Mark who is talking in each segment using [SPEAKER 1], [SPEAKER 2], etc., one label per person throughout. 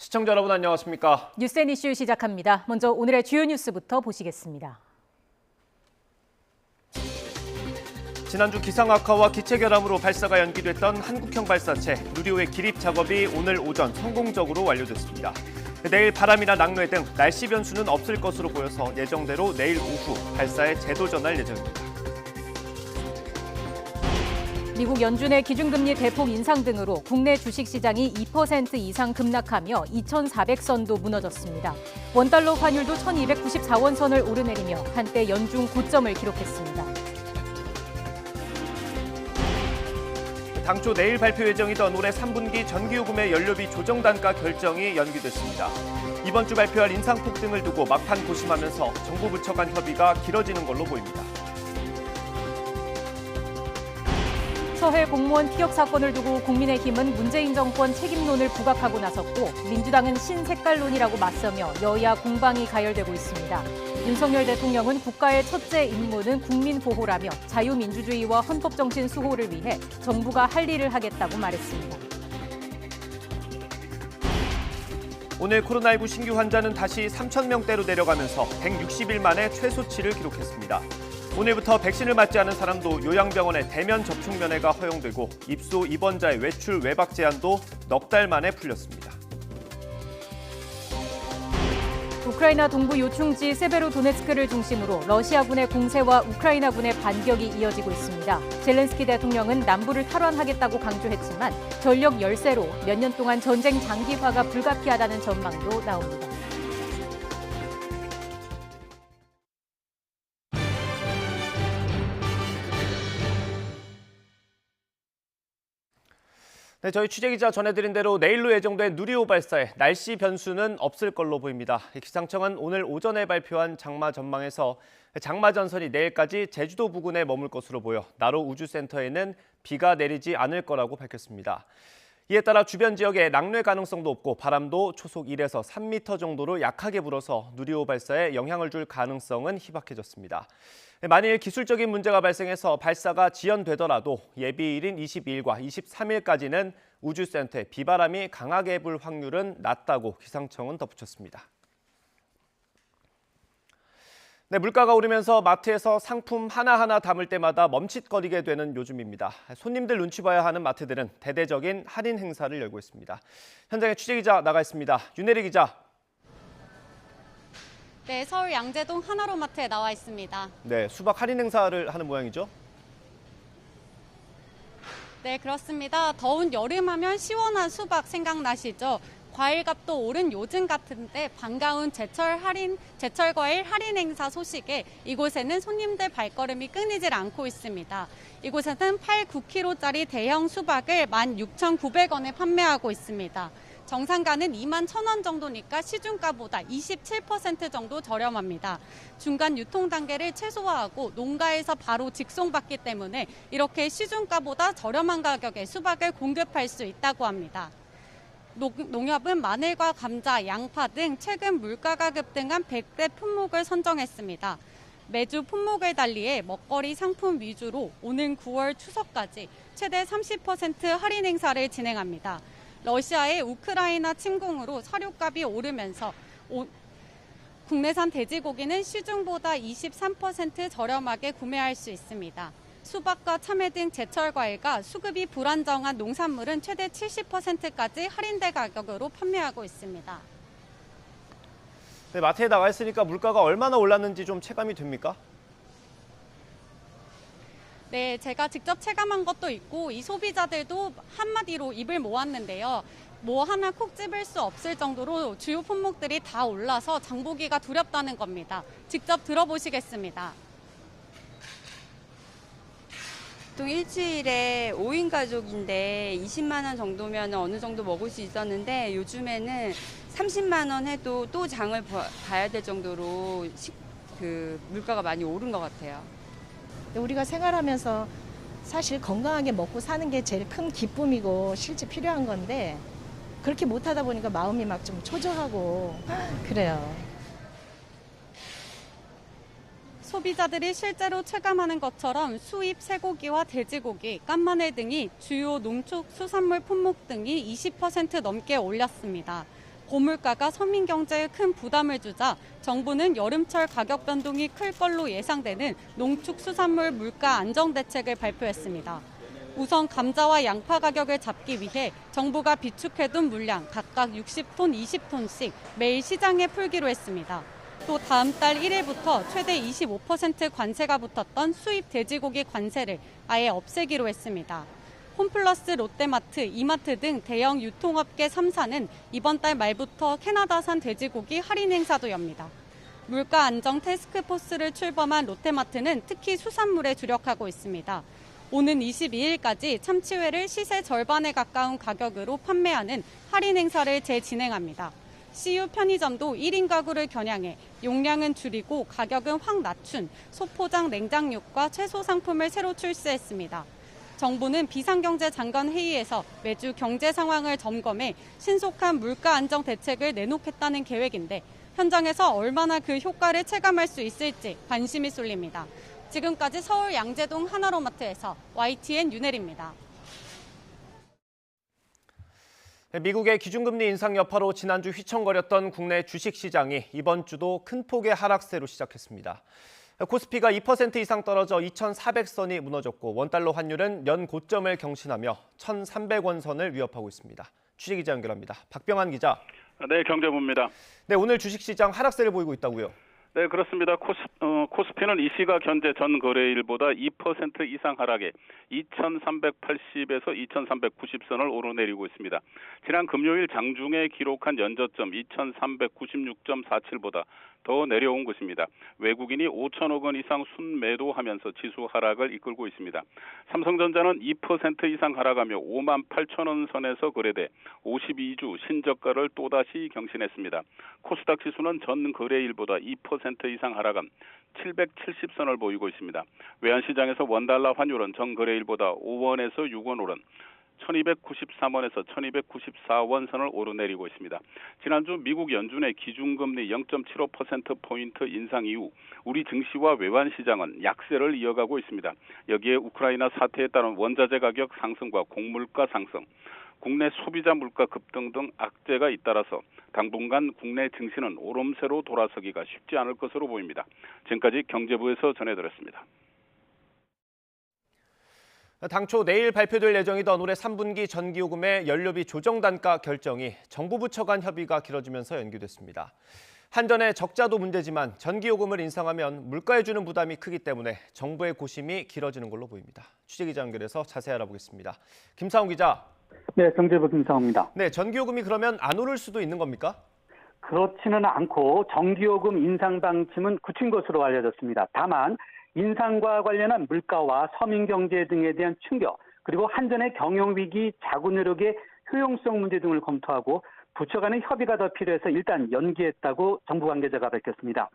[SPEAKER 1] 시청자 여러분 안녕하십니까?
[SPEAKER 2] 뉴스앤 이슈 시작합니다. 먼저 오늘의 주요 뉴스부터 보시겠습니다.
[SPEAKER 1] 지난주 기상 악화와 기체 결함으로 발사가 연기됐던 한국형 발사체 누리호의 기립 작업이 오늘 오전 성공적으로 완료됐습니다. 내일 바람이나 낙뢰 등 날씨 변수는 없을 것으로 보여서 예정대로 내일 오후 발사에 재도전할 예정입니다.
[SPEAKER 2] 미국 연준의 기준금리 대폭 인상 등으로 국내 주식시장이 2% 이상 급락하며 2,400선도 무너졌습니다. 원달러 환율도 1,294원 선을 오르내리며 한때 연중 고점을 기록했습니다.
[SPEAKER 1] 당초 내일 발표 예정이던 올해 3분기 전기요금의 연료비 조정 단가 결정이 연기됐습니다. 이번 주 발표할 인상폭 등을 두고 막판 고심하면서 정부 부처 간 협의가 길어지는 걸로 보입니다.
[SPEAKER 2] 서해 공무원 피격 사건을 두고 국민의힘은 문재인 정권 책임론을 부각하고 나섰고 민주당은 신색깔론이라고 맞서며 여야 공방이 가열되고 있습니다. 윤석열 대통령은 국가의 첫째 임무는 국민 보호라며 자유민주주의와 헌법정신 수호를 위해 정부가 할 일을 하겠다고 말했습니다.
[SPEAKER 1] 오늘 코로나19 신규 환자는 다시 3,000명대로 내려가면서 160일 만에 최소치를 기록했습니다. 오늘부터 백신을 맞지 않은 사람도 요양병원의 대면 접촉 면회가 허용되고 입소 입원자의 외출 외박 제한도 넉 달 만에 풀렸습니다.
[SPEAKER 2] 우크라이나 동부 요충지 세베로도네츠크를 중심으로 러시아군의 공세와 우크라이나군의 반격이 이어지고 있습니다. 젤렌스키 대통령은 남부를 탈환하겠다고 강조했지만 전력 열세로 몇 년 동안 전쟁 장기화가 불가피하다는 전망도 나옵니다.
[SPEAKER 1] 네, 저희 취재기자 전해드린 대로 내일로 예정된 누리호 발사에 날씨 변수는 없을 걸로 보입니다. 기상청은 오늘 오전에 발표한 장마 전망에서 장마 전선이 내일까지 제주도 부근에 머물 것으로 보여 나로 우주센터에는 비가 내리지 않을 거라고 밝혔습니다. 이에 따라 주변 지역에 낙뢰 가능성도 없고 바람도 초속 1에서 3m 정도로 약하게 불어서 누리호 발사에 영향을 줄 가능성은 희박해졌습니다. 만일 기술적인 문제가 발생해서 발사가 지연되더라도 예비일인 22일과 23일까지는 우주센터에 비바람이 강하게 불 확률은 낮다고 기상청은 덧붙였습니다. 네, 물가가 오르면서 마트에서 상품 하나하나 담을 때마다 멈칫거리게 되는 요즘입니다. 손님들 눈치 봐야 하는 마트들은 대대적인 할인 행사를 열고 있습니다. 현장에 취재기자 나가 있습니다. 윤혜리 기자.
[SPEAKER 3] 네, 서울 양재동 하나로마트에 나와 있습니다.
[SPEAKER 1] 네, 수박 할인 행사를 하는 모양이죠?
[SPEAKER 3] 네, 그렇습니다. 더운 여름하면 시원한 수박 생각나시죠? 과일값도 오른 요즘 같은데 반가운 제철 과일 할인 행사 소식에 이곳에는 손님들 발걸음이 끊이질 않고 있습니다. 이곳에는 9kg짜리 대형 수박을 16,900원에 판매하고 있습니다. 정상가는 21,000원 정도니까 시중가보다 27% 정도 저렴합니다. 중간 유통 단계를 최소화하고 농가에서 바로 직송받기 때문에 이렇게 시중가보다 저렴한 가격에 수박을 공급할 수 있다고 합니다. 농협은 마늘과 감자, 양파 등 최근 물가가 급등한 100대 품목을 선정했습니다. 매주 품목을 달리해 먹거리 상품 위주로 오는 9월 추석까지 최대 30% 할인 행사를 진행합니다. 러시아의 우크라이나 침공으로 사료값이 오르면서 국내산 돼지고기는 시중보다 23% 저렴하게 구매할 수 있습니다. 수박과 참외 등 제철 과일과 수급이 불안정한 농산물은 최대 70%까지 할인된 가격으로 판매하고 있습니다.
[SPEAKER 1] 네, 마트에 나와 있으니까 물가가 얼마나 올랐는지 좀 체감이 됩니까?
[SPEAKER 3] 네, 제가 직접 체감한 것도 있고 이 소비자들도 한마디로 입을 모았는데요. 뭐 하나 콕 집을 수 없을 정도로 주요 품목들이 다 올라서 장보기가 두렵다는 겁니다. 직접 들어보시겠습니다.
[SPEAKER 4] 보통 일주일에 5인 가족인데 20만 원 정도면 어느 정도 먹을 수 있었는데 요즘에는 30만 원 해도 또 장을 봐야 될 정도로 물가가 많이 오른 것 같아요.
[SPEAKER 5] 우리가 생활하면서 사실 건강하게 먹고 사는 게 제일 큰 기쁨이고 실제 필요한 건데 그렇게 못하다 보니까 마음이 막 좀 초조하고 그래요.
[SPEAKER 3] 소비자들이 실제로 체감하는 것처럼 수입 쇠고기와 돼지고기, 깐마늘 등이 주요 농축 수산물 품목 등이 20% 넘게 올랐습니다. 고물가가 서민 경제에 큰 부담을 주자 정부는 여름철 가격 변동이 클 걸로 예상되는 농축수산물 물가 안정 대책을 발표했습니다. 우선 감자와 양파 가격을 잡기 위해 정부가 비축해둔 물량 각각 60톤, 20톤씩 매일 시장에 풀기로 했습니다. 또 다음 달 1일부터 최대 25% 관세가 붙었던 수입 돼지고기 관세를 아예 없애기로 했습니다. 홈플러스, 롯데마트, 이마트 등 대형 유통업계 3사는 이번 달 말부터 캐나다산 돼지고기 할인 행사도 엽니다. 물가 안정 태스크포스를 출범한 롯데마트는 특히 수산물에 주력하고 있습니다. 오는 22일까지 참치회를 시세 절반에 가까운 가격으로 판매하는 할인 행사를 재진행합니다. CU 편의점도 1인 가구를 겨냥해 용량은 줄이고 가격은 확 낮춘 소포장 냉장육과 채소 상품을 새로 출시했습니다. 정부는 비상경제 장관 회의에서 매주 경제 상황을 점검해 신속한 물가 안정 대책을 내놓겠다는 계획인데 현장에서 얼마나 그 효과를 체감할 수 있을지 관심이 쏠립니다. 지금까지 서울 양재동 하나로마트에서 YTN 윤혜리입니다.
[SPEAKER 1] 미국의 기준금리 인상 여파로 지난주 휘청거렸던 국내 주식시장이 이번 주도 큰 폭의 하락세로 시작했습니다. 코스피가 2% 이상 떨어져 2,400선이 무너졌고 원달러 환율은 연 고점을 경신하며 1,300원 선을 위협하고 있습니다. 취재기자 연결합니다. 박병환 기자.
[SPEAKER 6] 네, 경제부입니다.
[SPEAKER 1] 네, 오늘 주식시장 하락세를 보이고 있다고요?
[SPEAKER 6] 네, 그렇습니다. 코스피는 이 시각 현재 전 거래일보다 2% 이상 하락해 2,380에서 2,390선을 오르내리고 있습니다. 지난 금요일 장중에 기록한 연저점 2,396.47보다 더 내려온 것입니다. 외국인이 5천억 원 이상 순매도하면서 지수 하락을 이끌고 있습니다. 삼성전자는 2% 이상 하락하며 5만 8천 원 선에서 거래돼 52주 신저가를 또다시 경신했습니다. 코스닥 지수는 전 거래일보다 2% 이상 하락한 770선을 보이고 있습니다. 외환시장에서 원달러 환율은 전 거래일보다 5원에서 6원 오른 1293원에서 1294원 선을 오르내리고 있습니다. 지난주 미국 연준의 기준금리 0.75%포인트 인상 이후 우리 증시와 외환시장은 약세를 이어가고 있습니다. 여기에 우크라이나 사태에 따른 원자재 가격 상승과 곡물가 상승, 국내 소비자 물가 급등 등 악재가 잇따라서 당분간 국내 증시는 오름세로 돌아서기가 쉽지 않을 것으로 보입니다. 지금까지 경제부에서 전해드렸습니다.
[SPEAKER 1] 당초 내일 발표될 예정이던 올해 3분기 전기요금의 연료비 조정 단가 결정이 정부 부처 간 협의가 길어지면서 연기됐습니다. 한전의 적자도 문제지만 전기요금을 인상하면 물가에 주는 부담이 크기 때문에 정부의 고심이 길어지는 걸로 보입니다. 취재기자 연결해서 자세히 알아보겠습니다. 김사훈 기자.
[SPEAKER 7] 네, 경제부 김사훈입니다.
[SPEAKER 1] 네, 전기요금이 그러면 안 오를 수도 있는 겁니까?
[SPEAKER 7] 그렇지는 않고 전기요금 인상 방침은 굳힌 것으로 알려졌습니다. 다만 인상과 관련한 물가와 서민 경제 등에 대한 충격, 그리고 한전의 경영위기, 자구노력의 효용성 문제 등을 검토하고 부처 간의 협의가 더 필요해서 일단 연기했다고 정부 관계자가 밝혔습니다.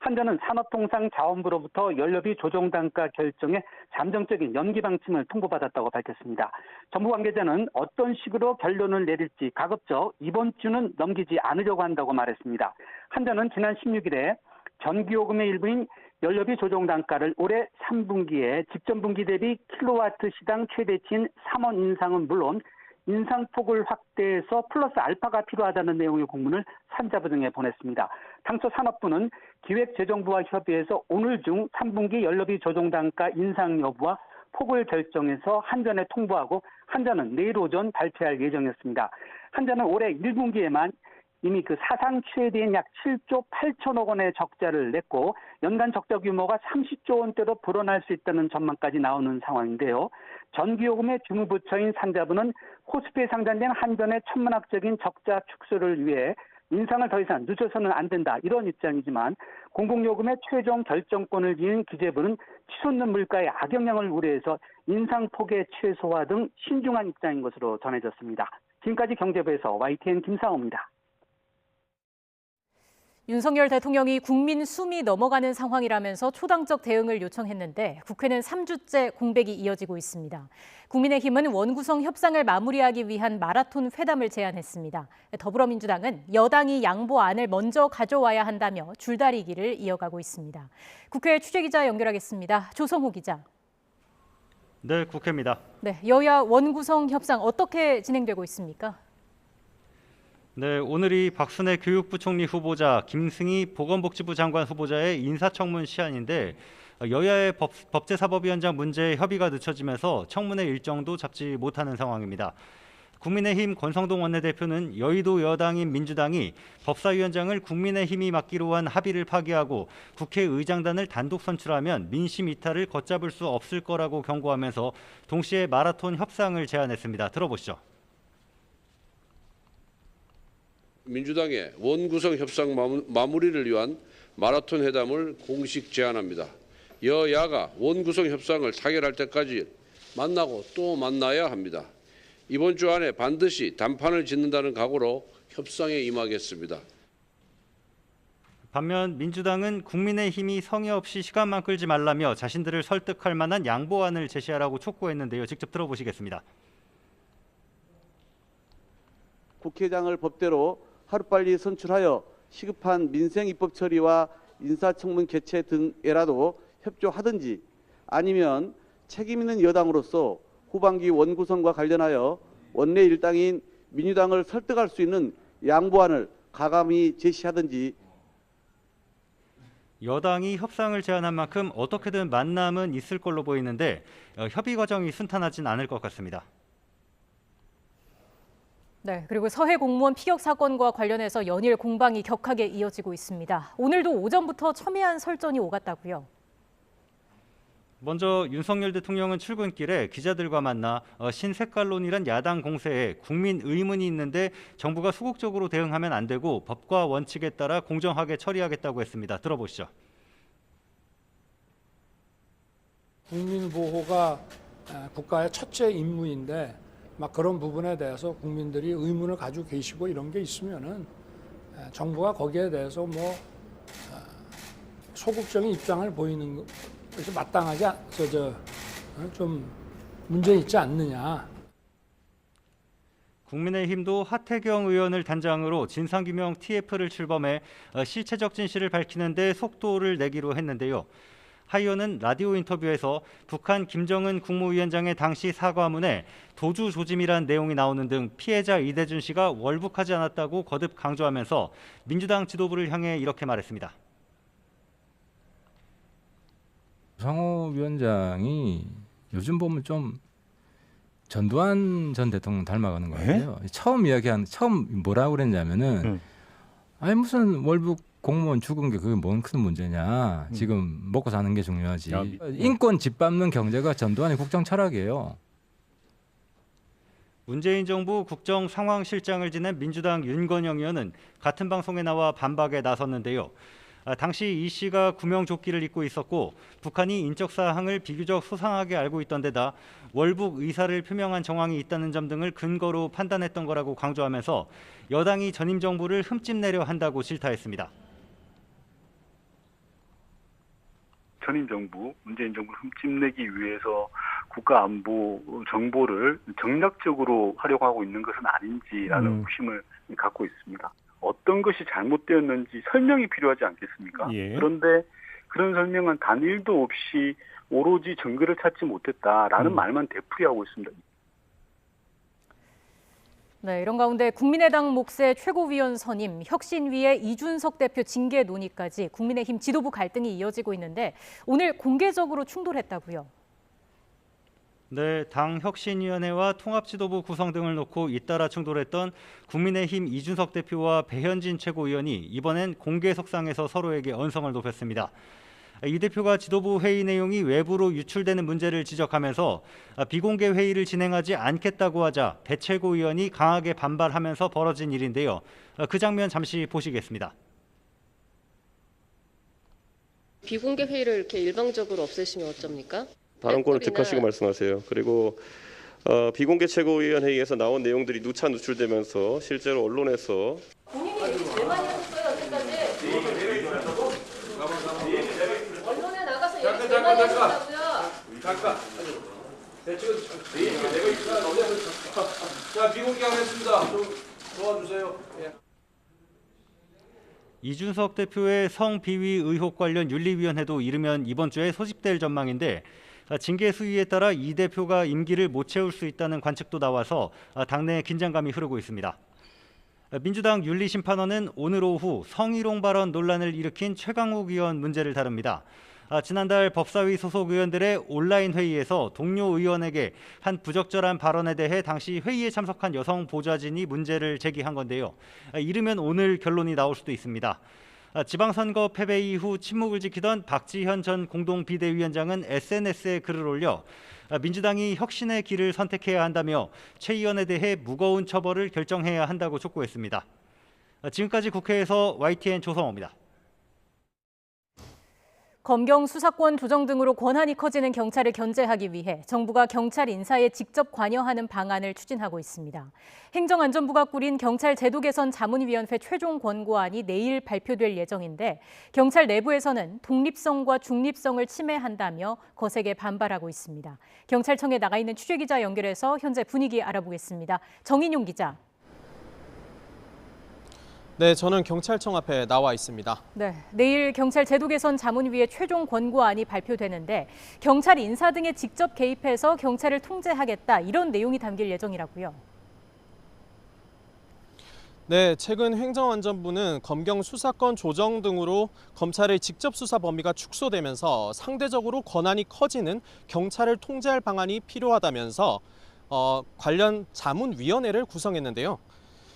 [SPEAKER 7] 한전은 산업통상자원부로부터 연료비 조정 단가 결정에 잠정적인 연기 방침을 통보받았다고 밝혔습니다. 정부 관계자는 어떤 식으로 결론을 내릴지 가급적 이번 주는 넘기지 않으려고 한다고 말했습니다. 한전은 지난 16일에 전기요금의 일부인 연료비 조정 단가를 올해 3분기에 직전분기 대비 킬로와트 시당 최대치인 3원 인상은 물론 인상폭을 확대해서 플러스 알파가 필요하다는 내용의 공문을 산자부 등에 보냈습니다. 당초 산업부는 기획재정부와 협의해서 오늘 중 3분기 연료비 조정 단가 인상 여부와 폭을 결정해서 한전에 통보하고 한전은 내일 오전 발표할 예정이었습니다. 한전은 올해 1분기에만 이미 그 사상 최대인 약 7조 8천억 원의 적자를 냈고 연간 적자 규모가 30조 원대로 불어날 수 있다는 전망까지 나오는 상황인데요. 전기요금의 주무부처인 산자부는 코스피에 상장된 한전의 천문학적인 적자 축소를 위해 인상을 더 이상 늦춰서는 안 된다 이런 입장이지만 공공요금의 최종 결정권을 지닌 기재부는 치솟는 물가의 악영향을 우려해서 인상폭의 최소화 등 신중한 입장인 것으로 전해졌습니다. 지금까지 경제부에서 YTN 김사호입니다.
[SPEAKER 2] 윤석열 대통령이 국민 숨이 넘어가는 상황이라면서 초당적 대응을 요청했는데 국회는 3주째 공백이 이어지고 있습니다. 국민의힘은 원구성 협상을 마무리하기 위한 마라톤 회담을 제안했습니다. 더불어민주당은 여당이 양보안을 먼저 가져와야 한다며 줄다리기를 이어가고 있습니다. 국회 취재기자 연결하겠습니다. 조성호 기자.
[SPEAKER 8] 네, 국회입니다.
[SPEAKER 2] 네, 여야 원구성 협상 어떻게 진행되고 있습니까?
[SPEAKER 8] 네, 오늘이 박순애 교육부총리 후보자, 김승희 보건복지부 장관 후보자의 인사청문 시한인데 여야의 법제사법위원장 문제에 협의가 늦춰지면서 청문회 일정도 잡지 못하는 상황입니다. 국민의힘 권성동 원내대표는 여의도 여당인 민주당이 법사위원장을 국민의힘이 맡기로 한 합의를 파기하고 국회의장단을 단독 선출하면 민심 이탈을 걷잡을 수 없을 거라고 경고하면서 동시에 마라톤 협상을 제안했습니다. 들어보시죠.
[SPEAKER 9] 민주당의 원구성 협상 마무리를 위한 마라톤 회담을 공식 제안합니다. 여야가 원구성 협상을 타결할 때까지 만나고 또 만나야 합니다. 이번 주 안에 반드시 단판을 짓는다는 각오로 협상에 임하겠습니다.
[SPEAKER 8] 반면 민주당은 국민의힘이 성의 없이 시간만 끌지 말라며 자신들을 설득할 만한 양보안을 제시하라고 촉구했는데요. 직접 들어보시겠습니다.
[SPEAKER 10] 국회의장을 법대로 하루빨리 선출하여 시급한 민생 입법 처리와 인사청문 개최 등에라도 협조하든지 아니면 책임 있는 여당으로서 후반기 원구성과 관련하여 원내 일당인 민주당을 설득할 수 있는 양보안을 가감히 제시하든지.
[SPEAKER 8] 여당이 협상을 제안한 만큼 어떻게든 만남은 있을 걸로 보이는데 협의 과정이 순탄하진 않을 것 같습니다.
[SPEAKER 2] 네, 그리고 서해 공무원 피격 사건과 관련해서 연일 공방이 격하게 이어지고 있습니다. 오늘도 오전부터 첨예한 설전이 오갔다고요.
[SPEAKER 8] 먼저 윤석열 대통령은 출근길에 기자들과 만나 신색깔론이란 야당 공세에 국민 의문이 있는데 정부가 소극적으로 대응하면 안 되고 법과 원칙에 따라 공정하게 처리하겠다고 했습니다. 들어보시죠.
[SPEAKER 11] 국민 보호가 국가의 첫째 임무인데 막 그런 부분에 대해서 국민들이 의문을 가지고 계시고 이런 게 있으면은 정부가 거기에 대해서 뭐 소극적인 입장을 보이는 것이 마땅하지 좀 문제 있지 않느냐.
[SPEAKER 8] 국민의힘도 하태경 의원을 단장으로 진상규명 TF를 출범해 실체적 진실을 밝히는 데 속도를 내기로 했는데요. 하 의원은 라디오 인터뷰에서 북한 김정은 국무위원장의 당시 사과문에 도주 조짐이란 내용이 나오는 등 피해자 이대준 씨가 월북하지 않았다고 거듭 강조하면서 민주당 지도부를 향해 이렇게 말했습니다.
[SPEAKER 12] 상호 위원장이 요즘 보면 좀 전두환 전 대통령 닮아가는 것 같아요. 처음 뭐라고 그랬냐면은 아니 무슨 월북 공무원 죽은 게 그게 뭔 큰 문제냐. 지금 먹고 사는 게 중요하지. 인권 짓밟는 경제가 전두환의 국정 철학이에요.
[SPEAKER 8] 문재인 정부 국정상황실장을 지낸 민주당 윤건영 의원은 같은 방송에 나와 반박에 나섰는데요. 당시 이 씨가 구명조끼를 입고 있었고 북한이 인적 사항을 비교적 소상하게 알고 있던 데다 월북 의사를 표명한 정황이 있다는 점 등을 근거로 판단했던 거라고 강조하면서 여당이 전임 정부를 흠집내려 한다고 질타했습니다.
[SPEAKER 13] 전임 정부, 문재인 정부를 흠집내기 위해서 국가 안보 정보를 정략적으로 활용하고 있는 것은 아닌지라는 의심을 갖고 있습니다. 어떤 것이 잘못되었는지 설명이 필요하지 않겠습니까?
[SPEAKER 1] 예.
[SPEAKER 13] 그런데 그런 설명은 단일도 없이 오로지 증거를 찾지 못했다라는 말만 되풀이하고 있습니다.
[SPEAKER 2] 네, 이런 가운데 국민의당 몫의 최고위원 선임, 혁신위의 이준석 대표 징계 논의까지 국민의힘 지도부 갈등이 이어지고 있는데 오늘 공개적으로 충돌했다고요.
[SPEAKER 8] 네, 당 혁신위원회와 통합지도부 구성 등을 놓고 잇따라 충돌했던 국민의힘 이준석 대표와 배현진 최고위원이 이번엔 공개 석상에서 서로에게 언성을 높였습니다. 이 대표가 지도부 회의 내용이 외부로 유출되는 문제를 지적하면서 비공개 회의를 진행하지 않겠다고 하자 배 최고위원이 강하게 반발하면서 벌어진 일인데요. 그 장면 잠시 보시겠습니다.
[SPEAKER 14] 비공개 회의를 이렇게 일방적으로 없애시면 어쩝니까?
[SPEAKER 15] 발언권을 득하시고 말씀하세요. 그리고 비공개 최고위원 회의에서 나온 내용들이 누차 누출되면서 실제로 언론에서
[SPEAKER 14] 본인이 제일 많이 하셨어요, 여태까지. 언론에 나가서 얘기 제일 많이 하셨다고요.
[SPEAKER 16] 잠깐. 자, 비공개 하겠습니다. 좀 도와주세요. 예.
[SPEAKER 8] 이준석 대표의 성비위 의혹 관련 윤리위원회도 이르면 이번 주에 소집될 전망인데 징계 수위에 따라 이 대표가 임기를 못 채울 수 있다는 관측도 나와서 당내에 긴장감이 흐르고 있습니다. 민주당 윤리심판원은 오늘 오후 성희롱 발언 논란을 일으킨 최강욱 의원 문제를 다룹니다. 지난달 법사위 소속 의원들의 온라인 회의에서 동료 의원에게 한 부적절한 발언에 대해 당시 회의에 참석한 여성 보좌진이 문제를 제기한 건데요. 이르면 오늘 결론이 나올 수도 있습니다. 지방선거 패배 이후 침묵을 지키던 박지현 전 공동비대위원장은 SNS에 글을 올려 민주당이 혁신의 길을 선택해야 한다며 최 의원에 대해 무거운 처벌을 결정해야 한다고 촉구했습니다. 지금까지 국회에서 YTN 조성호입니다.
[SPEAKER 2] 검경 수사권 조정 등으로 권한이 커지는 경찰을 견제하기 위해 정부가 경찰 인사에 직접 관여하는 방안을 추진하고 있습니다. 행정안전부가 꾸린 경찰 제도 개선 자문위원회 최종 권고안이 내일 발표될 예정인데 경찰 내부에서는 독립성과 중립성을 침해한다며 거세게 반발하고 있습니다. 경찰청에 나가 있는 취재기자 연결해서 현재 분위기 알아보겠습니다. 정인용 기자.
[SPEAKER 17] 네, 저는 경찰청 앞에 나와 있습니다.
[SPEAKER 2] 네, 내일 경찰 제도 개선 자문위의 최종 권고안이 발표되는데 경찰 인사 등에 직접 개입해서 경찰을 통제하겠다 이런 내용이 담길 예정이라고요.
[SPEAKER 17] 네, 최근 행정안전부는 검경 수사권 조정 등으로 검찰의 직접 수사 범위가 축소되면서 상대적으로 권한이 커지는 경찰을 통제할 방안이 필요하다면서 관련 자문위원회를 구성했는데요.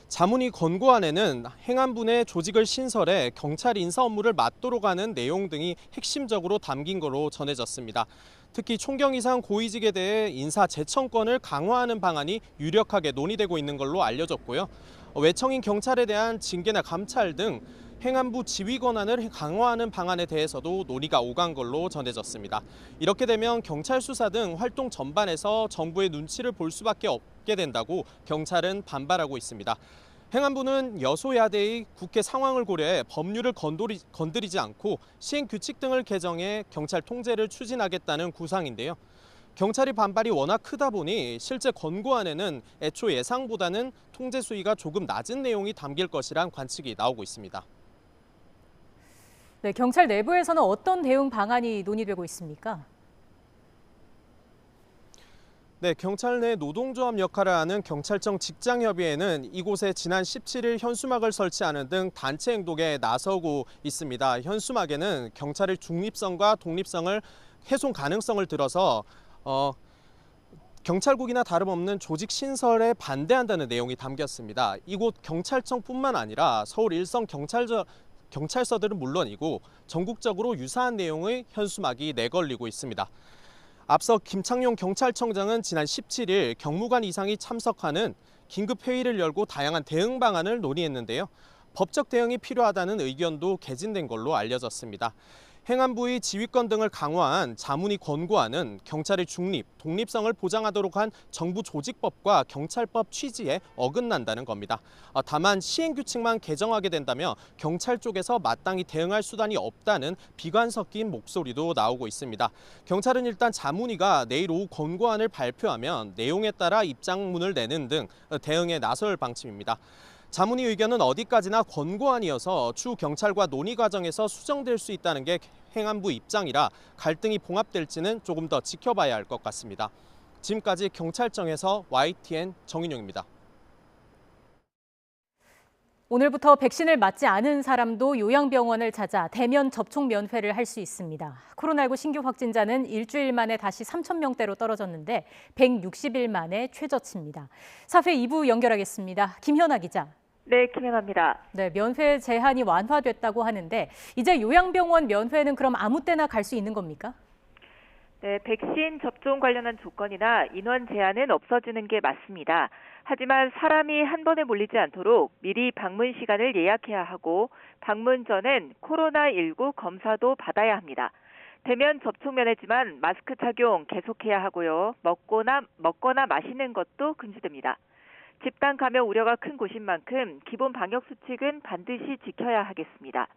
[SPEAKER 17] 자문위 권고안에는 행안부 내 조직을 신설해 경찰 인사 업무를 맡도록 하는 내용 등이 핵심적으로 담긴 것으로 전해졌습니다. 특히 총경 이상 고위직에 대해 인사 제청권을 강화하는 방안이 유력하게 논의되고 있는 걸로 알려졌고요. 외청인 경찰에 대한 징계나 감찰 등 행안부 지휘 권한을 강화하는 방안에 대해서도 논의가 오간 걸로 전해졌습니다. 이렇게 되면 경찰 수사 등 활동 전반에서 정부의 눈치를 볼 수밖에 없게 된다고 경찰은 반발하고 있습니다. 행안부는 여소야대의 국회 상황을 고려해 법률을 건드리지 않고 시행규칙 등을 개정해 경찰 통제를 추진하겠다는 구상인데요. 경찰의 반발이 워낙 크다 보니 실제 권고안에는 애초 예상보다는 통제 수위가 조금 낮은 내용이 담길 것이란 관측이 나오고 있습니다.
[SPEAKER 2] 네, 경찰 내부에서는 어떤 대응 방안이 논의되고 있습니까?
[SPEAKER 17] 네, 경찰 내 노동조합 역할을 하는 경찰청 직장협의회는 이곳에 지난 17일 현수막을 설치하는 등 단체 행동에 나서고 있습니다. 현수막에는 경찰의 중립성과 독립성을 훼손 가능성을 들어서 경찰국이나 다름없는 조직 신설에 반대한다는 내용이 담겼습니다. 이곳 경찰청뿐만 아니라 서울 일선 경찰서들은 물론이고 전국적으로 유사한 내용의 현수막이 내걸리고 있습니다. 앞서 김창룡 경찰청장은 지난 17일 경무관 이상이 참석하는 긴급 회의를 열고 다양한 대응 방안을 논의했는데요. 법적 대응이 필요하다는 의견도 개진된 걸로 알려졌습니다. 행안부의 지휘권 등을 강화한 자문위 권고안은 경찰의 중립, 독립성을 보장하도록 한 정부 조직법과 경찰법 취지에 어긋난다는 겁니다. 다만 시행규칙만 개정하게 된다면 경찰 쪽에서 마땅히 대응할 수단이 없다는 비관 섞인 목소리도 나오고 있습니다. 경찰은 일단 자문위가 내일 오후 권고안을 발표하면 내용에 따라 입장문을 내는 등 대응에 나설 방침입니다. 자문위 의견은 어디까지나 권고안이어서 추후 경찰과 논의 과정에서 수정될 수 있다는 게 행안부 입장이라 갈등이 봉합될지는 조금 더 지켜봐야 할 것 같습니다. 지금까지 경찰청에서 YTN 정인용입니다.
[SPEAKER 2] 오늘부터 백신을 맞지 않은 사람도 요양병원을 찾아 대면 접촉 면회를 할 수 있습니다. 코로나19 신규 확진자는 일주일 만에 다시 3,000명대로 떨어졌는데 160일 만에 최저치입니다. 사회 2부 연결하겠습니다. 김현아 기자.
[SPEAKER 18] 네, 김현아입니다.
[SPEAKER 2] 네, 면회 제한이 완화됐다고 하는데 이제 요양병원 면회는 그럼 아무 때나 갈 수 있는 겁니까?
[SPEAKER 18] 네, 백신 접종 관련한 조건이나 인원 제한은 없어지는 게 맞습니다. 하지만 사람이 한 번에 몰리지 않도록 미리 방문 시간을 예약해야 하고 방문 전엔 코로나19 검사도 받아야 합니다. 대면 접촉 면회지만 마스크 착용 계속해야 하고요. 먹거나 마시는 것도 금지됩니다. 집단 감염 우려가 큰 곳인 만큼 기본 방역 수칙은 반드시 지켜야 하겠습니다.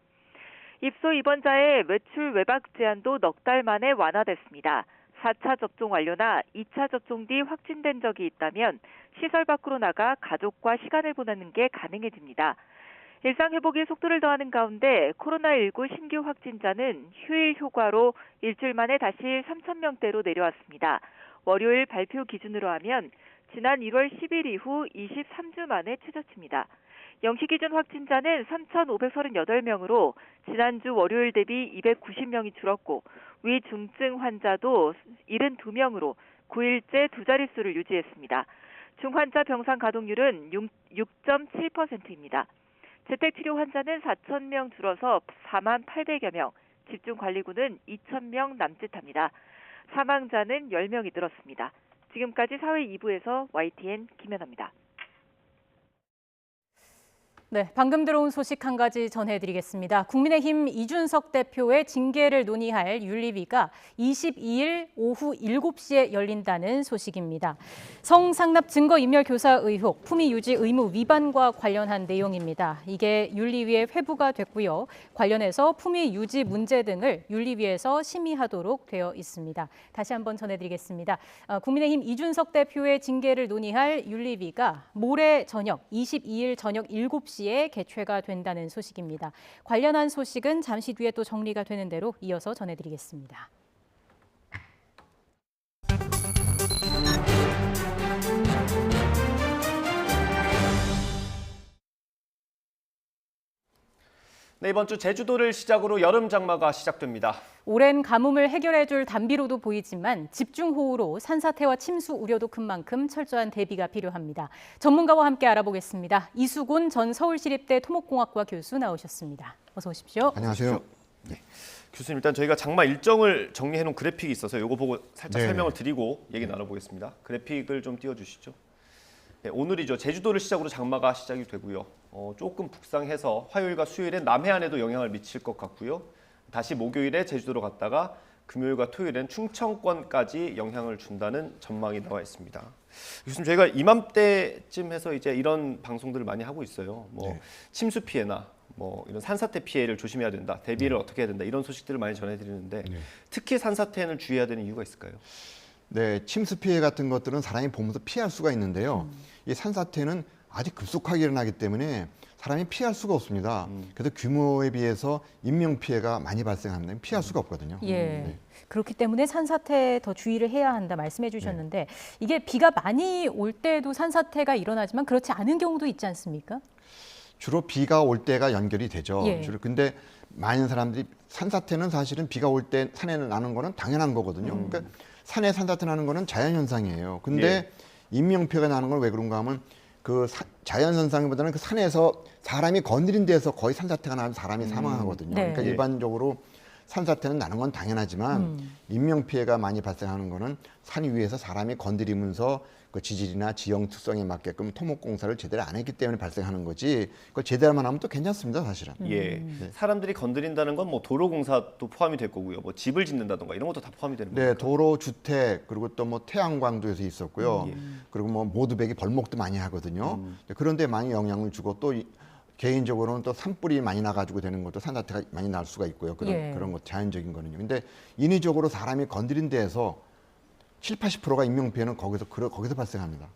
[SPEAKER 18] 입소 입원자의 외출 외박 제한도 넉 달 만에 완화됐습니다. 4차 접종 완료나 2차 접종 뒤 확진된 적이 있다면 시설 밖으로 나가 가족과 시간을 보내는 게 가능해집니다. 일상 회복에 속도를 더하는 가운데 코로나19 신규 확진자는 휴일 효과로 일주일 만에 다시 3,000명대로 내려왔습니다. 월요일 발표 기준으로 하면 지난 1월 10일 이후 23주 만에 최저치입니다. 영시 기준 확진자는 3,538명으로 지난주 월요일 대비 290명이 줄었고 위중증 환자도 72명으로 9일째 두 자릿수를 유지했습니다. 중환자 병상 가동률은 6.7%입니다. 재택치료 환자는 4,000명 줄어서 4만 800여 명, 집중관리군은 2,000명 남짓합니다. 사망자는 10명이 늘었습니다. 지금까지 사회 2부에서 YTN 김연아입니다.
[SPEAKER 2] 네, 방금 들어온 소식 한 가지 전해드리겠습니다. 국민의힘 이준석 대표의 징계를 논의할 윤리위가 22일 오후 7시에 열린다는 소식입니다. 성상납 증거인멸 교사 의혹, 품위 유지 의무 위반과 관련한 내용입니다. 이게 윤리위에 회부가 됐고요. 관련해서 품위 유지 문제 등을 윤리위에서 심의하도록 되어 있습니다. 다시 한번 전해드리겠습니다. 국민의힘 이준석 대표의 징계를 논의할 윤리위가 모레 저녁 22일 저녁 7시 에 개최가 된다는 소식입니다. 관련한 소식은 잠시 뒤에 또 정리가 되는 대로 이어서 전해드리겠습니다.
[SPEAKER 1] 네, 이번 주 제주도를 시작으로 여름 장마가 시작됩니다.
[SPEAKER 2] 오랜 가뭄을 해결해줄 단비로도 보이지만 집중호우로 산사태와 침수 우려도 큰 만큼 철저한 대비가 필요합니다. 전문가와 함께 알아보겠습니다. 이수곤 전 서울시립대 토목공학과 교수 나오셨습니다. 어서 오십시오.
[SPEAKER 19] 안녕하세요.
[SPEAKER 1] 네. 교수님, 일단 저희가 장마 일정을 정리해놓은 그래픽이 있어서 이거 보고 살짝 설명을 드리고 얘기 나눠보겠습니다. 그래픽을 좀 띄워주시죠. 네, 오늘이죠. 제주도를 시작으로 장마가 시작이 되고요. 조금 북상해서 화요일과 수요일엔 남해안에도 영향을 미칠 것 같고요. 다시 목요일에 제주도로 갔다가 금요일과 토요일엔 충청권까지 영향을 준다는 전망이 나와 있습니다. 교수님, 저희가 이맘때쯤 해서 이제 이런 방송들을 많이 하고 있어요. 침수 피해나 이런 산사태 피해를 조심해야 된다, 대비를 어떻게 해야 된다, 이런 소식들을 많이 전해드리는데 특히 산사태는 주의해야 되는 이유가 있을까요?
[SPEAKER 19] 네, 침수 피해 같은 것들은 사람이 보면서 피할 수가 있는데요. 이 산사태는 아주 급속하게 일어나기 때문에 사람이 피할 수가 없습니다. 그래서 규모에 비해서 인명 피해가 많이 발생합니다. 피할 수가 없거든요.
[SPEAKER 2] 예. 그렇기 때문에 산사태 더 주의를 해야 한다 말씀해 주셨는데 이게 비가 많이 올 때도 산사태가 일어나지만 그렇지 않은 경우도 있지 않습니까?
[SPEAKER 19] 주로 비가 올 때가 연결이 되죠.
[SPEAKER 2] 예.
[SPEAKER 19] 근데 많은 사람들이 산사태는 사실은 비가 올 때 산에 나는 거는 당연한 거거든요. 그러니까 산에 산사태 나는 거는 자연현상이에요. 근데 인명피해가 나는 건 왜 그런가 하면 그 자연현상보다는 그 산에서 사람이 건드린 데서 거의 산사태가 나면 사람이 사망하거든요.
[SPEAKER 2] 네.
[SPEAKER 19] 그러니까 일반적으로 산사태는 나는 건 당연하지만 인명피해가 많이 발생하는 거는 산 위에서 사람이 건드리면서 그 지질이나 지형 특성에 맞게끔 토목공사를 제대로 안 했기 때문에 발생하는 거지, 그걸 제대로만 하면 또 괜찮습니다, 사실은.
[SPEAKER 1] 예, 사람들이 건드린다는 건 도로공사도 포함이 될 거고요. 집을 짓는다던가 이런 것도 다 포함이 되는 거예요.
[SPEAKER 19] 네, 도로, 주택, 그리고 또 태양광도에서 있었고요. 그리고 모두백이 벌목도 많이 하거든요. 그런데 많이 영향을 주고 또 개인적으로는 또 산불이 많이 나가지고 되는 것도 산사태가 많이 날 수가 있고요. 그런 것 자연적인 거는요. 근데 인위적으로 사람이 건드린 데에서 70~80%가 인명피해는 거기서 발생합니다.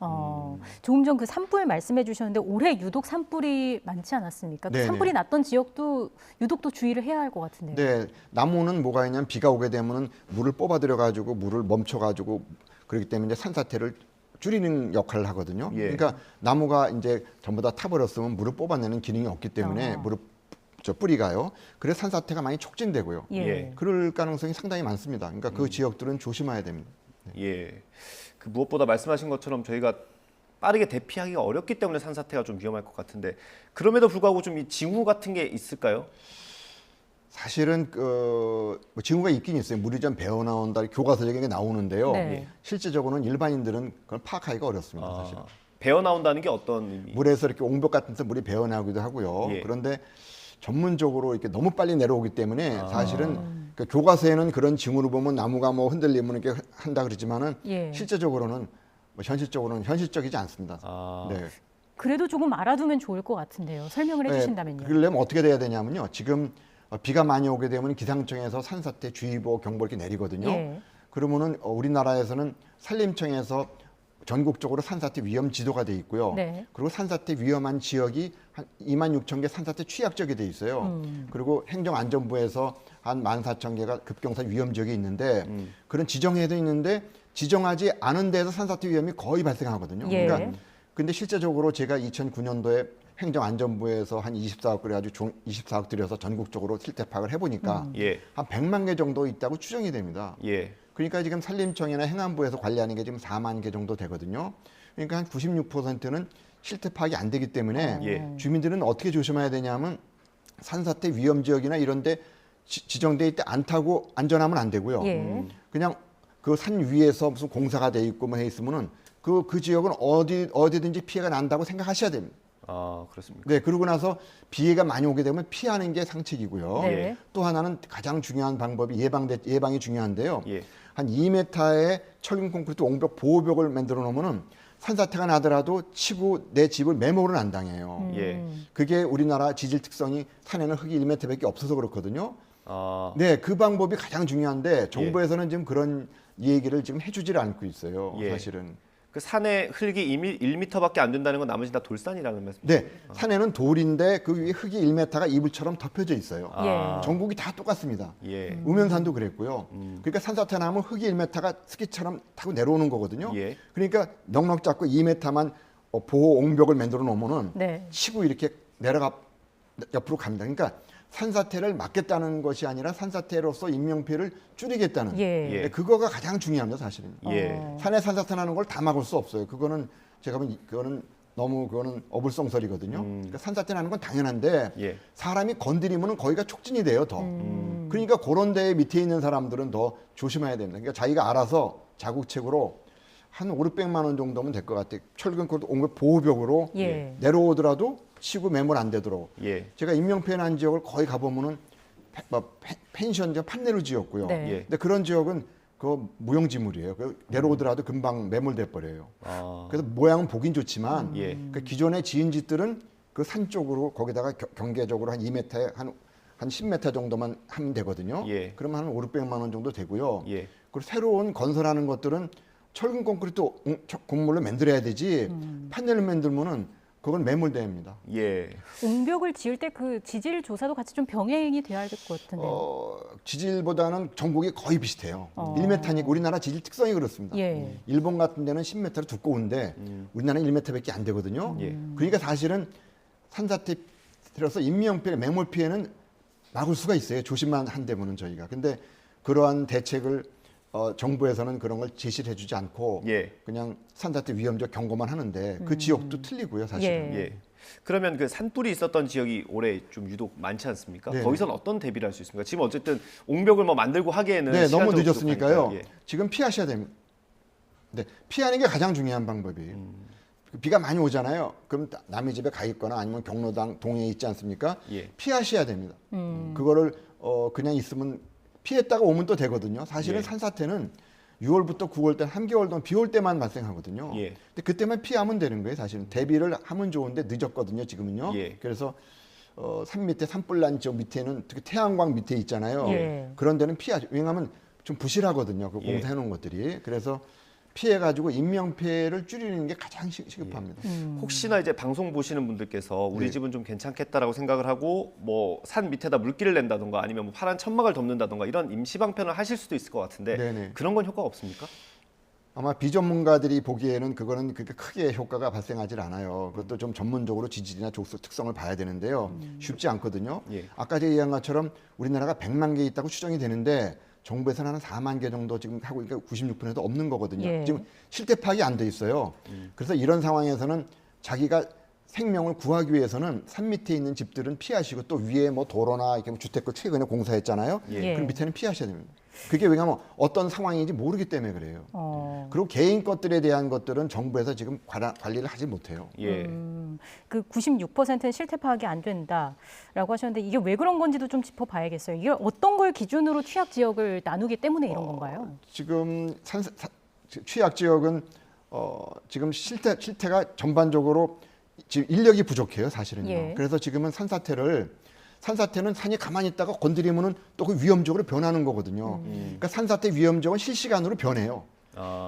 [SPEAKER 2] 조금 전 그 산불 말씀해 주셨는데 올해 유독 산불이 많지 않았습니까?
[SPEAKER 19] 네네.
[SPEAKER 2] 산불이 났던 지역도 유독 또 주의를 해야 할 것 같은데요.
[SPEAKER 19] 네, 나무는 뭐가 있냐면 비가 오게 되면 물을 뽑아들여가지고 물을 멈춰가지고 그렇기 때문에 이제 산사태를 줄이는 역할을 하거든요. 그러니까 나무가 이제 전부 다 타버렸으면 물을 뽑아내는 기능이 없기 때문에 뿌리가요. 그래서 산사태가 많이 촉진되고요. 그럴 가능성이 상당히 많습니다. 그러니까 그 지역들은 조심해야 됩니다.
[SPEAKER 1] 예, 그 무엇보다 말씀하신 것처럼 저희가 빠르게 대피하기가 어렵기 때문에 산사태가 좀 위험할 것 같은데 그럼에도 불구하고 좀 이 징후 같은 게 있을까요?
[SPEAKER 19] 사실은 징후가 있긴 있어요. 물이 좀 배어 나온다, 교과서적인 게 나오는데요. 실제적으로는 일반인들은 그걸 파악하기가 어렵습니다. 사실은.
[SPEAKER 1] 배어 나온다는 게 어떤 의미?
[SPEAKER 19] 물에서 이렇게 옹벽 같은 데서 물이 배어 나오기도 하고요. 그런데 전문적으로 이렇게 너무 빨리 내려오기 때문에 사실은 그 교과서에는 그런 징후를 보면 나무가 흔들리면 이렇게 한다 그러지만은 실제적으로는 현실적이지 않습니다. 네.
[SPEAKER 2] 그래도 조금 알아두면 좋을 것 같은데요. 설명을 해주신다면요.
[SPEAKER 19] 그러려면 어떻게 돼야 되냐면요. 지금 비가 많이 오게 되면 기상청에서 산사태 주의보 경보 이렇게 내리거든요. 그러면은 우리나라에서는 산림청에서 전국적으로 산사태 위험 지도가 돼 있고요. 그리고 산사태 위험한 지역이 한 26,000개 산사태 취약지역이 돼 있어요. 그리고 행정안전부에서 한 14,000개가 급경사 위험 지역이 있는데 그런 지정해도 있는데 지정하지 않은 데에서 산사태 위험이 거의 발생하거든요. 그러니까 근데 실제적으로 제가 2009년도에 행정안전부에서 한 24억 그래가지고 24억 들여서 전국적으로 실태 파악을 해보니까
[SPEAKER 1] 예.
[SPEAKER 19] 한 100만 개 정도 있다고 추정이 됩니다.
[SPEAKER 1] 예.
[SPEAKER 19] 그러니까 지금 산림청이나 행안부에서 관리하는 게 지금 4만 개 정도 되거든요. 그러니까 한 96%는 실태 파악이 안 되기 때문에
[SPEAKER 1] 예.
[SPEAKER 19] 주민들은 어떻게 조심해야 되냐면 산사태 위험 지역이나 이런 데 지정돼 있대 안 타고 안전하면 안 되고요.
[SPEAKER 2] 예.
[SPEAKER 19] 그냥 그 산 위에서 무슨 공사가 돼 있고 뭐 해 있으면은 그 지역은 어디든지 피해가 난다고 생각하셔야 됩니다.
[SPEAKER 1] 아, 그렇습니까?
[SPEAKER 19] 네, 그러고 나서 비해가 많이 오게 되면 피하는 게 상책이고요.
[SPEAKER 1] 네.
[SPEAKER 19] 또 하나는 가장 중요한 방법이 예방이 중요한데요.
[SPEAKER 1] 예.
[SPEAKER 19] 한 2m의 철근 콘크리트 옹벽 보호벽을 만들어 놓으면은 산사태가 나더라도 치고 내 집을 매몰은 안 당해요.
[SPEAKER 1] 예.
[SPEAKER 19] 그게 우리나라 지질 특성이 산에는 흙이 1m밖에 없어서 그렇거든요.
[SPEAKER 1] 아.
[SPEAKER 19] 네, 그 방법이 가장 중요한데 정부에서는 지금 그런 얘기를 지금 해주질 않고 있어요.
[SPEAKER 1] 예.
[SPEAKER 19] 사실은.
[SPEAKER 1] 그 산에 흙이 1m밖에 안 된다는 건 나머지 다 돌산이라는 말씀이시죠?
[SPEAKER 19] 네, 산에는 돌인데 그 위에 흙이 1m가 이불처럼 덮여져 있어요.
[SPEAKER 1] 아.
[SPEAKER 19] 전국이 다 똑같습니다.
[SPEAKER 1] 예.
[SPEAKER 19] 우면산도 그랬고요. 그러니까 산사태 나면 흙이 1m가 스키처럼 타고 내려오는 거거든요.
[SPEAKER 1] 예.
[SPEAKER 19] 그러니까 넉넉 잡고 2m만 보호 옹벽을 만들어 놓으면은
[SPEAKER 2] 네.
[SPEAKER 19] 치고 이렇게 내려가 옆으로 갑니다. 그러니까 산사태를 막겠다는 것이 아니라 산사태로서 인명피해를 줄이겠다는
[SPEAKER 2] 예.
[SPEAKER 19] 그거가 가장 중요합니다, 사실은.
[SPEAKER 1] 예.
[SPEAKER 19] 산에 산사태 나는 걸 다 막을 수 없어요. 그거는 제가 보면 그거는 어불성설이거든요. 그러니까 산사태 나는 건 당연한데
[SPEAKER 1] 예.
[SPEAKER 19] 사람이 건드리면 거기가 촉진이 돼요, 더. 그러니까 그런 데 밑에 있는 사람들은 더 조심해야 됩니다. 그러니까 자기가 알아서 자국책으로 한 500~600만 원 정도면 될 것 같아요. 철근 콘크리트 옹벽 보호벽으로
[SPEAKER 2] 예.
[SPEAKER 19] 내려오더라도 치고 매몰 안 되도록.
[SPEAKER 1] 예.
[SPEAKER 19] 제가 인명피해 난 지역을 거의 가보면은 펜션 판넬로 지었고요.
[SPEAKER 2] 네.
[SPEAKER 1] 예.
[SPEAKER 19] 근데 그런 지역은 그 무용지물이에요. 내려오더라도 금방 매몰돼 버려요.
[SPEAKER 1] 아.
[SPEAKER 19] 그래서 모양은 보긴 좋지만
[SPEAKER 1] 예.
[SPEAKER 19] 그 기존에 지은 집들은 그 산 쪽으로 거기다가 경계적으로 한 2m에 한 10m 정도만 하면 되거든요.
[SPEAKER 1] 예.
[SPEAKER 19] 그러면 한 500~600만 원 정도 되고요.
[SPEAKER 1] 예.
[SPEAKER 19] 그리고 새로운 건설하는 것들은 철근 콘크리트 곡물로 만들어야 되지 판넬로 만들면은 그건 매몰됩니다.
[SPEAKER 1] 예.
[SPEAKER 2] 옹벽을 지을 때 그 지질 조사도 같이 좀 병행이 돼야 될 것 같은데요.
[SPEAKER 19] 지질보다는 전국이 거의 비슷해요. 1m니까 우리나라 지질 특성이 그렇습니다.
[SPEAKER 2] 예.
[SPEAKER 19] 일본 같은 데는 10m로 두꺼운데 우리나라는 1m밖에 안 되거든요.
[SPEAKER 1] 예.
[SPEAKER 19] 그러니까 사실은 산사태 들어서 인명피해, 매몰 피해는 막을 수가 있어요. 조심만 한다면은 저희가. 근데 그러한 대책을 정부에서는 그런 걸 제시를 해주지 않고
[SPEAKER 1] 예.
[SPEAKER 19] 그냥 산사태 위험적 경고만 하는데 그 지역도 틀리고요, 사실은.
[SPEAKER 1] 예. 그러면 그 산불이 있었던 지역이 올해 좀 유독 많지 않습니까?
[SPEAKER 19] 네.
[SPEAKER 1] 거기선 어떤 대비를 할 수 있습니까? 지금 어쨌든 옹벽을 뭐 만들고 하기에는
[SPEAKER 19] 네, 너무
[SPEAKER 1] 시간적으로
[SPEAKER 19] 늦었으니까요.
[SPEAKER 1] 부족하니까. 예.
[SPEAKER 19] 지금 피하셔야 됩니다. 네, 피하는 게 가장 중요한 방법이에요. 비가 많이 오잖아요. 그럼 남의 집에 가 있거나 아니면 경로당 동해에 있지 않습니까?
[SPEAKER 1] 예.
[SPEAKER 19] 피하셔야 됩니다. 그거를 그냥 있으면 피했다가 오면 또 되거든요. 사실은
[SPEAKER 1] 예.
[SPEAKER 19] 산사태는 6월부터 9월 때 한 개월 동안 비 올 때만 발생하거든요.
[SPEAKER 1] 예.
[SPEAKER 19] 근데 그때만 피하면 되는 거예요. 사실은 대비를 하면 좋은데 늦었거든요. 지금은요.
[SPEAKER 1] 예.
[SPEAKER 19] 그래서 산 밑에 산불난 지역 밑에는 특히 태양광 밑에 있잖아요.
[SPEAKER 2] 예.
[SPEAKER 19] 그런 데는 피하죠. 왜냐하면 좀 부실하거든요. 그
[SPEAKER 1] 예.
[SPEAKER 19] 공사해 놓은 것들이. 그래서 피해가지고 인명피해를 줄이는 게 가장 시급합니다.
[SPEAKER 1] 혹시나 이제 방송 보시는 분들께서 우리
[SPEAKER 19] 네.
[SPEAKER 1] 집은 좀 괜찮겠다라고 생각을 하고 뭐 산 밑에다 물길을 낸다던가 아니면 뭐 파란 천막을 덮는다던가 이런 임시 방편을 하실 수도 있을 것 같은데
[SPEAKER 19] 네네.
[SPEAKER 1] 그런 건 효과가 없습니까?
[SPEAKER 19] 아마 비전문가들이 보기에는 그거는 그렇게 크게 효과가 발생하지 않아요. 그것도 좀 전문적으로 지질이나 족수 특성을 봐야 되는데요. 쉽지 않거든요.
[SPEAKER 1] 예.
[SPEAKER 19] 아까 제가 얘기한 것처럼 우리나라가 100만 개 있다고 추정이 되는데 정부에서는 한 4만 개 정도 지금 하고 있으니까 96%도 없는 거거든요.
[SPEAKER 2] 예.
[SPEAKER 19] 지금 실태 파악이 안 돼 있어요. 그래서 이런 상황에서는 자기가 생명을 구하기 위해서는 산 밑에 있는 집들은 피하시고 또 위에 뭐 도로나 이렇게 주택을 최근에 공사했잖아요.
[SPEAKER 2] 예.
[SPEAKER 19] 그럼 밑에는 피하셔야 됩니다. 그게 왜냐하면 어떤 상황인지 모르기 때문에 그래요. 그리고 개인 것들에 대한 것들은 정부에서 지금 관리를 하지 못해요.
[SPEAKER 1] 예.
[SPEAKER 2] 그 96%는 실태 파악이 안 된다라고 하셨는데 이게 왜 그런 건지도 좀 짚어봐야겠어요. 이게 어떤 걸 기준으로 취약 지역을 나누기 때문에 이런 건가요?
[SPEAKER 19] 지금 취약 지역은 지금 실태가 전반적으로 지금 인력이 부족해요, 사실은요.
[SPEAKER 2] 예.
[SPEAKER 19] 그래서 지금은 산사태는 산이 가만히 있다가 건드리면은 또 그 위험적으로 변하는 거거든요. 그러니까 산사태 위험적은 실시간으로 변해요.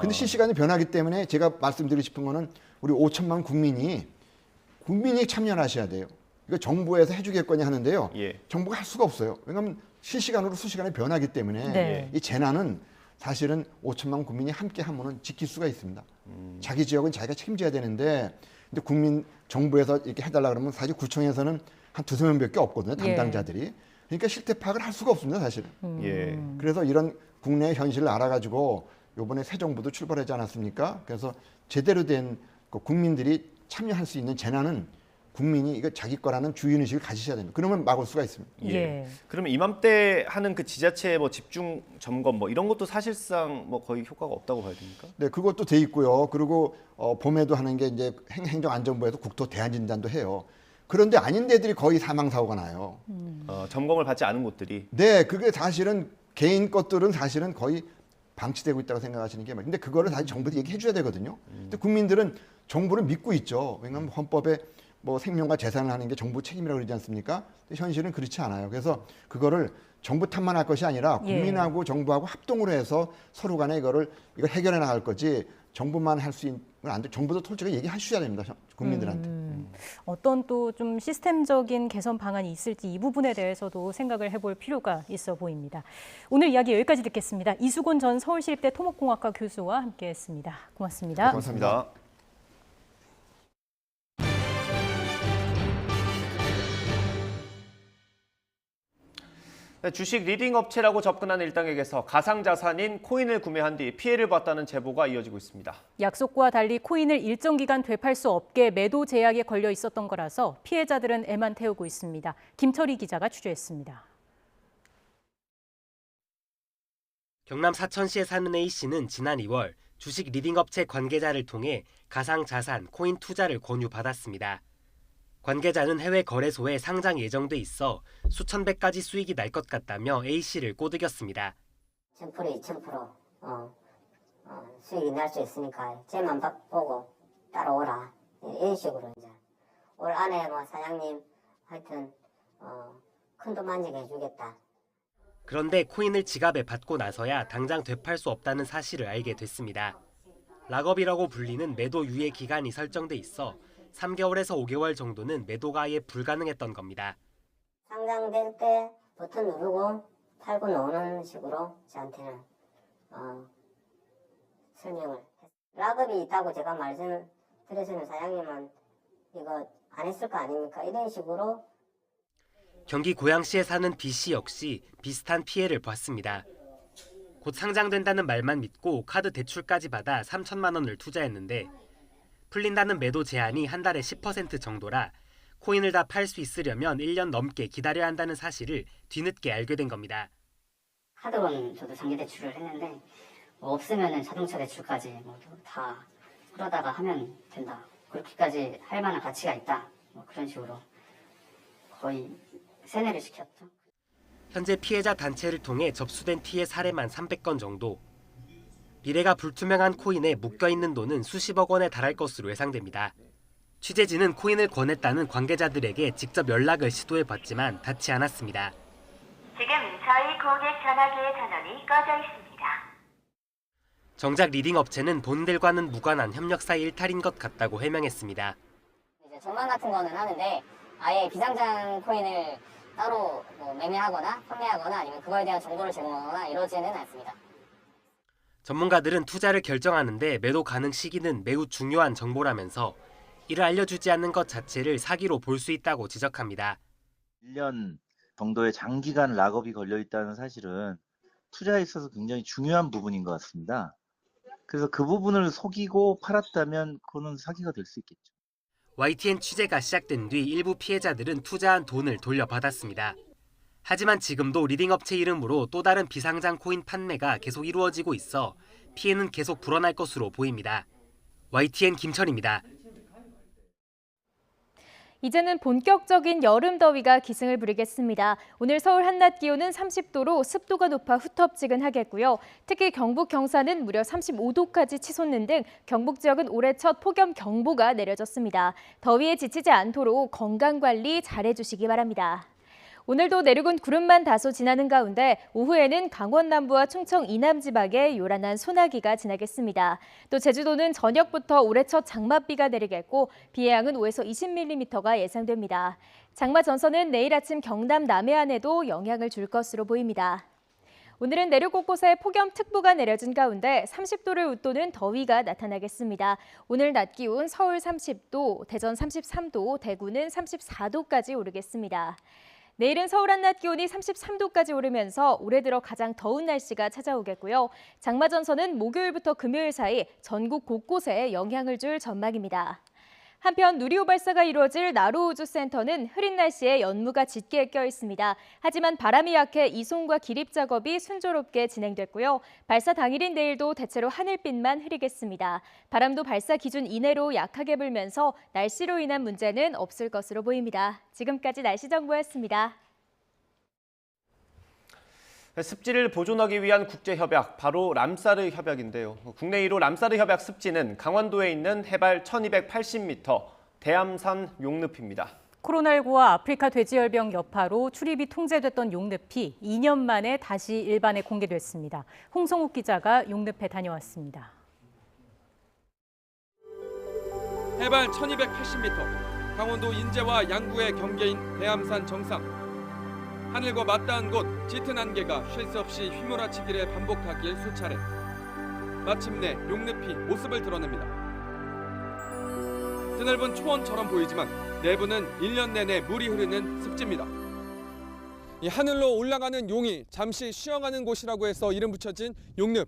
[SPEAKER 19] 근데 실시간으로 변하기 때문에 제가 말씀드리고 싶은 거는 우리 5천만 국민이 참여를 하셔야 돼요. 이거 정부에서 해주겠거니 하는데요.
[SPEAKER 1] 예.
[SPEAKER 19] 정부가 할 수가 없어요. 왜냐하면 실시간으로 수시간에 변하기 때문에
[SPEAKER 2] 네.
[SPEAKER 19] 이 재난은 사실은 5천만 국민이 함께 하면은 지킬 수가 있습니다. 자기 지역은 자기가 책임져야 되는데 근데 정부에서 이렇게 해달라 그러면 사실 구청에서는 한 2~3명밖에 없거든요. 담당자들이. 그러니까 실태 파악을 할 수가 없습니다, 사실은.
[SPEAKER 1] 예.
[SPEAKER 19] 그래서 이런 국내 현실을 알아가지고 이번에 새 정부도 출발하지 않았습니까? 그래서 제대로 된 국민들이 참여할 수 있는 재난은 국민이 이거 자기 거라는 주인의식을 가지셔야 됩니다. 그러면 막을 수가 있습니다.
[SPEAKER 1] 예. 그러면 이맘때 하는 그 지자체 뭐 집중 점검 뭐 이런 것도 사실상 뭐 거의 효과가 없다고 봐야 됩니까?
[SPEAKER 19] 네, 그것도 돼 있고요. 그리고 봄에도 하는 게 이제 행정안전부에서 국토 대안진단도 해요. 그런데 아닌 데들이 거의 사망 사고가 나요.
[SPEAKER 1] 점검을 받지 않은 곳들이.
[SPEAKER 19] 네, 그게 사실은 개인 것들은 사실은 거의 방치되고 있다고 생각하시는 게 맞는데 그거를 사실 정부도 얘기해 줘야 되거든요. 근데 국민들은 정부를 믿고 있죠. 왜냐하면 헌법에 뭐 생명과 재산을 하는 게 정부 책임이라고 그러지 않습니까? 근데 현실은 그렇지 않아요. 그래서 그거를 정부 탓만 할 것이 아니라 국민하고 정부하고 합동으로 해서 서로 간에 이걸 해결해 나갈 거지 정부만 할 수 있는 건 안 돼. 정부도 솔직히 얘기하셔야 됩니다. 국민들한테.
[SPEAKER 2] 어떤 또 좀 시스템적인 개선 방안이 있을지 이 부분에 대해서도 생각을 해볼 필요가 있어 보입니다. 오늘 이야기 여기까지 듣겠습니다. 이수곤 전 서울시립대 토목공학과 교수와 함께했습니다. 고맙습니다.
[SPEAKER 1] 고맙습니다. 주식 리딩 업체라고 접근한 일당에게서 가상자산인 코인을 구매한 뒤 피해를 봤다는 제보가 이어지고 있습니다.
[SPEAKER 2] 약속과 달리 코인을 일정 기간 되팔 수 없게 매도 제약에 걸려 있었던 거라서 피해자들은 애만 태우고 있습니다. 김철희 기자가 취재했습니다.
[SPEAKER 20] 경남 사천시에 사는 A씨는 지난 2월 주식 리딩 업체 관계자를 통해 가상자산 코인 투자를 권유받았습니다. 관계자는 해외 거래소에 상장 예정돼 있어 수천 배까지 수익이 날 것 같다며 A씨를 꼬드겼습니다.
[SPEAKER 21] 1000%, 2000% 수익이 날 수 있으니까 쟤만 보고 따라오라. 이런 식으로 이제 올 안에 뭐 사장님 하여튼 큰 돈 만지게 해주겠다.
[SPEAKER 20] 그런데 코인을 지갑에 받고 나서야 당장 되팔 수 없다는 사실을 알게 됐습니다. 락업이라고 불리는 매도 유예 기간이 설정돼 있어 3개월에서 5개월 정도는 매도가 아예 불가능했던 겁니다.
[SPEAKER 21] 상장될 때 버튼 누르고 팔고 나오는 식으로 저한테는 설명을 했어요. 락업이 있다고 제가 말씀을 드렸으면 사장님은 이거 안 했을 거 아닙니까? 이런 식으로.
[SPEAKER 20] 경기 고양시에 사는 B씨 역시 비슷한 피해를 봤습니다. 곧 상장된다는 말만 믿고 카드 대출까지 받아 3천만 원을 투자했는데 풀린다는 매도 제한이 한 달에 10% 정도라 코인을 다 팔 수 있으려면 1년 넘게 기다려야 한다는 사실을 뒤늦게 알게 된 겁니다.
[SPEAKER 21] 카드론 저도 장기 대출을 했는데 뭐 없으면 자동차 대출까지 모두 다 그러다가 하면 된다. 그렇게까지 할 만한 가치가 있다. 뭐 그런 식으로 거의 세뇌를 시켰죠.
[SPEAKER 20] 현재 피해자 단체를 통해 접수된 피해 사례만 300건 정도. 미래가 불투명한 코인에 묶여있는 돈은 수십억 원에 달할 것으로 예상됩니다. 취재진은 코인을 권했다는 관계자들에게 직접 연락을 시도해봤지만 닿지 않았습니다.
[SPEAKER 22] 지금 저희 고객 전화기의 전원이 꺼져 있습니다.
[SPEAKER 20] 정작 리딩 업체는 본인들과는 무관한 협력사의 일탈인 것 같다고 해명했습니다.
[SPEAKER 21] 이제 전망 같은 거는 하는데 아예 비상장 코인을 따로 뭐 매매하거나 판매하거나 아니면 그거에 대한 정보를 제공하거나 이러지는 않습니다.
[SPEAKER 20] 전문가들은 투자를 결정하는데 매도 가능 시기는 매우 중요한 정보라면서 이를 알려주지 않는 것 자체를 사기로 볼 수 있다고 지적합니다.
[SPEAKER 23] 1년 정도의 장기간 락업이 걸려 있다는 사실은 투자에 있어서 굉장히 중요한 부분인 것 같습니다. 그래서 그 부분을 속이고 팔았다면 그거는 사기가 될 수 있겠죠.
[SPEAKER 20] YTN 취재가 시작된 뒤 일부 피해자들은 투자한 돈을 돌려받았습니다. 하지만 지금도 리딩 업체 이름으로 또 다른 비상장 코인 판매가 계속 이루어지고 있어 피해는 계속 불어날 것으로 보입니다. YTN 김철입니다.
[SPEAKER 2] 이제는 본격적인 여름 더위가 기승을 부리겠습니다. 오늘 서울 한낮 기온은 30도로 습도가 높아 후텁지근하겠고요. 특히 경북 경산은 무려 35도까지 치솟는 등 경북 지역은 올해 첫 폭염 경보가 내려졌습니다. 더위에 지치지 않도록 건강관리 잘해주시기 바랍니다. 오늘도 내륙은 구름만 다소 지나는 가운데 오후에는 강원 남부와 충청 이남 지방에 요란한 소나기가 지나겠습니다. 또 제주도는 저녁부터 올해 첫 장맛비가 내리겠고 비의 양은 5에서 20mm가 예상됩니다. 장마 전선은 내일 아침 경남 남해안에도 영향을 줄 것으로 보입니다.
[SPEAKER 3] 오늘은 내륙 곳곳에 폭염특보가 내려진 가운데 30도를 웃도는 더위가 나타나겠습니다. 오늘 낮 기온 서울 30도, 대전 33도, 대구는 34도까지 오르겠습니다. 내일은 서울 한낮 기온이 33도까지 오르면서 올해 들어 가장 더운 날씨가 찾아오겠고요. 장마전선은 목요일부터 금요일 사이 전국 곳곳에 영향을 줄 전망입니다. 한편 누리호 발사가 이루어질 나로우주센터는 흐린 날씨에 연무가 짙게 껴 있습니다. 하지만 바람이 약해 이송과 기립 작업이 순조롭게 진행됐고요. 발사 당일인 내일도 대체로 하늘빛만 흐리겠습니다. 바람도 발사 기준 이내로 약하게 불면서 날씨로 인한 문제는 없을 것으로 보입니다. 지금까지 날씨 정보였습니다.
[SPEAKER 1] 습지를 보존하기 위한 국제협약, 바로 람사르 협약인데요. 국내 1호 람사르 협약 습지는 강원도에 있는 해발 1280m 대암산 용늪입니다.
[SPEAKER 2] 코로나19와 아프리카 돼지열병 여파로 출입이 통제됐던 용늪이 2년 만에 다시 일반에 공개됐습니다. 홍성욱 기자가 용늪에 다녀왔습니다.
[SPEAKER 4] 해발 1280m, 강원도 인제와 양구의 경계인 대암산 정상. 하늘과 맞닿은 곳 짙은 안개가 쉴 새 없이 휘몰아치기를 반복하길 수차례. 마침내 용늪이 모습을 드러냅니다. 드넓은 초원처럼 보이지만 내부는 1년 내내 물이 흐르는 습지입니다. 이 하늘로 올라가는 용이 잠시 쉬어가는 곳이라고 해서 이름 붙여진 용늪.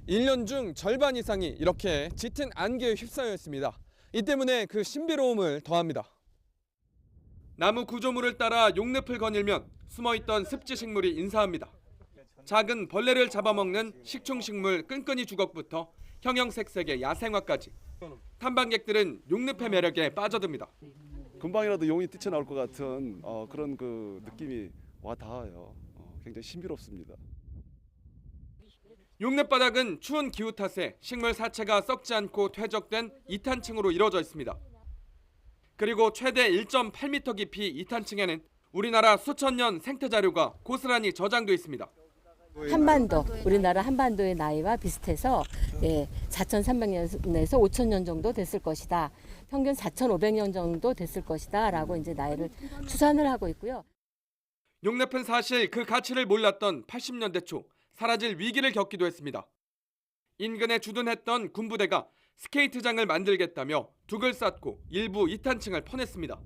[SPEAKER 4] 1년 중 절반 이상이 이렇게 짙은 안개에 휩싸여 있습니다. 이 때문에 그 신비로움을 더합니다. 나무 구조물을 따라 용늪을 거닐면 숨어있던 습지 식물이 인사합니다. 작은 벌레를 잡아먹는 식충식물 끈끈이 주걱부터 형형색색의 야생화까지. 탐방객들은 용늪의 매력에 빠져듭니다.
[SPEAKER 5] 금방이라도 용이 뛰쳐나올 것 같은 그런 그 느낌이 와 닿아요. 굉장히 신비롭습니다.
[SPEAKER 4] 용늪 바닥은 추운 기후 탓에 식물 사체가 썩지 않고 퇴적된 이탄층으로 이루어져 있습니다. 그리고 최대 1.8m 깊이 이탄층에는 우리나라 수천 년 생태 자료가 고스란히 저장돼 있습니다.
[SPEAKER 24] 한반도, 우리나라 한반도의 나이와 비슷해서 4,300년에서 5,000년 정도 됐을 것이다. 평균 4,500년 정도 됐을 것이다 라고 이제 나이를 추산을 하고 있고요.
[SPEAKER 4] 용늪은 사실 그 가치를 몰랐던 80년대 초 사라질 위기를 겪기도 했습니다. 인근에 주둔했던 군부대가 스케이트장을 만들겠다며 둑을 쌓고 일부 이탄층을 퍼냈습니다.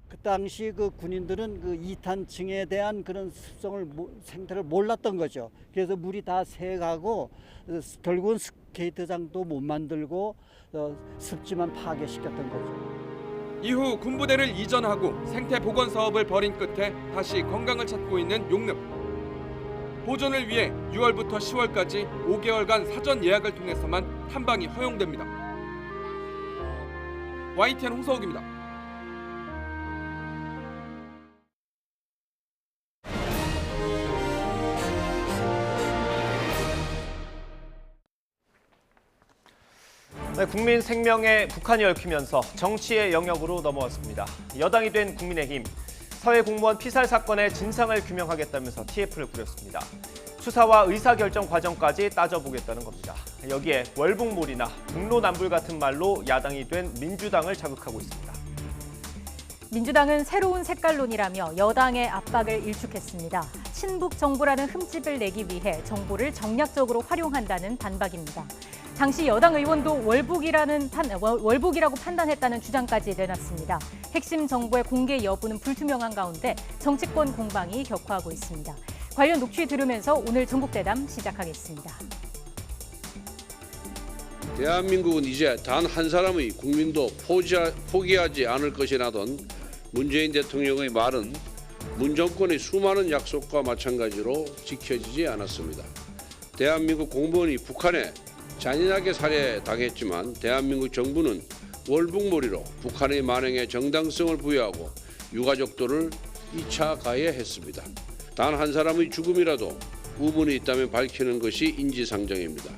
[SPEAKER 25] 그 당시 그 군인들은 그 이탄층에 대한 그런 습성을 생태를 몰랐던 거죠. 그래서 물이 다 새가고 결국은 스케이트장도 못 만들고 습지만 파괴시켰던 거죠.
[SPEAKER 4] 이후 군부대를 이전하고 생태 복원 사업을 벌인 끝에 다시 건강을 찾고 있는 용늪. 보존을 위해 6월부터 10월까지 5개월간 사전 예약을 통해서만 탐방이 허용됩니다. YTN 홍서욱입니다.
[SPEAKER 1] 네, 국민 생명에 북한이 얽히면서 정치의 영역으로 넘어왔습니다. 여당이 된 국민의힘, 서해 공무원 피살 사건의 진상을 규명하겠다면서 TF를 꾸렸습니다. 수사와 의사결정 과정까지 따져보겠다는 겁니다. 여기에 월북몰이나 북로남불 같은 말로 야당이 된 민주당을 자극하고 있습니다.
[SPEAKER 2] 민주당은 새로운 색깔론이라며 여당의 압박을 일축했습니다. 친북 정부라는 흠집을 내기 위해 정보를 정략적으로 활용한다는 반박입니다. 당시 여당 의원도 월북이라고 판단했다는 주장까지 내놨습니다. 핵심 정보의 공개 여부는 불투명한 가운데 정치권 공방이 격화하고 있습니다. 관련 녹취 들으면서 오늘 전국대담 시작하겠습니다.
[SPEAKER 9] 대한민국은 이제 단 한 사람의 국민도 포기하지 않을 것이라던 문재인 대통령의 말은 문 정권의 수많은 약속과 마찬가지로 지켜지지 않았습니다. 대한민국 공무원이 북한에 잔인하게 살해당했지만 대한민국 정부는 월북몰이로 북한의 만행에 정당성을 부여하고 유가족들을 2차 가해했습니다. 단 한 사람의 죽음이라도 우문이 있다면 밝히는 것이 인지상정입니다.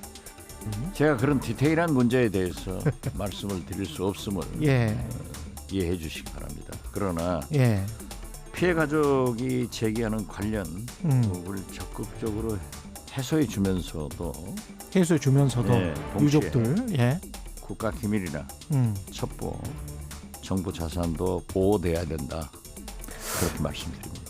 [SPEAKER 26] 제가 그런 디테일한 문제에 대해서 말씀을 드릴 수 없음을 이해해 주시기 바랍니다. 그러나 피해 가족이 제기하는 관련 의혹을 적극적으로 해소해 주면서도
[SPEAKER 27] 유족들
[SPEAKER 26] 국가 기밀이나 첩보, 정부 자산도 보호돼야 된다. 그렇게 말씀드립니다.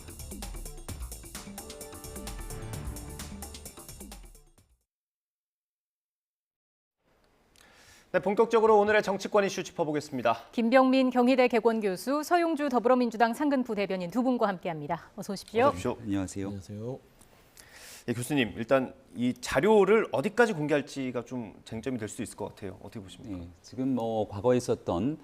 [SPEAKER 1] 네, 본격적으로 오늘의 정치권 이슈 짚어보겠습니다.
[SPEAKER 2] 김병민 경희대 개건교수, 서용주 더불어민주당 상근부 대변인 두 분과 함께합니다. 어서 오십시오.
[SPEAKER 6] 안녕하세요.
[SPEAKER 1] 예, 교수님, 일단 이 자료를 어디까지 공개할지가 좀 쟁점이 될 수 있을 것 같아요. 어떻게 보십니까?
[SPEAKER 6] 지금 과거에 있었던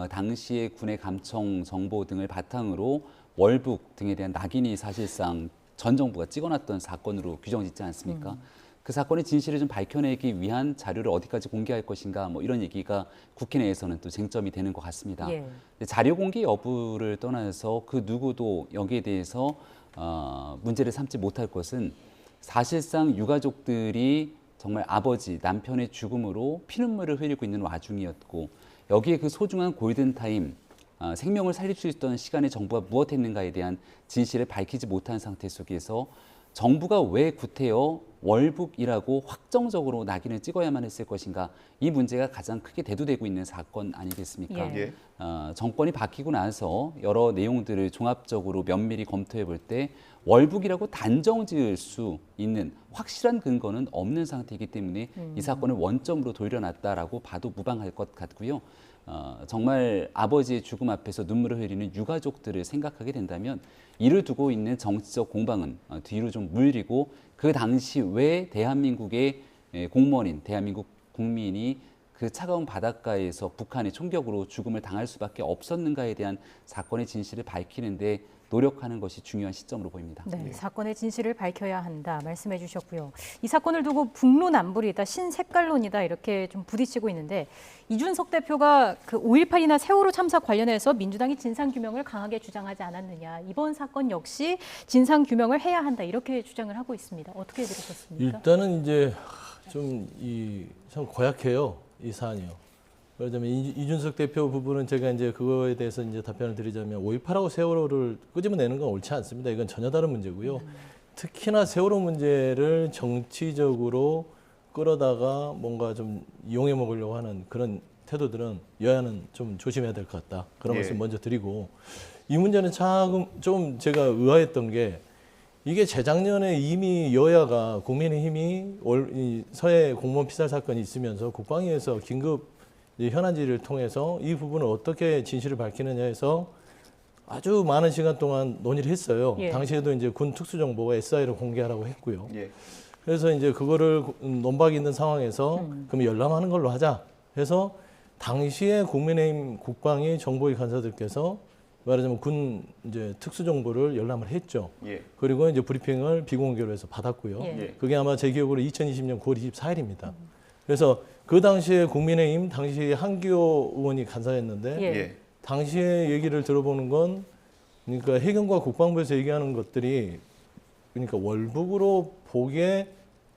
[SPEAKER 6] 당시의 군의 감청 정보 등을 바탕으로 월북 등에 대한 낙인이 사실상 전 정부가 찍어놨던 사건으로 규정짓지 않습니까? 그 사건의 진실을 좀 밝혀내기 위한 자료를 어디까지 공개할 것인가 뭐 이런 얘기가 국회 내에서는 또 쟁점이 되는 것 같습니다. 자료 공개 여부를 떠나서 그 누구도 여기에 대해서 문제를 삼지 못할 것은 사실상 유가족들이 정말 아버지, 남편의 죽음으로 피눈물을 흘리고 있는 와중이었고 여기에 그 소중한 골든타임, 생명을 살릴 수 있던 시간에 정부가 무엇했는가에 대한 진실을 밝히지 못한 상태 속에서 정부가 왜 구태여 월북이라고 확정적으로 낙인을 찍어야만 했을 것인가, 이 문제가 가장 크게 대두되고 있는 사건 아니겠습니까? 정권이 바뀌고 나서 여러 내용들을 종합적으로 면밀히 검토해 볼 때 월북이라고 단정 지을 수 있는 확실한 근거는 없는 상태이기 때문에 이 사건을 원점으로 돌려놨다라고 봐도 무방할 것 같고요. 정말 아버지의 죽음 앞에서 눈물을 흘리는 유가족들을 생각하게 된다면 이를 두고 있는 정치적 공방은 뒤로 좀 물리고 그 당시 왜 대한민국의 공무원인 대한민국 국민이 그 차가운 바닷가에서 북한의 총격으로 죽음을 당할 수밖에 없었는가에 대한 사건의 진실을 밝히는데 노력하는 것이 중요한 시점으로 보입니다.
[SPEAKER 2] 네, 사건의 진실을 밝혀야 한다 말씀해 주셨고요. 이 사건을 두고 북로남불이다, 신색깔론이다 이렇게 좀 부딪히고 있는데 이준석 대표가 그 5.18이나 세월호 참사 관련해서 민주당이 진상규명을 강하게 주장하지 않았느냐. 이번 사건 역시 진상규명을 해야 한다 이렇게 주장을 하고 있습니다. 어떻게 들으셨습니까?
[SPEAKER 7] 일단은 이제 참 고약해요. 이 사안이요. 그러자면 이준석 대표 부분은 제가 이제 그거에 대해서 이제 답변을 드리자면 5.18하고 세월호를 끄집어내는 건 옳지 않습니다. 이건 전혀 다른 문제고요. 특히나 세월호 문제를 정치적으로 끌어다가 뭔가 좀 이용해 먹으려고 하는 그런 태도들은 여야는 좀 조심해야 될 것 같다. 그런 말씀 먼저 드리고, 이 문제는 좀 제가 의아했던 게 이게 재작년에 이미 여야가 국민의힘이 서해 공무원 피살 사건이 있으면서 국방위에서 긴급 현안질의를 통해서 이 부분을 어떻게 진실을 밝히느냐 해서 아주 많은 시간 동안 논의를 했어요. 당시에도 이제 군 특수정보가 SI를 공개하라고 했고요. 그래서 이제 그거를 논박이 있는 상황에서 그럼 열람하는 걸로 하자 해서 당시에 국민의힘 국방위 정보위 간사들께서 말하자면 군 이제 특수정보를 열람을 했죠. 그리고 이제 브리핑을 비공개로 해서 받았고요. 그게 아마 제 기억으로 2020년 9월 24일입니다. 그래서 그 당시에 국민의힘 당시 한기호 의원이 간사였는데 당시에 얘기를 들어보는 건 그러니까 해경과 국방부에서 얘기하는 것들이 그러니까 월북으로 보기에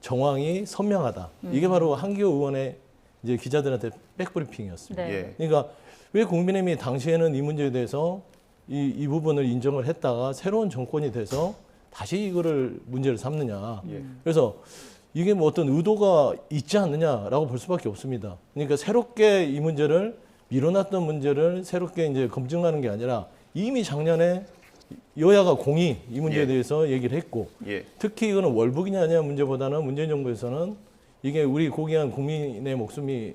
[SPEAKER 7] 정황이 선명하다. 이게 바로 한기호 의원의 이제 기자들한테 백브리핑이었습니다. 그러니까 왜 국민의힘이 당시에는 이 문제에 대해서 이 부분을 인정을 했다가 새로운 정권이 돼서 다시 이거를 문제를 삼느냐. 그래서 이게 뭐 어떤 의도가 있지 않느냐라고 볼 수밖에 없습니다. 그러니까 새롭게 이 문제를 밀어놨던 문제를 새롭게 이제 검증하는 게 아니라 이미 작년에 여야가 공히 이 문제에 대해서 얘기를 했고 특히 이거는 월북이냐 아니냐 문제보다는 문재인 정부에서는 이게 우리 고귀한 국민의 목숨이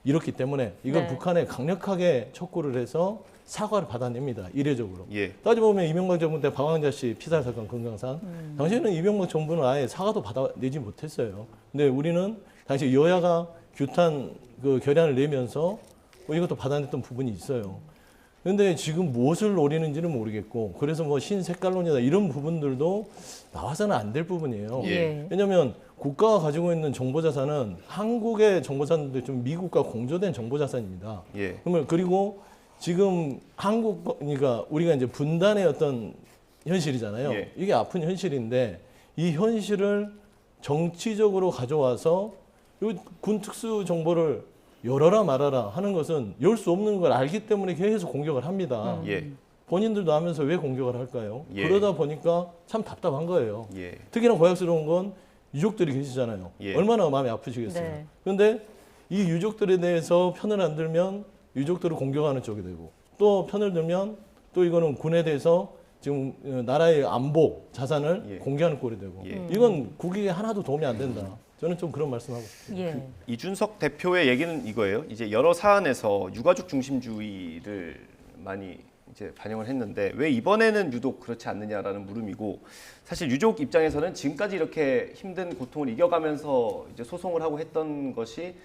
[SPEAKER 7] 이렇기 때문에 이걸 북한에 강력하게 촉구를 해서 사과를 받아냅니다. 이례적으로. 따져보면 이명박 정부 때 박왕자 씨 피살 사건 금강산 당시에는 이명박 정부는 아예 사과도 받아내지 못했어요. 근데 우리는 당시 여야가 규탄 그 결의안을 내면서 이것도 받아냈던 부분이 있어요. 그런데 지금 무엇을 노리는지는 모르겠고 그래서 뭐 신색깔론이다 이런 부분들도 나와서는 안 될 부분이에요. 왜냐하면 국가가 가지고 있는 정보자산은 한국의 정보자산도 좀 미국과 공조된 정보자산입니다. 그러면 그리고 지금 그러니까 우리가 이제 분단의 어떤 현실이잖아요. 이게 아픈 현실인데 이 현실을 정치적으로 가져와서 군 특수 정보를 열어라 말아라 하는 것은 열 수 없는 걸 알기 때문에 계속 공격을 합니다. 본인들도 하면서 왜 공격을 할까요? 그러다 보니까 참 답답한 거예요. 특히나 고약스러운 건 유족들이 계시잖아요. 얼마나 마음이 아프시겠어요. 그런데 이 유족들에 대해서 편을 안 들면 유족들을 공격하는 쪽이 되고 또 편을 들면 또 이거는 군에 대해서 지금 나라의 안보 자산을 공개하는 꼴이 되고 이건 국익에 하나도 도움이 안 된다. 저는 좀 그런 말씀하고 싶습니다.
[SPEAKER 2] 예.
[SPEAKER 1] 이준석 대표의 얘기는 이거예요. 이제 여러 사안에서 유가족 중심주의를 많이 이제 반영을 했는데 왜 이번에는 유독 그렇지 않느냐라는 물음이고, 사실 유족 입장에서는 지금까지 이렇게 힘든 고통을 이겨가면서 이제 소송을 하고 했던 것이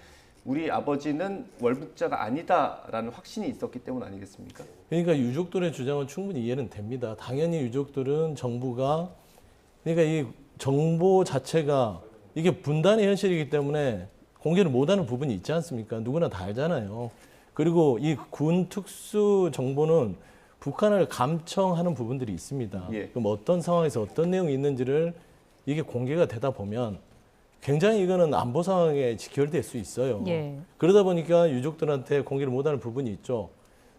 [SPEAKER 1] 우리 아버지는 월북자가 아니다라는 확신이 있었기 때문 아니겠습니까?
[SPEAKER 7] 그러니까 유족들의 주장은 충분히 이해는 됩니다. 당연히 유족들은 정부가, 그러니까 이 정보 자체가 이게 분단의 현실이기 때문에 공개를 못하는 부분이 있지 않습니까? 누구나 다 알잖아요. 그리고 이 군 특수 정보는 북한을 감청하는 부분들이 있습니다.
[SPEAKER 1] 예.
[SPEAKER 7] 그럼 어떤 상황에서 어떤 내용이 있는지를 이게 공개가 되다 보면 굉장히 이거는 안보 상황에 직결될 수 있어요.
[SPEAKER 2] 예.
[SPEAKER 7] 그러다 보니까 유족들한테 공개를 못하는 부분이 있죠.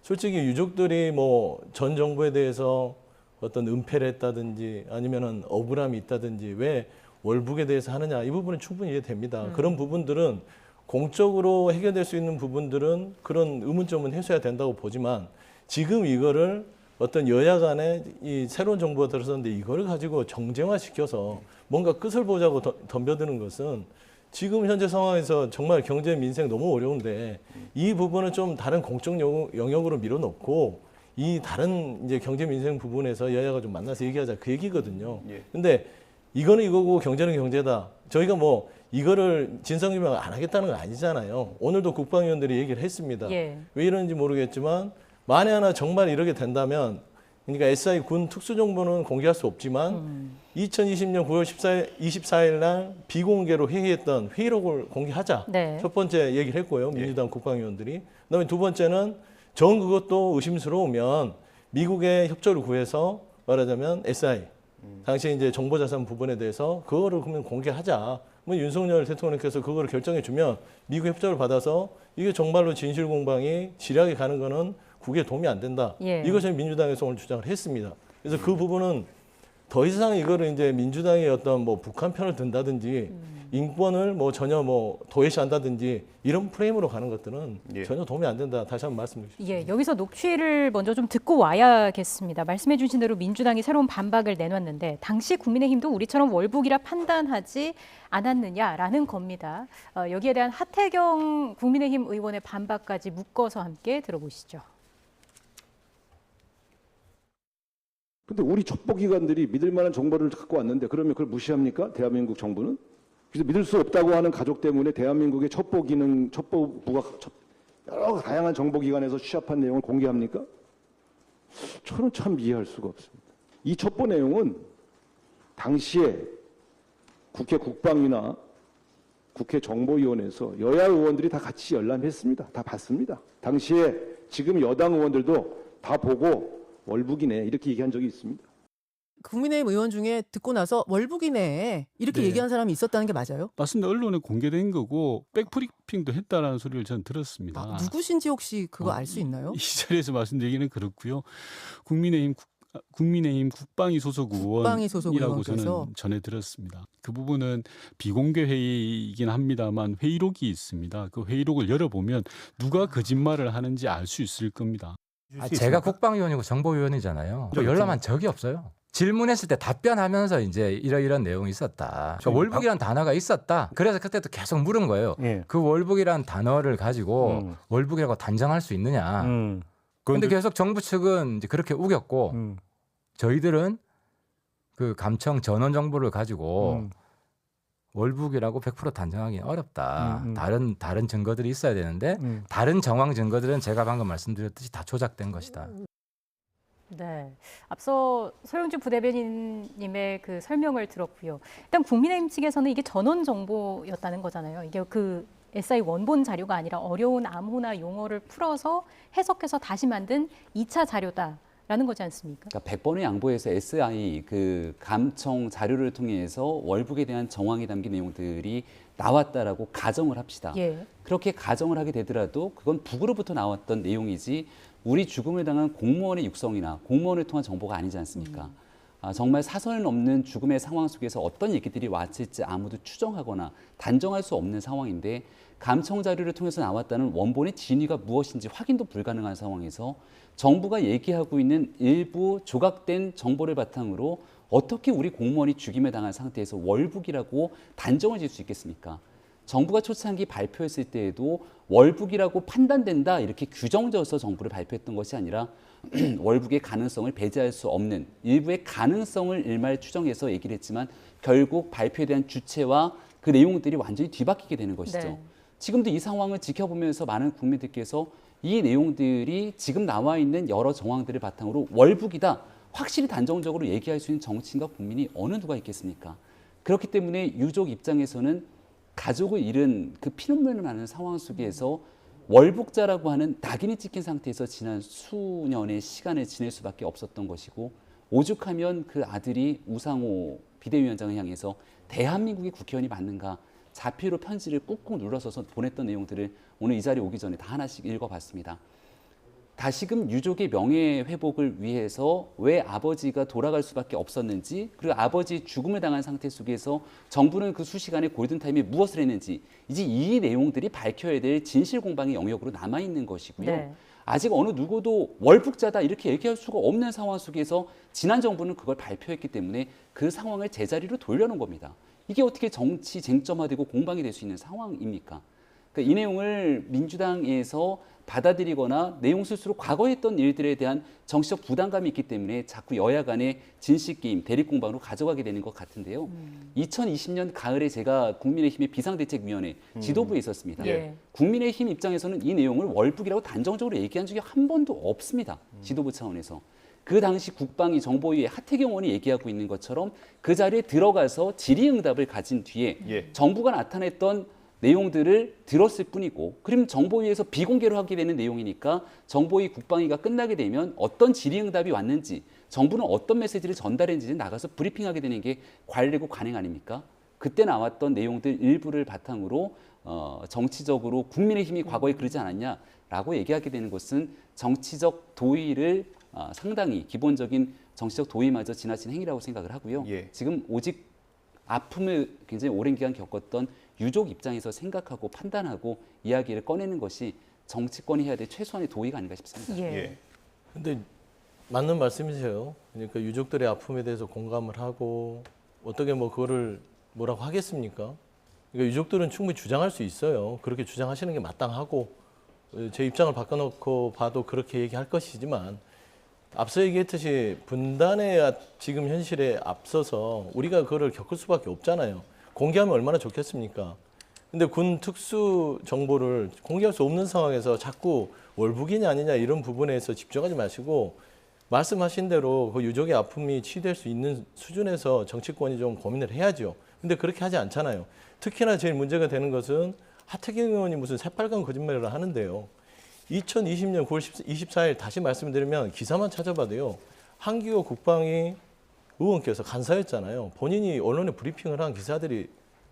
[SPEAKER 7] 솔직히 유족들이 뭐 전 정부에 대해서 어떤 은폐를 했다든지 아니면은 억울함이 있다든지 왜 월북에 대해서 하느냐, 이 부분은 충분히 이해됩니다. 그런 부분들은 공적으로 해결될 수 있는 부분들은 그런 의문점은 해소해야 된다고 보지만, 지금 이거를 어떤 여야 간에 이 새로운 정부가 들어섰는데 이걸 가지고 정쟁화시켜서 뭔가 끝을 보자고 덤벼드는 것은 지금 현재 상황에서 정말 경제 민생 너무 어려운데, 이 부분은 좀 다른 공적 영역으로 밀어놓고 이 다른 이제 경제 민생 부분에서 여야가 좀 만나서 얘기하자, 그 얘기거든요. 근데 이거는 이거고 경제는 경제다. 저희가 뭐 이거를 진상규명 안 하겠다는 건 아니잖아요. 오늘도 국방위원들이 얘기를 했습니다.
[SPEAKER 2] 예.
[SPEAKER 7] 왜 이런지 모르겠지만 만에 하나 정말 이렇게 된다면, 그러니까 SI 군 특수정보는 공개할 수 없지만 2020년 9월 24일 날 비공개로 회의했던 회의록을 공개하자.
[SPEAKER 2] 네.
[SPEAKER 7] 첫 번째 얘기를 했고요. 민주당 국방위원들이. 그다음에 두 번째는 정 그것도 의심스러우면 미국의 협조를 구해서 말하자면 SI 당시 이제 정보자산 부분에 대해서 그거를 그러면 공개하자. 뭐 윤석열 대통령께서 그거를 결정해 주면 미국 협조를 받아서 이게 정말로 진실 공방이 지략에 가는 거는 국에 도움이 안 된다.
[SPEAKER 2] 예.
[SPEAKER 7] 이것을 민주당에서 오늘 주장을 했습니다. 그래서 그 부분은 더 이상 이거를 이제 민주당의 어떤 뭐 북한 편을 든다든지 인권을 뭐 전혀 뭐 도외시한다든지 이런 프레임으로 가는 것들은 전혀 도움이 안 된다. 다시 한번 말씀드리겠습니다.
[SPEAKER 2] 예, 여기서 녹취를 먼저 좀 듣고 와야겠습니다. 말씀해 주신 대로 민주당이 새로운 반박을 내놨는데 당시 국민의힘도 우리처럼 월북이라 판단하지 않았느냐라는 겁니다. 여기에 대한 하태경 국민의힘 의원의 반박까지 묶어서 함께 들어보시죠.
[SPEAKER 10] 근데 우리 첩보기관들이 믿을 만한 정보를 갖고 왔는데 그러면 그걸 무시합니까? 대한민국 정부는? 그래서 믿을 수 없다고 하는 가족 때문에 대한민국의 첩보부가 여러 다양한 정보기관에서 취합한 내용을 공개합니까? 저는 참 이해할 수가 없습니다. 이 첩보 내용은 당시에 국회 국방위나 국회 정보위원회에서 여야 의원들이 다 같이 열람했습니다. 다 봤습니다. 당시에 지금 여당 의원들도 다 보고 월북이네 이렇게 얘기한 적이 있습니다.
[SPEAKER 11] 국민의힘 의원 중에 듣고 나서 월북이네 이렇게
[SPEAKER 12] 네.
[SPEAKER 11] 얘기한 사람이 있었다는 게 맞아요?
[SPEAKER 12] 맞습니다. 언론에 공개된 거고 백브리핑도 했다라는 소리를 전 들었습니다.
[SPEAKER 11] 누구신지 혹시 그거 알 수 있나요?
[SPEAKER 12] 이 자리에서 말씀드리기는 그렇고요. 국민의힘 국방위 소속 의원이라고
[SPEAKER 11] 의원께서?
[SPEAKER 12] 저는 전해 들었습니다. 그 부분은 비공개 회의이긴 합니다만 회의록이 있습니다. 그 회의록을 열어보면 누가 거짓말을 하는지 알 수 있을 겁니다.
[SPEAKER 13] 제가 국방위원이고 정보위원이잖아요. 또 열람한 적이 없어요. 질문했을 때 답변하면서 이제 이런 내용이 있었다. 그러니까 월북이라는 단어가 있었다. 그래서 그때도 계속 물은 거예요. 그 월북이라는 단어를 가지고 월북이라고 단정할 수 있느냐. 그런데 계속 정부 측은 이제 그렇게 우겼고 저희들은 그 감청 전원 정보를 가지고 월북이라고 100% 단정하기 어렵다. 다른 증거들이 있어야 되는데 다른 정황 증거들은 제가 방금 말씀드렸듯이 다 조작된 것이다.
[SPEAKER 2] 네, 앞서 소영주 부대변인님의 그 설명을 들었고요. 일단 국민의힘 측에서는 이게 전원 정보였다는 거잖아요. 이게 그 SI 원본 자료가 아니라 어려운 암호나 용어를 풀어서 해석해서 다시 만든 2차 자료다라는 거지 않습니까?
[SPEAKER 6] 그러니까 100번의 양보에서 SI 그 감청 자료를 통해서 월북에 대한 정황이 담긴 내용들이 나왔다라고 가정을 합시다.
[SPEAKER 2] 예.
[SPEAKER 6] 그렇게 가정을 하게 되더라도 그건 북으로부터 나왔던 내용이지 우리 죽음을 당한 공무원의 육성이나 공무원을 통한 정보가 아니지 않습니까? 정말 사선 넘는 죽음의 상황 속에서 어떤 얘기들이 왔을지 아무도 추정하거나 단정할 수 없는 상황인데 감청 자료를 통해서 나왔다는 원본의 진위가 무엇인지 확인도 불가능한 상황에서 정부가 얘기하고 있는 일부 조각된 정보를 바탕으로 어떻게 우리 공무원이 죽임을 당한 상태에서 월북이라고 단정을 지을 수 있겠습니까? 정부가 초창기 발표했을 때에도 월북이라고 판단된다 이렇게 규정져서 정부를 발표했던 것이 아니라 월북의 가능성을 배제할 수 없는 일부의 가능성을 일말 추정해서 얘기를 했지만 결국 발표에 대한 주체와 그 내용들이 완전히 뒤바뀌게 되는 것이죠.
[SPEAKER 2] 네.
[SPEAKER 6] 지금도 이 상황을 지켜보면서 많은 국민들께서 이 내용들이 지금 나와 있는 여러 정황들을 바탕으로 월북이다 확실히 단정적으로 얘기할 수 있는 정치인과 국민이 어느 누가 있겠습니까? 그렇기 때문에 유족 입장에서는 가족을 잃은 그 피눈물 나는 상황 속에서 월북자라고 하는 낙인이 찍힌 상태에서 지난 수년의 시간을 지낼 수밖에 없었던 것이고 오죽하면 그 아들이 우상호 비대위원장을 향해서 대한민국의 국회의원이 맞는가 자필로 편지를 꾹꾹 눌러서 보냈던 내용들을 오늘 이 자리에 오기 전에 다 하나씩 읽어봤습니다. 다시금 유족의 명예회복을 위해서 왜 아버지가 돌아갈 수밖에 없었는지 그리고 아버지 죽음을 당한 상태 속에서 정부는 그 수시간의 골든타임에 무엇을 했는지 이제 이 내용들이 밝혀야 될 진실공방의 영역으로 남아있는 것이고요.
[SPEAKER 2] 네.
[SPEAKER 6] 아직 어느 누구도 월북자다 이렇게 얘기할 수가 없는 상황 속에서 지난 정부는 그걸 발표했기 때문에 그 상황을 제자리로 돌려놓은 겁니다. 이게 어떻게 정치 쟁점화되고 공방이 될 수 있는 상황입니까? 그러니까 이 내용을 민주당에서 받아들이거나 내용 스스로 과거에 했던 일들에 대한 정치적 부담감이 있기 때문에 자꾸 여야 간의 진실게임, 대립공방으로 가져가게 되는 것 같은데요. 2020년 가을에 제가 국민의힘의 비상대책위원회 지도부에 있었습니다.
[SPEAKER 2] 예.
[SPEAKER 6] 국민의힘 입장에서는 이 내용을 월북이라고 단정적으로 얘기한 적이 한 번도 없습니다. 지도부 차원에서. 그 당시 국방위 정보위의 하태경 의원이 얘기하고 있는 것처럼 그 자리에 들어가서 질의응답을 가진 뒤에 정부가 나타냈던 내용들을 들었을 뿐이고 그럼 정보위에서 비공개로 하게 되는 내용이니까 정보위 국방위가 끝나게 되면 어떤 질의응답이 왔는지 정부는 어떤 메시지를 전달했는지 나가서 브리핑하게 되는 게 관례고 관행 아닙니까? 그때 나왔던 내용들 일부를 바탕으로 정치적으로 국민의힘이 과거에 그러지 않았냐라고 얘기하게 되는 것은 정치적 도의를 상당히 기본적인 정치적 도의마저 지나친 행위라고 생각을 하고요. 지금 오직 아픔을 굉장히 오랜 기간 겪었던 유족 입장에서 생각하고 판단하고 이야기를 꺼내는 것이 정치권이 해야 될 최소한의 도의가 아닌가 싶습니다.
[SPEAKER 7] 근데 맞는 말씀이세요. 그러니까 유족들의 아픔에 대해서 공감을 하고 어떻게 뭐 그거를 뭐라고 하겠습니까? 그러니까 유족들은 충분히 주장할 수 있어요. 그렇게 주장하시는 게 마땅하고 제 입장을 바꿔놓고 봐도 그렇게 얘기할 것이지만 앞서 얘기했듯이 분단의 지금 현실에 앞서서 우리가 그거를 겪을 수밖에 없잖아요. 공개하면 얼마나 좋겠습니까? 근데 군 특수 정보를 공개할 수 없는 상황에서 자꾸 월북이냐 아니냐 이런 부분에서 집중하지 마시고 말씀하신 대로 그 유족의 아픔이 치유될 수 있는 수준에서 정치권이 좀 고민을 해야죠. 근데 그렇게 하지 않잖아요. 특히나 제일 문제가 되는 것은 하태경 의원이 무슨 새빨간 거짓말을 하는데요. 2020년 9월 24일 다시 말씀드리면 기사만 찾아봐도요. 한기호 국방위 의원께서 간사였잖아요. 본인이 언론에 브리핑을 한 기사들이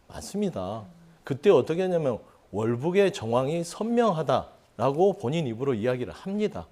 [SPEAKER 7] 많습니다. 그때 어떻게 했냐면 월북의 정황이 선명하다라고 본인 입으로 이야기를 합니다.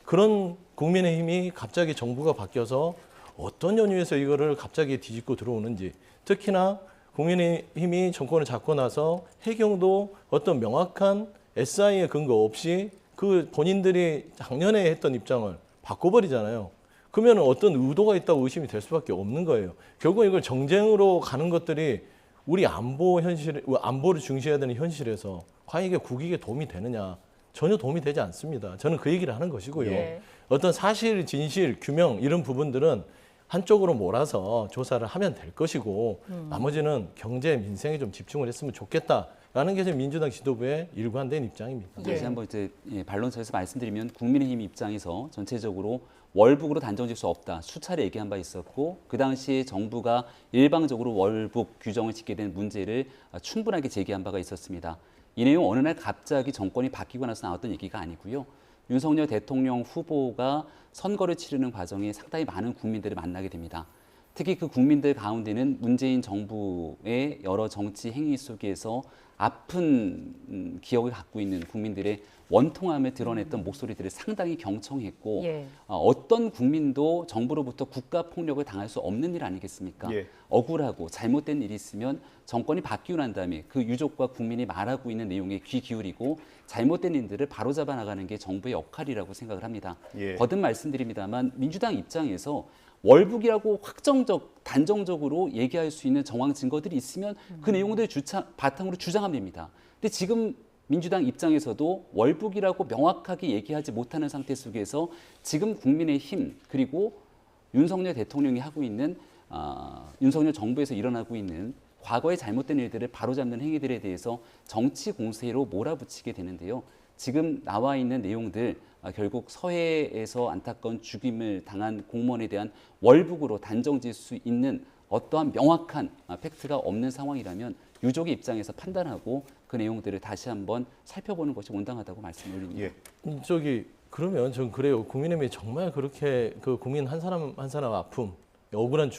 [SPEAKER 7] 그런 국민의힘이 갑자기 정부가 바뀌어서 어떤 연유에서 이거를 갑자기 뒤집고 들어오는지 특히나 국민의힘이 정권을 잡고 나서 해경도 어떤 명확한 SI의 근거 없이 그 본인들이 작년에 했던 입장을 바꿔버리잖아요. 그러면 어떤 의도가 있다고 의심이 될 수밖에 없는 거예요. 결국 이걸 정쟁으로 가는 것들이 우리 안보를 중시해야 되는 현실에서 과연 이게 국익에 도움이 되느냐? 전혀 도움이 되지 않습니다. 저는 그 얘기를 하는 것이고요. 어떤 사실, 진실, 규명 이런 부분들은 한쪽으로 몰아서 조사를 하면 될 것이고 나머지는 경제, 민생에 좀 집중을 했으면 좋겠다라는 게 민주당 지도부의 일관된 입장입니다.
[SPEAKER 6] 다시 한번 이제 반론서에서 말씀드리면 국민의힘 입장에서 전체적으로 월북으로 단정질 수 없다. 수차례 얘기한 바 있었고 그 당시에 정부가 일방적으로 월북 규정을 짓게 된 문제를 충분하게 제기한 바가 있었습니다. 이 내용 어느 날 갑자기 정권이 바뀌고 나서 나왔던 얘기가 아니고요. 윤석열 대통령 후보가 선거를 치르는 과정에 상당히 많은 국민들을 만나게 됩니다. 특히 그 국민들 가운데는 문재인 정부의 여러 정치 행위 속에서 아픈 기억을 갖고 있는 국민들의 원통함을 드러냈던 목소리들을 상당히 경청했고 어떤 국민도 정부로부터 국가폭력을 당할 수 없는 일 아니겠습니까? 억울하고 잘못된 일이 있으면 정권이 바뀌고 난 다음에 그 유족과 국민이 말하고 있는 내용에 귀 기울이고 잘못된 일들을 바로잡아 나가는 게 정부의 역할이라고 생각을 합니다. 거듭 말씀드립니다만 민주당 입장에서 월북이라고 단정적으로 얘기할 수 있는 정황 증거들이 있으면 그 내용들을 바탕으로 주장하면 됩니다. 근데 지금 민주당 입장에서도 월북이라고 명확하게 얘기하지 못하는 상태 속에서 지금 국민의힘 그리고 윤석열 대통령이 하고 있는 윤석열 정부에서 일어나고 있는 과거의 잘못된 일들을 바로잡는 행위들에 대해서 정치 공세로 몰아붙이게 되는데요. 지금 나와 있는 내용들 결국 서해에서 안타까운 죽임을 당한 공무원에 대한 월북으로 단정질 수 있는 어떠한 명확한 팩트가 없는 상황이라면 유족의 입장에서 판단하고 그 내용들을 다시 한번 살펴보는 것이 온당하다고 말씀드립니다.
[SPEAKER 7] 그러면 전 그래요. 국민의힘이 정말 그렇게 그 국민 한 사람 한 사람 아픔, 억울한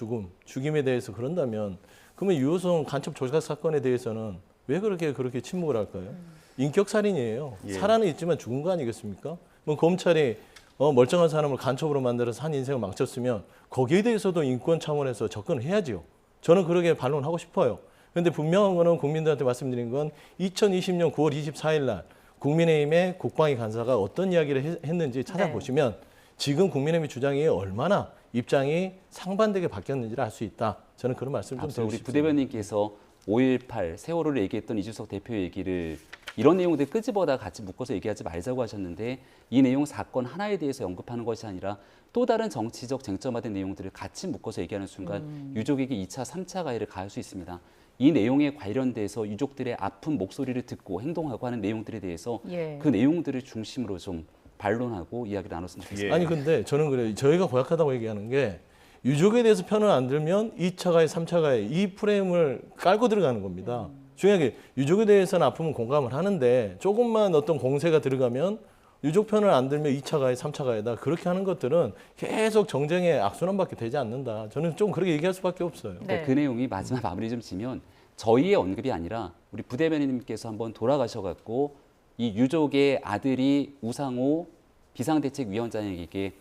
[SPEAKER 7] 죽임에 대해서 그런다면 그러면 유호성 간첩 조작 사건에 대해서는 왜 그렇게 침묵을 할까요? 인격 살인이에요. 살아는 있지만 죽은 거 아니겠습니까? 뭐 검찰이 멀쩡한 사람을 간첩으로 만들어서 한 인생을 망쳤으면 거기에 대해서도 인권 차원에서 접근을 해야지요. 저는 그렇게 반론하고 싶어요. 그런데 분명한 거는 국민들한테 말씀드린 건 2020년 9월 24일 날 국민의힘의 국방위 간사가 어떤 이야기를 했는지 찾아보시면 지금 국민의힘의 주장이 얼마나 입장이 상반되게 바뀌었는지를 알 수 있다. 저는 그런 말씀 좀 드리고
[SPEAKER 6] 우리
[SPEAKER 7] 싶습니다.
[SPEAKER 6] 부대변인께서 5.18 세월호를 얘기했던 이준석 대표 얘기를 이런 내용들 끄집어다 같이 묶어서 얘기하지 말자고 하셨는데 이 내용 사건 하나에 대해서 언급하는 것이 아니라 또 다른 정치적 쟁점화된 내용들을 같이 묶어서 얘기하는 순간 유족에게 2차, 3차 가해를 가할 수 있습니다. 이 내용에 관련돼서 유족들의 아픈 목소리를 듣고 행동하고 하는 내용들에 대해서 그 내용들을 중심으로 좀 반론하고 이야기를 나눴으면 좋겠습니다.
[SPEAKER 7] 아니 근데 저는 그래요. 저희가 고약하다고 얘기하는 게 유족에 대해서 편을 안 들면 2차 가해, 3차 가해 이 프레임을 깔고 들어가는 겁니다. 중요하게 유족에 대해서는 아픔은 공감을 하는데 조금만 어떤 공세가 들어가면 유족 편을 안 들면 2차 가해, 3차 가해다. 그렇게 하는 것들은 계속 정쟁의 악순환밖에 되지 않는다. 저는 좀 그렇게 얘기할 수밖에 없어요.
[SPEAKER 6] 그 내용이 마지막 마무리 좀 지면 저희의 언급이 아니라 우리 부대변인님께서 한번 돌아가셔갖고 이 유족의 아들이 우상호 비상대책위원장에게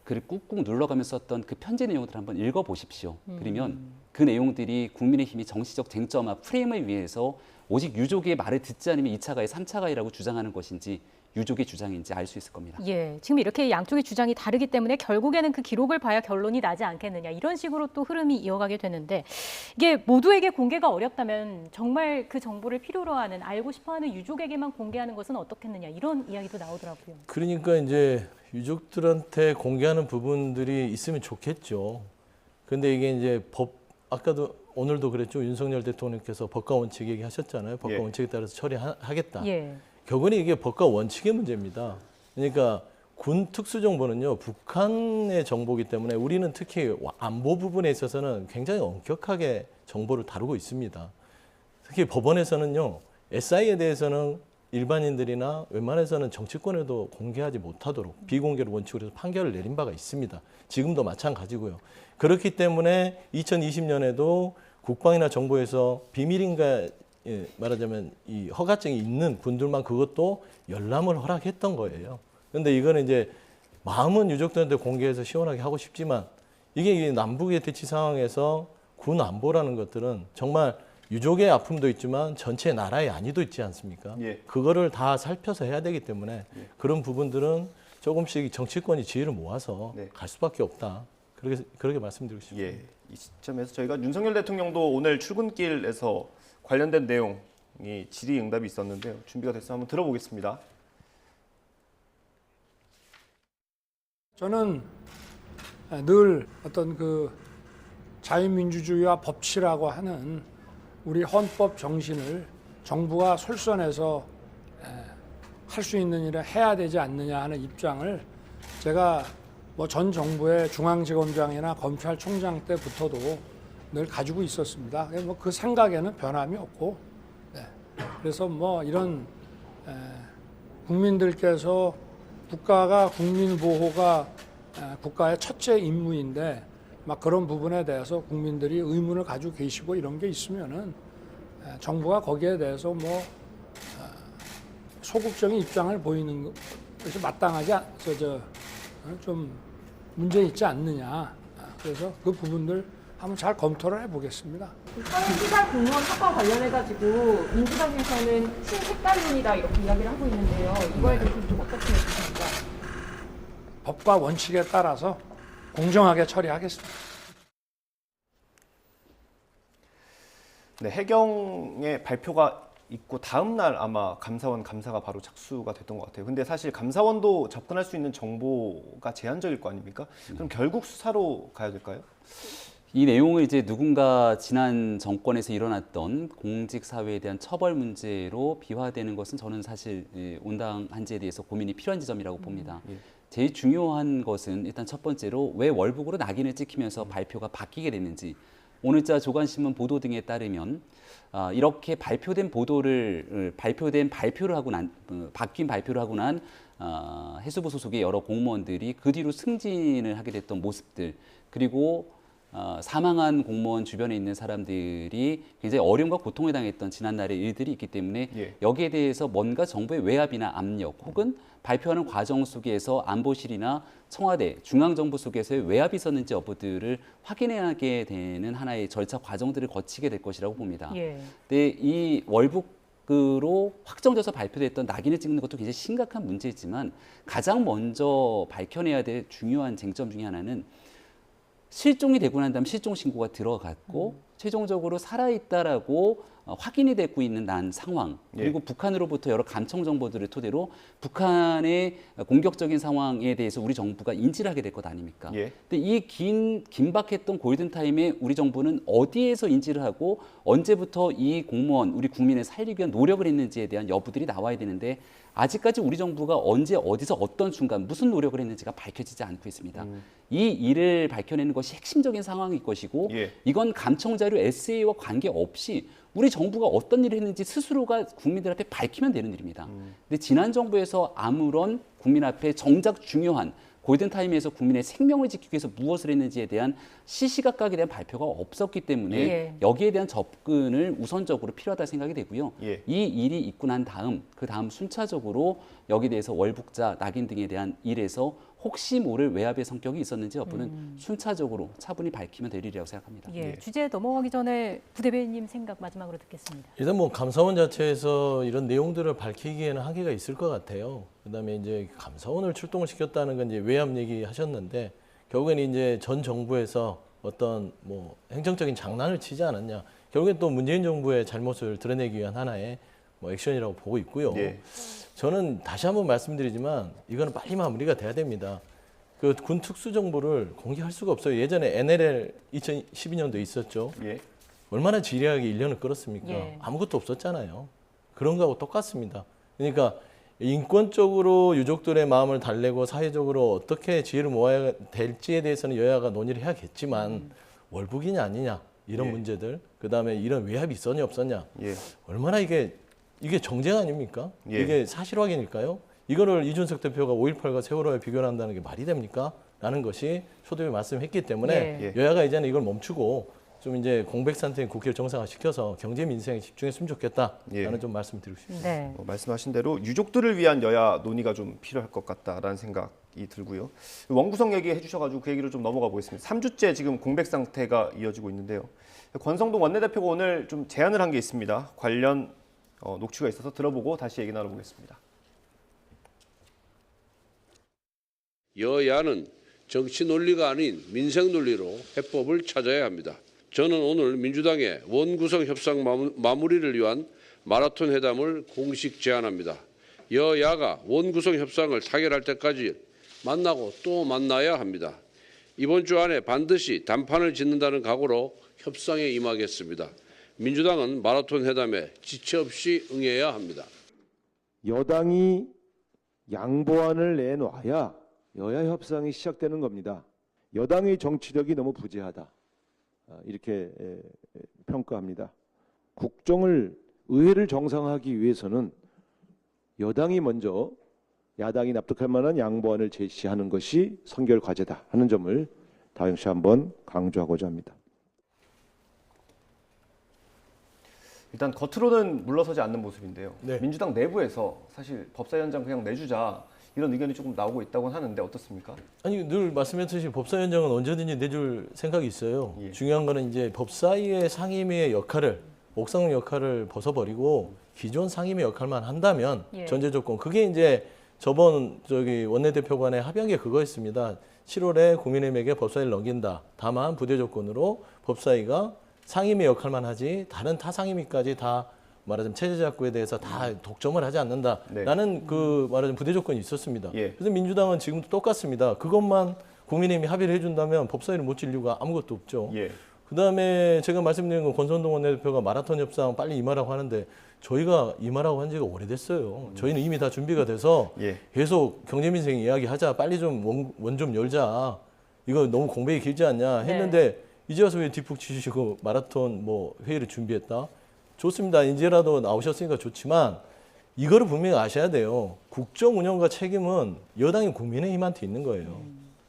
[SPEAKER 6] 글을 꾹꾹 눌러가면서 썼던 그 편지 내용들을 한번 읽어보십시오. 그러면 그 내용들이 국민의힘이 정치적 쟁점화 프레임을 위해서 오직 유족의 말을 듣지 않으면 2차 가해, 3차 가해라고 주장하는 것인지 유족의 주장인지 알 수 있을 겁니다.
[SPEAKER 2] 지금 이렇게 양쪽의 주장이 다르기 때문에 결국에는 그 기록을 봐야 결론이 나지 않겠느냐 이런 식으로 또 흐름이 이어가게 되는데 이게 모두에게 공개가 어렵다면 정말 그 정보를 필요로 하는 알고 싶어하는 유족에게만 공개하는 것은 어떻겠느냐 이런 이야기도 나오더라고요.
[SPEAKER 7] 그러니까 이제 유족들한테 공개하는 부분들이 있으면 좋겠죠. 근데 이게 이제 아까도 오늘도 그랬죠. 윤석열 대통령께서 법과 원칙 얘기하셨잖아요. 법과 원칙에 따라서 처리하겠다. 결국은 이게 법과 원칙의 문제입니다. 그러니까 군 특수정보는요, 북한의 정보이기 때문에 우리는 특히 안보 부분에 있어서는 굉장히 엄격하게 정보를 다루고 있습니다. 특히 법원에서는요, SI에 대해서는 일반인들이나 웬만해서는 정치권에도 공개하지 못하도록 비공개를 원칙으로 해서 판결을 내린 바가 있습니다. 지금도 마찬가지고요. 그렇기 때문에 2020년에도 국방이나 정보에서 비밀인가 말하자면 이 허가증이 있는 분들만 그것도 열람을 허락했던 거예요. 그런데 이거는 이제 마음은 유족들한테 공개해서 시원하게 하고 싶지만 이게 남북의 대치 상황에서 군 안보라는 것들은 정말 유족의 아픔도 있지만 전체 나라의 안위도 있지 않습니까? 그거를 다 살펴서 해야 되기 때문에 그런 부분들은 조금씩 정치권이 지혜를 모아서 갈 수밖에 없다. 그렇게 말씀드리고 싶습니다.
[SPEAKER 1] 이 시점에서 저희가 윤석열 대통령도 오늘 출근길에서 관련된 내용이 질의응답이 있었는데요. 준비가 됐으면 한번 들어보겠습니다.
[SPEAKER 8] 저는 늘 어떤 그 자유민주주의와 법치라고 하는 우리 헌법 정신을 정부가 솔선해서 할 수 있는 일을 해야 되지 않느냐 하는 입장을 제가 뭐 전 정부의 중앙지검장이나 검찰총장 때부터도 늘 가지고 있었습니다. 뭐 그 생각에는 변함이 없고, 그래서 뭐 이런 국민들께서 국가가 국민 보호가 국가의 첫째 임무인데 막 그런 부분에 대해서 국민들이 의문을 가지고 계시고 이런 게 있으면은 정부가 거기에 대해서 뭐 소극적인 입장을 보이는 것이 마땅하지 좀 문제 있지 않느냐. 그래서 그 부분들 한번 잘 검토를 해보겠습니다.
[SPEAKER 14] 서울시장 공무원 사건 관련해가지고 민주당에서는 신색깔론이다 이렇게 이야기를 하고 있는데요. 이거에 대해서 좀 어떻게 보십니까?
[SPEAKER 8] 법과 원칙에 따라서 공정하게 처리하겠습니다.
[SPEAKER 1] 네, 해경의 발표가 있고 다음 날 아마 감사원 감사가 바로 착수가 됐던 것 같아요. 근데 사실 감사원도 접근할 수 있는 정보가 제한적일 거 아닙니까? 그럼 결국 수사로 가야 될까요?
[SPEAKER 6] 이 내용을 이제 누군가 지난 정권에서 일어났던 공직 사회에 대한 처벌 문제로 비화되는 것은 저는 사실 온당한지에 대해서 고민이 필요한 지점이라고 봅니다. 제일 중요한 것은 일단 첫 번째로 왜 월북으로 낙인을 찍히면서 발표가 바뀌게 됐는지, 오늘자 조간신문 보도 등에 따르면 이렇게 발표된 발표를 하고 난 바뀐 발표를 하고 난 해수부 소속의 여러 공무원들이 그 뒤로 승진을 하게 됐던 모습들, 그리고 사망한 공무원 주변에 있는 사람들이 굉장히 어려움과 고통을 당했던 지난날의 일들이 있기 때문에 여기에 대해서 뭔가 정부의 외압이나 압력 혹은 발표하는 과정 속에서 안보실이나 청와대, 중앙정부 속에서의 외압이 있었는지 여부들을 확인하게 되는 하나의 절차 과정들을 거치게 될 것이라고 봅니다. 근데 이 월북으로 확정돼서 발표됐던 낙인을 찍는 것도 굉장히 심각한 문제지만 가장 먼저 밝혀내야 될 중요한 쟁점 중에 하나는 실종이 되고 난 다음 실종 신고가 들어갔고 최종적으로 살아있다라고 확인이 되고 있는 난 상황, 그리고 북한으로부터 여러 감청 정보들을 토대로 북한의 공격적인 상황에 대해서 우리 정부가 인지를 하게 될 것 아닙니까? 근데 이 긴박했던 골든타임에 우리 정부는 어디에서 인지를 하고 언제부터 이 공무원, 우리 국민을 살리기 위한 노력을 했는지에 대한 여부들이 나와야 되는데 아직까지 우리 정부가 언제 어디서 어떤 순간 무슨 노력을 했는지가 밝혀지지 않고 있습니다. 이 일을 밝혀내는 것이 핵심적인 상황일 것이고 이건 감청 자료 SA와 관계없이 우리 정부가 어떤 일을 했는지 스스로가 국민들 앞에 밝히면 되는 일입니다. 근데 지난 정부에서 아무런 국민 앞에 정작 중요한 골든타임에서 국민의 생명을 지키기 위해서 무엇을 했는지에 대한 시시각각에 대한 발표가 없었기 때문에 여기에 대한 접근을 우선적으로 필요하다 생각이 되고요. 이 일이 있고 난 다음 그 다음 순차적으로 여기에 대해서 월북자, 낙인 등에 대한 일에서 혹시 모를 외압의 성격이 있었는지 여부는 순차적으로 차분히 밝히면 될 일이라고 생각합니다.
[SPEAKER 2] 주제 넘어가기 전에 부대변인님 생각 마지막으로 듣겠습니다.
[SPEAKER 7] 일단 뭐 감사원 자체에서 이런 내용들을 밝히기에는 한계가 있을 것 같아요. 그다음에 이제 감사원을 출동을 시켰다는 건 이제 외압 얘기하셨는데 결국에는 이제 전 정부에서 어떤 뭐 행정적인 장난을 치지 않았냐. 결국엔 또 문재인 정부의 잘못을 드러내기 위한 하나의 뭐 액션이라고 보고 있고요. 저는 다시 한번 말씀드리지만 이거는 빨리 마무리가 돼야 됩니다. 그 군 특수 정보를 공개할 수가 없어요. 예전에 NLL 2012년도에 있었죠. 얼마나 지리하게 1년을 끌었습니까? 아무것도 없었잖아요. 그런 거하고 똑같습니다. 그러니까 인권적으로 유족들의 마음을 달래고 사회적으로 어떻게 지혜를 모아야 될지에 대해서는 여야가 논의를 해야겠지만 월북이냐 아니냐 이런 문제들, 그다음에 이런 외압이 있었냐 없었냐, 얼마나 이게 정쟁 아닙니까? 이게 사실 확인일까요? 이거를 이준석 대표가 5.18과 세월호에 비교를 한다는 게 말이 됩니까? 라는 것이 초대에 말씀했기 때문에 여야가 이제는 이걸 멈추고 좀 이제 공백 상태인 국회를 정상화시켜서 경제 민생에 집중했으면 좋겠다라는 좀 말씀드리고 싶습니다.
[SPEAKER 1] 말씀하신 대로 유족들을 위한 여야 논의가 좀 필요할 것 같다라는 생각이 들고요. 원구성 얘기해 주셔가지고 그 얘기로 좀 넘어가 보겠습니다. 3주째 지금 공백 상태가 이어지고 있는데요. 권성동 원내대표가 오늘 좀 제안을 한 게 있습니다. 관련 녹취가 있어서 들어보고 다시 얘기 나눠보겠습니다.
[SPEAKER 9] 여야는 정치 논리가 아닌 민생 논리로 해법을 찾아야 합니다. 저는 오늘 민주당의 원구성 협상 마무리를 위한 마라톤 회담을 공식 제안합니다. 여야가 원구성 협상을 타결할 때까지 만나고 또 만나야 합니다. 이번 주 안에 반드시 단판을 짓는다는 각오로 협상에 임하겠습니다. 민주당은 마라톤 회담에 지체 없이 응해야 합니다.
[SPEAKER 10] 여당이 양보안을 내놔야 여야 협상이 시작되는 겁니다. 여당의 정치력이 너무 부재하다. 이렇게 평가합니다. 의회를 정상화하기 위해서는 여당이 먼저 야당이 납득할 만한 양보안을 제시하는 것이 선결 과제다 하는 점을 다시 한번 강조하고자 합니다.
[SPEAKER 1] 일단 겉으로는 물러서지 않는 모습인데요.
[SPEAKER 7] 네.
[SPEAKER 1] 민주당 내부에서 사실 법사위원장 그냥 내주자 이런 의견이 조금 나오고 있다고 하는데 어떻습니까?
[SPEAKER 7] 아니 늘 말씀해주신 법사위원장은 언제든지 내줄 생각이 있어요. 중요한 거는 이제 법사위의 상임위의 역할을 옥상 역할을 벗어버리고 기존 상임위 역할만 한다면 전제 조건 그게 이제 저번 원내대표 간에 합의한 게 그거였습니다. 7월에 국민의힘에게 법사위를 넘긴다. 다만 부대 조건으로 법사위가 상임위 역할만 하지 다른 타 상임위까지 다 말하자면 체제작구에 대해서 다 독점을 하지 않는다라는 그 말하자면 부대 조건이 있었습니다. 그래서 민주당은 지금도 똑같습니다. 그것만 국민의힘이 합의를 해준다면 법사위를 못 질 이유가 아무것도 없죠. 그다음에 제가 말씀드린 건 권선동 원내대표가 마라톤 협상 빨리 임하라고 하는데 저희가 임하라고 한 지가 오래됐어요. 저희는 이미 다 준비가 돼서 계속 경제민생 이야기하자. 빨리 좀 원 좀 열자. 이거 너무 공백이 길지 않냐 했는데 이제 와서 왜 뒷북 치시고 마라톤 뭐 회의를 준비했다. 좋습니다. 이제라도 나오셨으니까 좋지만 이거를 분명히 아셔야 돼요. 국정 운영과 책임은 여당인 국민의힘한테 있는 거예요.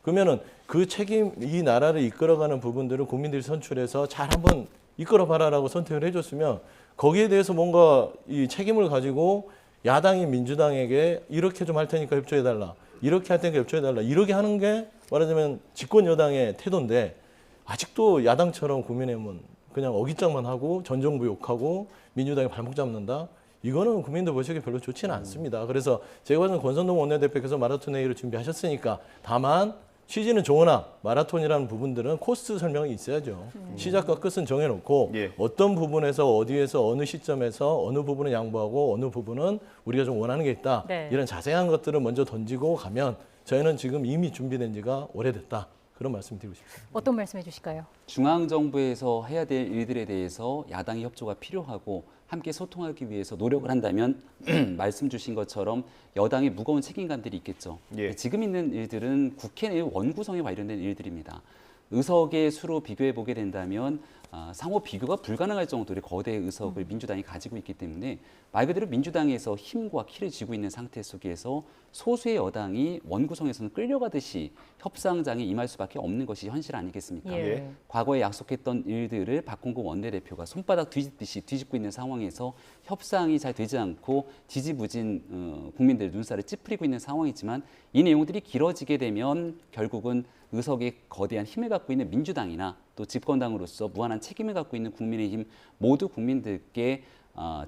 [SPEAKER 7] 그러면은 그 책임, 이 나라를 이끌어가는 부분들을 국민들이 선출해서 잘 한번 이끌어봐라라고 선택을 해줬으면 거기에 대해서 뭔가 이 책임을 가지고 야당이 민주당에게 이렇게 좀 할 테니까 협조해달라. 이렇게 할 테니까 협조해달라. 이렇게 하는 게 말하자면 집권 여당의 태도인데 아직도 야당처럼 국민의힘은 그냥 어깃장만 하고 전 정부 욕하고 민주당이 발목 잡는다. 이거는 국민들 보시기에 별로 좋지는 않습니다. 그래서 제가 봤을 때 권선동 원내대표께서 마라톤 회의를 준비하셨으니까 다만 취지는 좋으나 마라톤이라는 부분들은 코스 설명이 있어야죠. 시작과 끝은 정해놓고 어떤 부분에서 어디에서 어느 시점에서 어느 부분은 양보하고 어느 부분은 우리가 좀 원하는 게 있다. 이런 자세한 것들을 먼저 던지고 가면 저희는 지금 이미 준비된 지가 오래됐다. 그런 말씀 드리고 싶습니다.
[SPEAKER 2] 어떤 말씀해 주실까요?
[SPEAKER 6] 중앙정부에서 해야 될 일들에 대해서 야당의 협조가 필요하고 함께 소통하기 위해서 노력을 한다면 말씀 주신 것처럼 여당의 무거운 책임감들이 있겠죠. 지금 있는 일들은 국회 내 원구성에 관련된 일들입니다. 의석의 수로 비교해 보게 된다면 상호 비교가 불가능할 정도의 거대 의석을 민주당이 가지고 있기 때문에 말 그대로 민주당에서 힘과 키를 쥐고 있는 상태 속에서 소수의 여당이 원구성에서는 끌려가듯이 협상장에 임할 수밖에 없는 것이 현실 아니겠습니까? 과거에 약속했던 일들을 박홍근 원내대표가 손바닥 뒤집듯이 뒤집고 있는 상황에서 협상이 잘 되지 않고 지지부진 국민들의 눈살을 찌푸리고 있는 상황이지만 이 내용들이 길어지게 되면 결국은 의석의 거대한 힘을 갖고 있는 민주당이나 또 집권당으로서 무한한 책임을 갖고 있는 국민의힘 모두 국민들께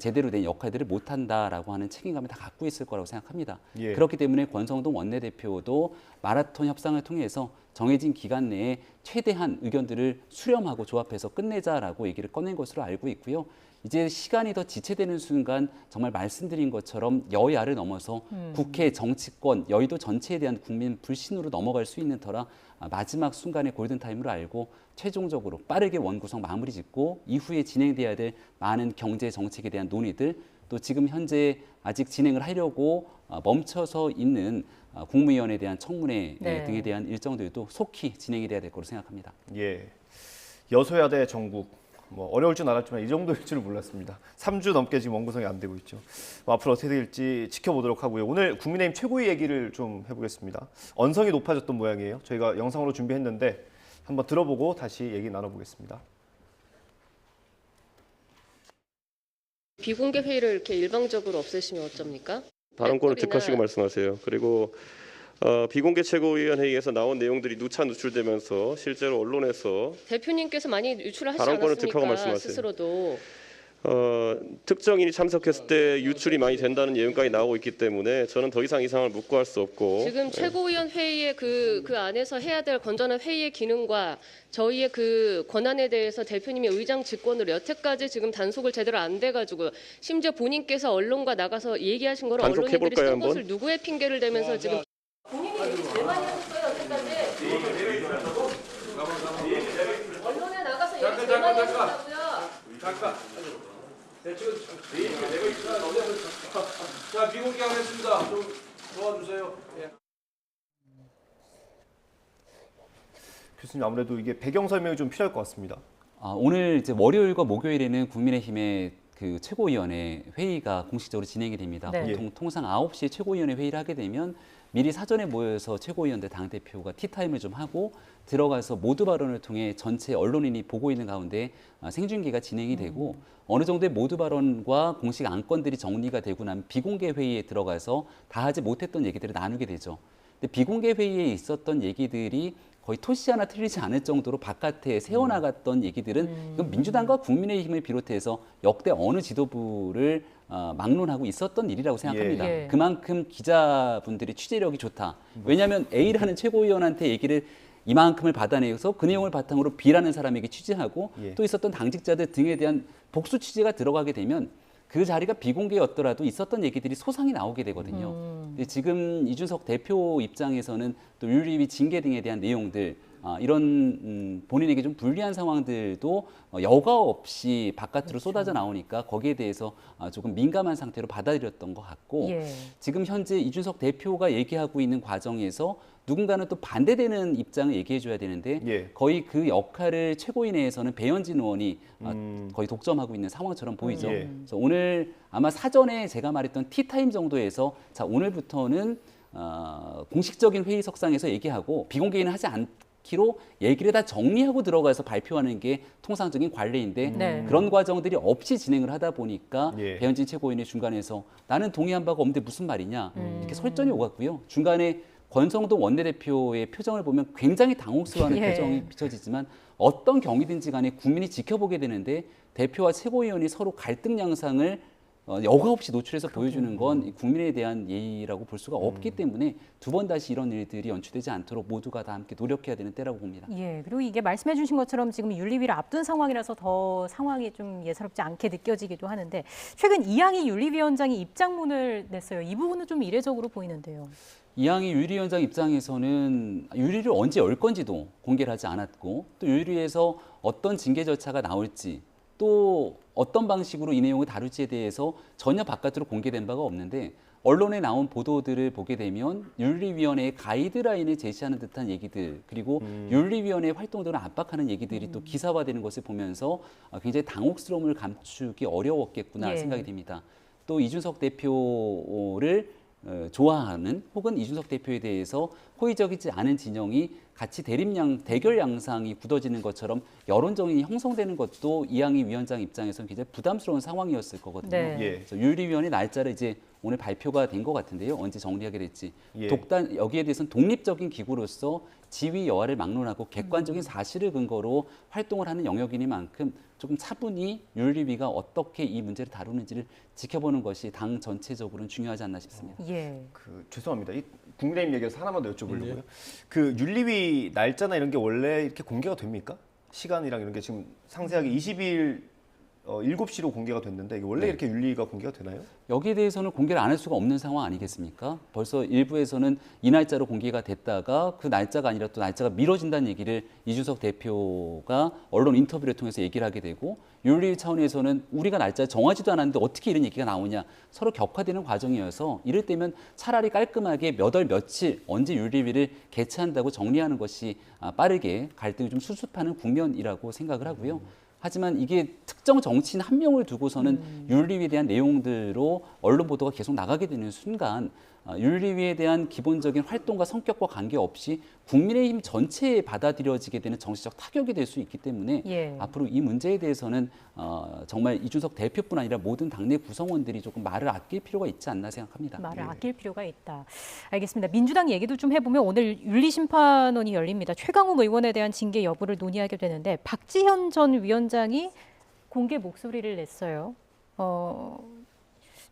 [SPEAKER 6] 제대로 된 역할들을 못한다라고 하는 책임감을 다 갖고 있을 거라고 생각합니다. 그렇기 때문에 권성동 원내대표도 마라톤 협상을 통해서 정해진 기간 내에 최대한 의견들을 수렴하고 조합해서 끝내자라고 얘기를 꺼낸 것으로 알고 있고요. 이제 시간이 더 지체되는 순간 정말 말씀드린 것처럼 여야를 넘어서 국회, 정치권, 여의도 전체에 대한 국민 불신으로 넘어갈 수 있는 터라 마지막 순간의 골든타임으로 알고 최종적으로 빠르게 원구성 마무리 짓고 이후에 진행돼야 될 많은 경제 정책에 대한 논의들 또 지금 현재 아직 진행을 하려고 멈춰서 있는 국무위원회에 대한 청문회 등에 대한 일정들도 속히 진행이 돼야 될 거로 생각합니다.
[SPEAKER 1] 여소야대 정국. 뭐 어려울 줄 알았지만 이 정도일 줄은 몰랐습니다. 3주 넘게 지금 원구성이 안 되고 있죠. 앞으로 어떻게 될지 지켜보도록 하고요. 오늘 국민의힘 최고위 얘기를 좀 해보겠습니다. 언성이 높아졌던 모양이에요. 저희가 영상으로 준비했는데 한번 들어보고 다시 얘기 나눠보겠습니다.
[SPEAKER 15] 비공개 회의를 이렇게 일방적으로 없애시면 어쩝니까?
[SPEAKER 16] 발언권을 득하시고 말씀하세요. 그리고 비공개 최고위원회의에서 나온 내용들이 누차 누출되면서 실제로 언론에서
[SPEAKER 15] 대표님께서 많이 유출을 하시지
[SPEAKER 16] 발언권을
[SPEAKER 15] 않았습니까?
[SPEAKER 16] 득하고 말씀하세요.
[SPEAKER 15] 스스로도.
[SPEAKER 16] 특정인이 참석했을 때 유출이 많이 된다는 예언까지 나오고 있기 때문에 저는 더 이상 이 상황을 묵고할 수 없고
[SPEAKER 15] 지금 최고위원 회의의 그 안에서 해야 될 건전한 회의의 기능과 저희의 그 권한에 대해서 대표님이 의장 직권으로 여태까지 지금 단속을 제대로 안 돼가지고 심지어 본인께서 언론과 나가서 얘기하신 거를 언론인들이 쓴 것을 누구의 핑계를 대면서 지금 본인이 제일 많이 하셨어요 여태까지. 언론에 나가서 얘기 제일 많이 하셨다고요.
[SPEAKER 17] 잠깐. 지금 얘기가 내고 있지만 자 비공개 하겠습니다. 좀 도와주세요.
[SPEAKER 1] 교수님 아무래도 이게 배경 설명이 좀 필요할 것 같습니다.
[SPEAKER 6] 오늘 이제 월요일과 목요일에는 국민의힘의 그 최고위원회 회의가 공식적으로 진행이 됩니다. 보통 통상 9시에 최고위원회 회의를 하게 되면 미리 사전에 모여서 최고위원들 당대표가 티타임을 좀 하고 들어가서 모두 발언을 통해 전체 언론인이 보고 있는 가운데 생중계가 진행이 되고 어느 정도의 모두 발언과 공식 안건들이 정리가 되고 나면 비공개 회의에 들어가서 다 하지 못했던 얘기들을 나누게 되죠. 근데 비공개 회의에 있었던 얘기들이 거의 토시 하나 틀리지 않을 정도로 바깥에 세워나갔던 얘기들은 이건 민주당과 국민의힘을 비롯해서 역대 어느 지도부를 막론하고 있었던 일이라고 생각합니다.
[SPEAKER 18] 예.
[SPEAKER 6] 그만큼 기자분들이 취재력이 좋다. 왜냐하면 A라는 최고위원한테 얘기를 이만큼을 받아내서 그 내용을 바탕으로 B라는 사람에게 취재하고 또 있었던 당직자들 등에 대한 복수 취재가 들어가게 되면 그 자리가 비공개였더라도 있었던 얘기들이 소상히 나오게 되거든요. 근데 지금 이준석 대표 입장에서는 또 윤리위 징계 등에 대한 내용들 이런 본인에게 좀 불리한 상황들도 여과 없이 바깥으로 쏟아져 나오니까 거기에 대해서 조금 민감한 상태로 받아들였던 것 같고 지금 현재 이준석 대표가 얘기하고 있는 과정에서 누군가는 또 반대되는 입장을 얘기해 줘야 되는데 거의 그 역할을 최고위내에서는 배현진 의원이 거의 독점하고 있는 상황처럼 보이죠. 그래서 오늘 아마 사전에 제가 말했던 티타임 정도에서 자 오늘부터는 공식적인 회의석상에서 얘기하고 비공개는 하지 않기로 얘기를 다 정리하고 들어가서 발표하는 게 통상적인 관례인데 그런 과정들이 없이 진행을 하다 보니까 배현진 최고위원이 중간에서 나는 동의한 바가 없는데 무슨 말이냐 이렇게 설전이 오갔고요. 중간에 권성동 원내대표의 표정을 보면 굉장히 당혹스러워하는 표정이 비춰지지만 어떤 경위든지 간에 국민이 지켜보게 되는데 대표와 최고위원이 서로 갈등 양상을 여과 없이 노출해서 보여주는 건 국민에 대한 예의라고 볼 수가 없기 때문에 두 번 다시 이런 일들이 연출되지 않도록 모두가 다 함께 노력해야 되는 때라고 봅니다.
[SPEAKER 2] 예, 그리고 이게 말씀해 주신 것처럼 지금 윤리위를 앞둔 상황이라서 더 상황이 좀 예사롭지 않게 느껴지기도 하는데 최근 이양희 윤리위원장이 입장문을 냈어요. 이 부분은 좀 이례적으로 보이는데요.
[SPEAKER 6] 이양희 윤리위원장 입장에서는 윤리를 언제 열 건지도 공개를 하지 않았고 또 윤리위에서 어떤 징계 절차가 나올지 또 어떤 방식으로 이 내용을 다룰지에 대해서 전혀 바깥으로 공개된 바가 없는데 언론에 나온 보도들을 보게 되면 윤리위원회의 가이드라인을 제시하는 듯한 얘기들 그리고 윤리위원회의 활동들을 압박하는 얘기들이 또 기사화되는 것을 보면서 굉장히 당혹스러움을 감추기 어려웠겠구나 생각이 됩니다. 또 이준석 대표를 좋아하는 혹은 이준석 대표에 대해서 호의적이지 않은 진영이 같이 대결 양상이 굳어지는 것처럼 여론정이 형성되는 것도 이양희 위원장 입장에서는 굉장히 부담스러운 상황이었을 거거든요. 그래서 윤리위원회 날짜를 이제 오늘 발표가 된 것 같은데요. 언제 정리하게 될지. 여기에 대해서는 독립적인 기구로서 지위 여하를 막론하고 객관적인 사실을 근거로 활동을 하는 영역이니만큼 조금 차분히 윤리위가 어떻게 이 문제를 다루는지를 지켜보는 것이 당 전체적으로는 중요하지 않나 싶습니다.
[SPEAKER 1] 죄송합니다. 이 국민의힘 얘기해서 하나만 더 여쭤보려고요. 그 윤리위 날짜나 이런 게 원래 이렇게 공개가 됩니까? 시간이랑 이런 게 지금 상세하게 20일 7시로 공개가 됐는데 이게 원래 이렇게 윤리위가 공개가 되나요?
[SPEAKER 6] 여기에 대해서는 공개를 안 할 수가 없는 상황 아니겠습니까? 벌써 일부에서는 이 날짜로 공개가 됐다가 그 날짜가 아니라 또 날짜가 미뤄진다는 얘기를 이준석 대표가 언론 인터뷰를 통해서 얘기를 하게 되고 윤리위 차원에서는 우리가 날짜 정하지도 않았는데 어떻게 이런 얘기가 나오냐 서로 격화되는 과정이어서 이럴 때면 차라리 깔끔하게 몇 월 며칠 언제 윤리위를 개최한다고 정리하는 것이 빠르게 갈등을 좀 수습하는 국면이라고 생각을 하고요. 하지만 이게 특정 정치인 한 명을 두고서는 윤리위에 대한 내용들로 언론 보도가 계속 나가게 되는 순간 윤리위에 대한 기본적인 활동과 성격과 관계없이 국민의힘 전체에 받아들여지게 되는 정치적 타격이 될 수 있기 때문에 앞으로 이 문제에 대해서는 정말 이준석 대표뿐 아니라 모든 당내 구성원들이 조금 말을 아낄 필요가 있지 않나 생각합니다.
[SPEAKER 2] 말을 아낄 필요가 있다. 알겠습니다. 민주당 얘기도 좀 해보면 오늘 윤리심판원이 열립니다. 최강욱 의원에 대한 징계 여부를 논의하게 되는데 박지현 전 위원장이 공개 목소리를 냈어요.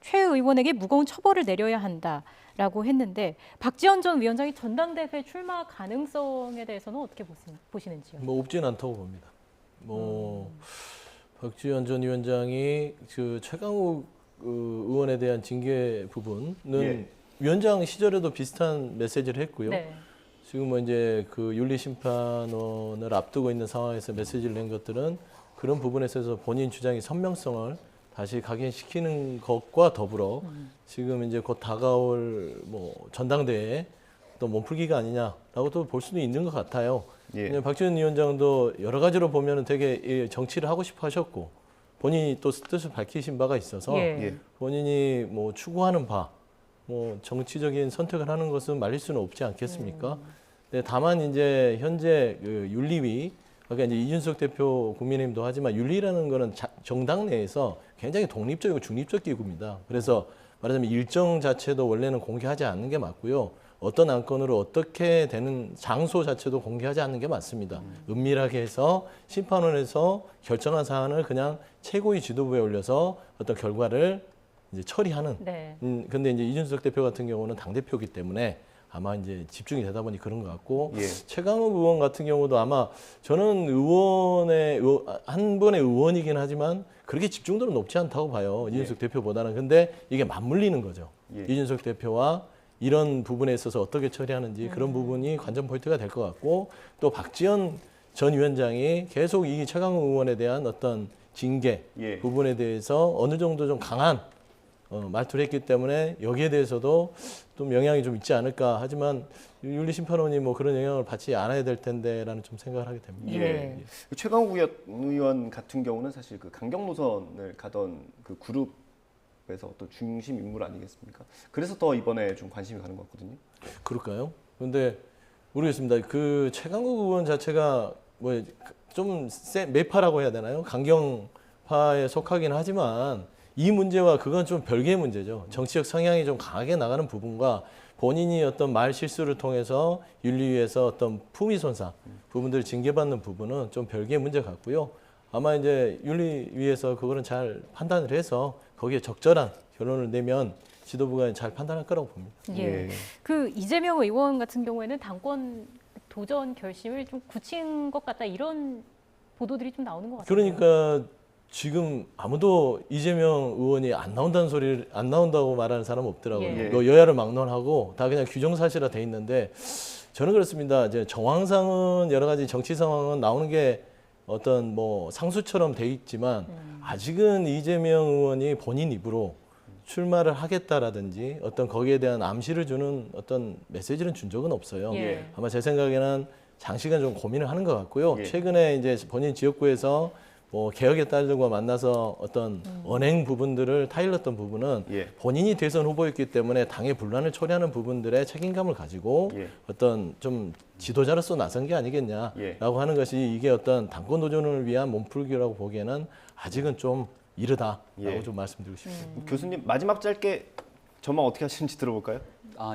[SPEAKER 2] 최 의원에게 무거운 처벌을 내려야 한다라고 했는데 박지원 전 위원장이 전당대회 출마 가능성에 대해서는 어떻게 보시는지요?
[SPEAKER 7] 없진 않다고 봅니다. 박지원 전 위원장이 그 최강욱 의원에 대한 징계 부분은 위원장 시절에도 비슷한 메시지를 했고요. 지금 이제 그 윤리심판원을 앞두고 있는 상황에서 메시지를 낸 것들은 그런 부분에 있어서 본인 주장의 선명성을 다시 각인시키는 것과 더불어 지금 이제 곧 다가올 전당대회에 또 몸풀기가 아니냐라고 또 볼 수도 있는 것 같아요. 박지원 위원장도 여러 가지로 보면은 되게 정치를 하고 싶어 하셨고 본인이 또 뜻을 밝히신 바가 있어서 본인이 추구하는 바 뭐 정치적인 선택을 하는 것은 말릴 수는 없지 않겠습니까? 네, 다만 이제 현재 그 윤리위, 그러니까 이제 이준석 대표 국민의힘도 하지만 윤리라는 거는 정당 내에서 굉장히 독립적이고 중립적 기구입니다. 그래서 말하자면 일정 자체도 원래는 공개하지 않는 게 맞고요. 어떤 안건으로 어떻게 되는 장소 자체도 공개하지 않는 게 맞습니다. 은밀하게 해서 심판원에서 결정한 사안을 그냥 최고위 지도부에 올려서 어떤 결과를 이제 처리하는.
[SPEAKER 2] 네.
[SPEAKER 7] 근데 이제 이준석 대표 같은 경우는 당대표이기 때문에 아마 이제 집중이 되다 보니 그런 것 같고, 최강욱 의원 같은 경우도 아마 저는 한 번의 의원이긴 하지만 그렇게 집중도는 높지 않다고 봐요. 이준석 대표보다는. 근데 이게 맞물리는 거죠. 이준석 대표와 이런 부분에 있어서 어떻게 처리하는지 그런 부분이 관전 포인트가 될 것 같고, 또 박지원 전 위원장이 계속 이 최강욱 의원에 대한 어떤 징계 부분에 대해서 어느 정도 좀 강한 말투를 했기 때문에 여기에 대해서도 좀 영향이 좀 있지 않을까. 하지만 윤리심판원이 뭐 그런 영향을 받지 않아야 될 텐데라는 좀 생각을 하게 됩니다.
[SPEAKER 1] 최강욱 의원 같은 경우는 사실 그 강경 노선을 가던 그 그룹에서 어떤 중심 인물 아니겠습니까? 그래서 더 이번에 좀 관심이 가는 것 같거든요.
[SPEAKER 7] 그럴까요? 그런데 모르겠습니다. 그 최강욱 의원 자체가 뭐 좀 매파라고 해야 되나요? 강경파에 속하긴 하지만 이 문제와 그건 좀 별개의 문제죠. 정치적 성향이 좀 강하게 나가는 부분과 본인이 어떤 말 실수를 통해서 윤리위에서 어떤 품위 손상 부분들을 징계받는 부분은 좀 별개의 문제 같고요. 아마 이제 윤리위에서 그거는 잘 판단을 해서 거기에 적절한 결론을 내면 지도부가 잘 판단할 거라고 봅니다.
[SPEAKER 2] 그 이재명 의원 같은 경우에는 당권 도전 결심을 좀 굳힌 것 같다, 이런 보도들이 좀 나오는 것 같아요.
[SPEAKER 7] 그러니까 지금 아무도 이재명 의원이 안 나온다고 말하는 사람은 없더라고요. 여야를 막론하고 다 그냥 규정사실화 돼 있는데, 저는 그렇습니다. 이제 정황상은 여러 가지 정치 상황은 나오는 게 어떤 뭐 상수처럼 돼 있지만 아직은 이재명 의원이 본인 입으로 출마를 하겠다라든지 어떤 거기에 대한 암시를 주는 어떤 메시지를 준 적은 없어요. 아마 제 생각에는 장시간 좀 고민을 하는 것 같고요. 최근에 이제 본인 지역구에서 뭐 개혁의 딸들과 만나서 어떤 언행 부분들을 타일렀던 부분은 본인이 대선 후보였기 때문에 당의 분란을 초래하는 부분들의 책임감을 가지고 어떤 좀 지도자로서 나선 게 아니겠냐라고 하는 것이, 이게 어떤 당권 도전을 위한 몸풀기라고 보기에는 아직은 좀 이르다라고 좀 말씀드리고 싶습니다.
[SPEAKER 1] 교수님, 마지막 짧게 전망 어떻게 하시는지 들어볼까요?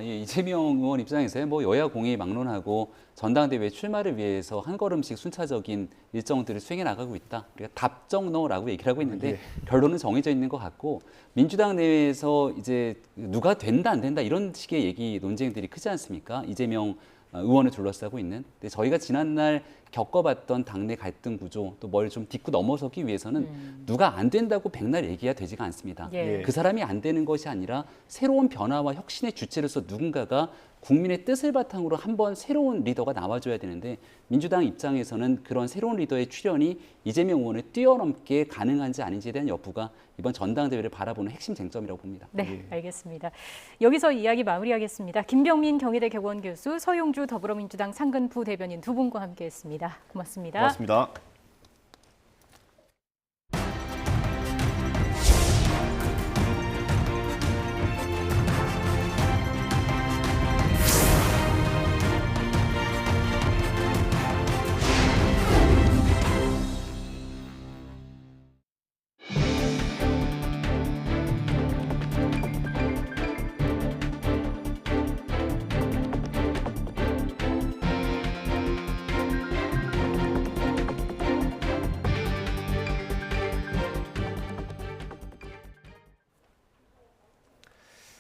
[SPEAKER 6] 이재명 의원 입장에서요, 뭐 여야 공의에 막론하고 전당대회 출마를 위해서 한 걸음씩 순차적인 일정들을 수행해 나가고 있다. 우리가 답정너라고 얘기를 하고 있는데 결론은 정해져 있는 것 같고, 민주당 내에서 이제 누가 된다 안 된다 이런 식의 얘기 논쟁들이 크지 않습니까? 이재명 의원을 둘러싸고 있는. 근데 저희가 지난날 겪어봤던 당내 갈등 구조, 또 뭘 좀 딛고 넘어서기 위해서는 누가 안 된다고 백날 얘기가 되지가 않습니다. 그 사람이 안 되는 것이 아니라 새로운 변화와 혁신의 주체로서 누군가가 국민의 뜻을 바탕으로 한번 새로운 리더가 나와줘야 되는데, 민주당 입장에서는 그런 새로운 리더의 출현이 이재명 의원을 뛰어넘게 가능한지 아닌지에 대한 여부가 이번 전당대회를 바라보는 핵심 쟁점이라고 봅니다.
[SPEAKER 2] 네, 알겠습니다. 여기서 이야기 마무리하겠습니다. 김병민 경희대 객원 교수, 서용주 더불어민주당 상근 부대변인 두 분과 함께했습니다. 고맙습니다.
[SPEAKER 1] 고맙습니다.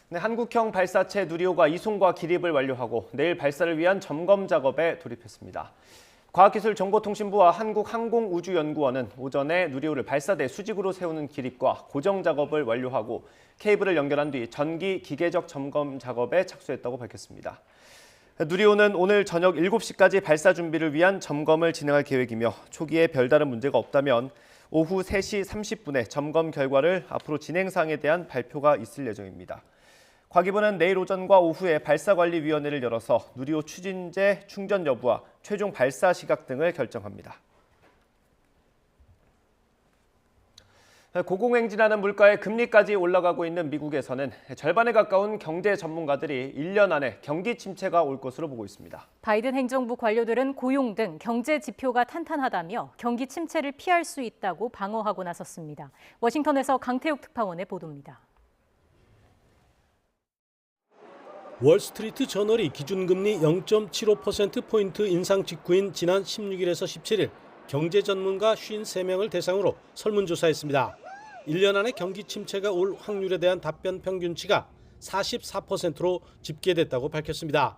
[SPEAKER 1] 네, 한국형 발사체 누리호가 이송과 기립을 완료하고 내일 발사를 위한 점검 작업에 돌입했습니다. 과학기술정보통신부와 한국항공우주연구원은 오전에 누리호를 발사대 수직으로 세우는 기립과 고정 작업을 완료하고 케이블을 연결한 뒤 전기 기계적 점검 작업에 착수했다고 밝혔습니다. 누리호는 오늘 저녁 7시까지 발사 준비를 위한 점검을 진행할 계획이며, 초기에 별다른 문제가 없다면 오후 3시 30분에 점검 결과를 앞으로 진행 사항에 대한 발표가 있을 예정입니다. 과기부는 내일 오전과 오후에 발사관리위원회를 열어서 누리호 추진제 충전 여부와 최종 발사 시각 등을 결정합니다. 고공행진하는 물가에 금리까지 올라가고 있는 미국에서는 절반에 가까운 경제 전문가들이 1년 안에 경기 침체가 올 것으로 보고 있습니다.
[SPEAKER 2] 바이든 행정부 관료들은 고용 등 경제 지표가 탄탄하다며 경기 침체를 피할 수 있다고 방어하고 나섰습니다. 워싱턴에서 강태욱 특파원의 보도입니다.
[SPEAKER 18] 월스트리트 저널이 기준금리 0.75%포인트 인상 직후인 지난 16일에서 17일 경제 전문가 53명을 대상으로 설문조사했습니다. 1년 안에 경기 침체가 올 확률에 대한 답변 평균치가 44%로 집계됐다고 밝혔습니다.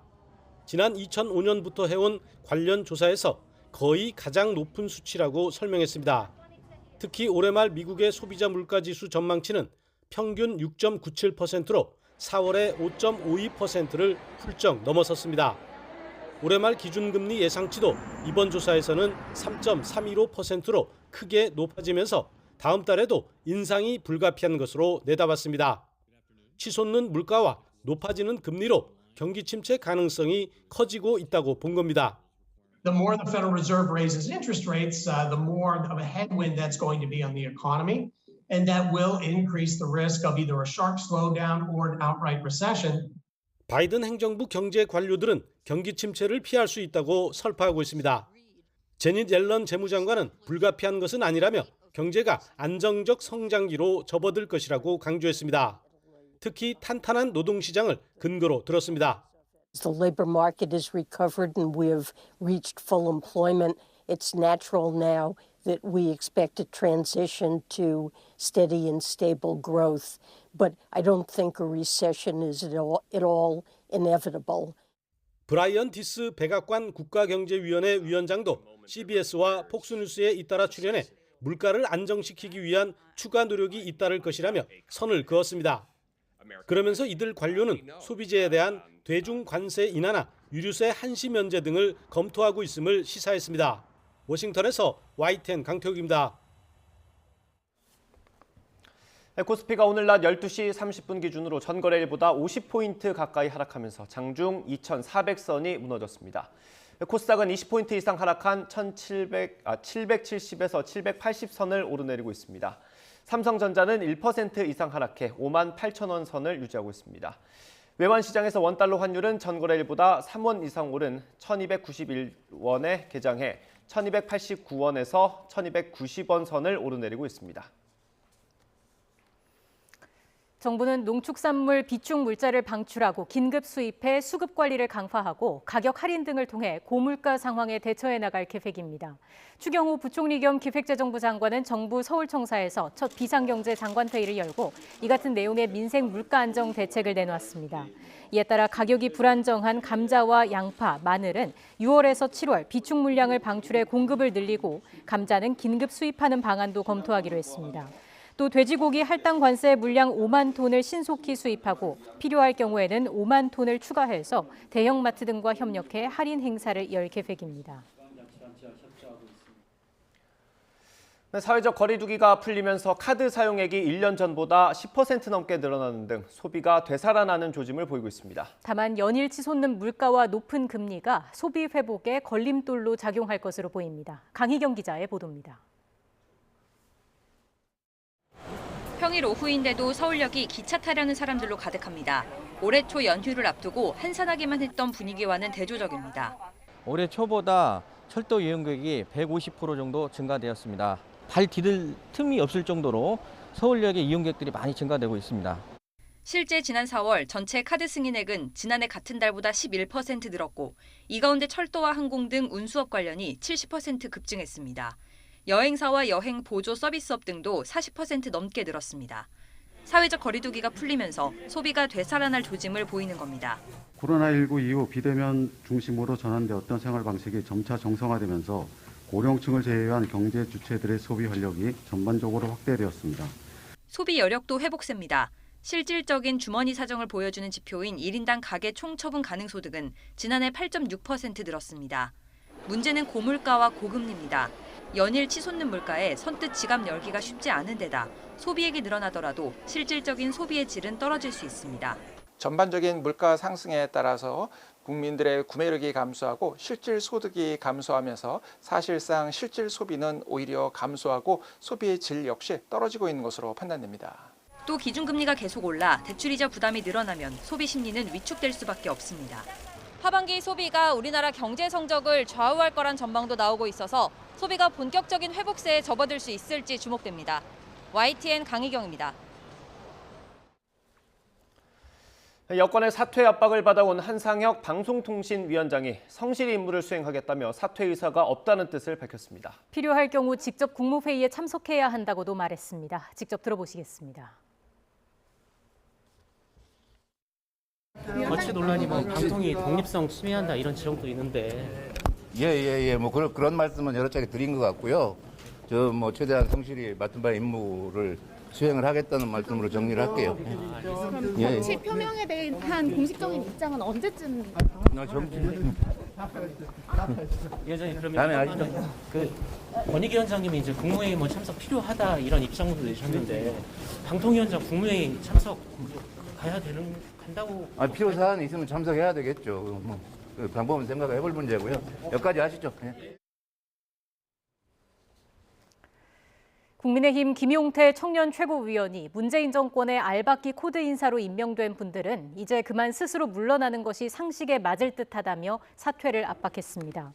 [SPEAKER 18] 지난 2005년부터 해온 관련 조사에서 거의 가장 높은 수치라고 설명했습니다. 특히 올해 말 미국의 소비자 물가지수 전망치는 평균 6.97%로 4월에 5.52%를 훌쩍 넘어섰습니다. 올해 말 기준금리 예상치도 이번 조사에서는 3.315%로 크게 높아지면서 다음 달에도 인상이 불가피한 것으로 내다봤습니다. 치솟는 물가와 높아지는 금리로 경기 침체 가능성이 커지고 있다고 본 겁니다.
[SPEAKER 19] The more the Federal Reserve raises interest rates, the more of a headwind that's going to be on the economy, and that will increase the risk of either a sharp slowdown or an outright recession.
[SPEAKER 18] 바이든 행정부 경제 관료들은 경기 침체를 피할 수 있다고 설파하고 있습니다. 제닛 옐런 재무장관은 불가피한 것은 아니라며 경제가 안정적 성장기로 접어들 것이라고 강조했습니다. 특히 탄탄한 노동시장을 근거로 들었습니다.
[SPEAKER 20] The labor market is recovered and we have reached full employment. It's natural now that we expect a transition to steady and stable growth. But I don't think a recession is at all inevitable.
[SPEAKER 18] 브라이언 디스 백악관 국가경제위원회 위원장도 CBS와 폭스뉴스에 잇따라 출연해 물가를 안정시키기 위한 추가 노력이 잇따를 것이라며 선을 그었습니다. 그러면서 이들 관료는 소비재에 대한 대중 관세 인하나 유류세 한시 면제 등을 검토하고 있음을 시사했습니다. 워싱턴에서 YTN 강태욱입니다.
[SPEAKER 1] 코스피가 오늘 낮 12시 30분 기준으로 전거래일보다 50포인트 가까이 하락하면서 장중 2,400선이 무너졌습니다. 코스닥은 20포인트 이상 하락한 770에서 780선을 오르내리고 있습니다. 삼성전자는 1% 이상 하락해 58,000원 선을 유지하고 있습니다. 외환시장에서 원달러 환율은 전거래일보다 3원 이상 오른 1291원에 개장해 1289원에서 1290원 선을 오르내리고 있습니다.
[SPEAKER 2] 정부는 농축산물 비축 물자를 방출하고 긴급 수입해 수급 관리를 강화하고 가격 할인 등을 통해 고물가 상황에 대처해 나갈 계획입니다. 추경호 부총리 겸 기획재정부 장관은 정부 서울청사에서 첫 비상경제 장관회의를 열고 이 같은 내용의 민생 물가 안정 대책을 내놓았습니다. 이에 따라 가격이 불안정한 감자와 양파, 마늘은 6월에서 7월 비축 물량을 방출해 공급을 늘리고 감자는 긴급 수입하는 방안도 검토하기로 했습니다. 또 돼지고기 할당 관세 물량 5만 톤을 신속히 수입하고 필요할 경우에는 5만 톤을 추가해서 대형마트 등과 협력해 할인 행사를 열 계획입니다.
[SPEAKER 1] 사회적 거리 두기가 풀리면서 카드 사용액이 1년 전보다 10% 넘게 늘어나는 등 소비가 되살아나는 조짐을 보이고 있습니다.
[SPEAKER 2] 다만 연일 치솟는 물가와 높은 금리가 소비 회복에 걸림돌로 작용할 것으로 보입니다. 강희경 기자의 보도입니다.
[SPEAKER 21] 평일 오후인데도 서울역이 기차 타려는 사람들로 가득합니다. 올해 초 연휴를 앞두고 한산하기만 했던 분위기와는 대조적입니다.
[SPEAKER 22] 올해 초보다 철도 이용객이 150% 정도 증가되었습니다. 발 디딜 틈이 없을 정도로 서울역의 이용객들이 많이 증가되고 있습니다.
[SPEAKER 21] 실제 지난 4월 전체 카드 승인액은 지난해 같은 달보다 11% 늘었고 이 가운데 철도와 항공 등 운수업 관련이 70% 급증했습니다. 여행사와 여행 보조 서비스업 등도 40% 넘게 늘었습니다. 사회적 거리 두기가 풀리면서 소비가 되살아날 조짐을 보이는 겁니다.
[SPEAKER 23] 코로나19 이후 비대면 중심으로 전환되었던 생활 방식이 점차 정상화되면서 고령층을 제외한 경제 주체들의 소비 활력이 전반적으로 확대되었습니다.
[SPEAKER 21] 소비 여력도 회복세입니다. 실질적인 주머니 사정을 보여주는 지표인 1인당 가계 총처분 가능 소득은 지난해 8.6% 늘었습니다. 문제는 고물가와 고금리입니다. 연일 치솟는 물가에 선뜻 지갑 열기가 쉽지 않은 데다 소비액이 늘어나더라도 실질적인 소비의 질은 떨어질 수 있습니다.
[SPEAKER 3] 전반적인 물가 상승에 따라서 국민들의 구매력이 감소하고 실질 소득이 감소하면서 사실상 실질 소비는 오히려 감소하고 소비의 질 역시 떨어지고 있는 것으로 판단됩니다.
[SPEAKER 21] 또 기준금리가 계속 올라 대출이자 부담이 늘어나면 소비 심리는 위축될 수밖에 없습니다.
[SPEAKER 4] 하반기 소비가 우리나라 경제 성적을 좌우할 거란 전망도 나오고 있어서 소비가 본격적인 회복세에 접어들 수 있을지 주목됩니다. YTN 강희경입니다.
[SPEAKER 1] 여권의 사퇴 압박을 받아온 한상혁 방송통신위원장이 성실히 임무를 수행하겠다며 사퇴 의사가 없다는 뜻을 밝혔습니다.
[SPEAKER 2] 필요할 경우 직접 국무회의에 참석해야 한다고도 말했습니다. 직접 들어보시겠습니다.
[SPEAKER 5] 거치 논란이 뭐 방송이 독립성 침해한다 이런 지적도 있는데.
[SPEAKER 24] 뭐 그런 말씀은 여러 차례 드린 것 같고요. 저 뭐 최대한 성실히 맡은 바의 임무를 수행을 하겠다는 말씀으로 정리를 할게요.
[SPEAKER 25] 그럼 정치 표명에 대한 공식적인 입장은 언제쯤?
[SPEAKER 5] 위원장님 그러면 권익위 원장님이 이제 국무회의 뭐 참석 필요하다 이런 입장도 내셨는데 방통위원장 국무회의 참석 간다고?
[SPEAKER 24] 필요 사안이 있으면 참석해야 되겠죠. 그 방법은 생각해볼 문제고요. 여기까지 하시죠.
[SPEAKER 2] 국민의힘 김용태 청년 최고위원이 문재인 정권의 알박기 코드 인사로 임명된 분들은 이제 그만 스스로 물러나는 것이 상식에 맞을 듯하다며 사퇴를 압박했습니다.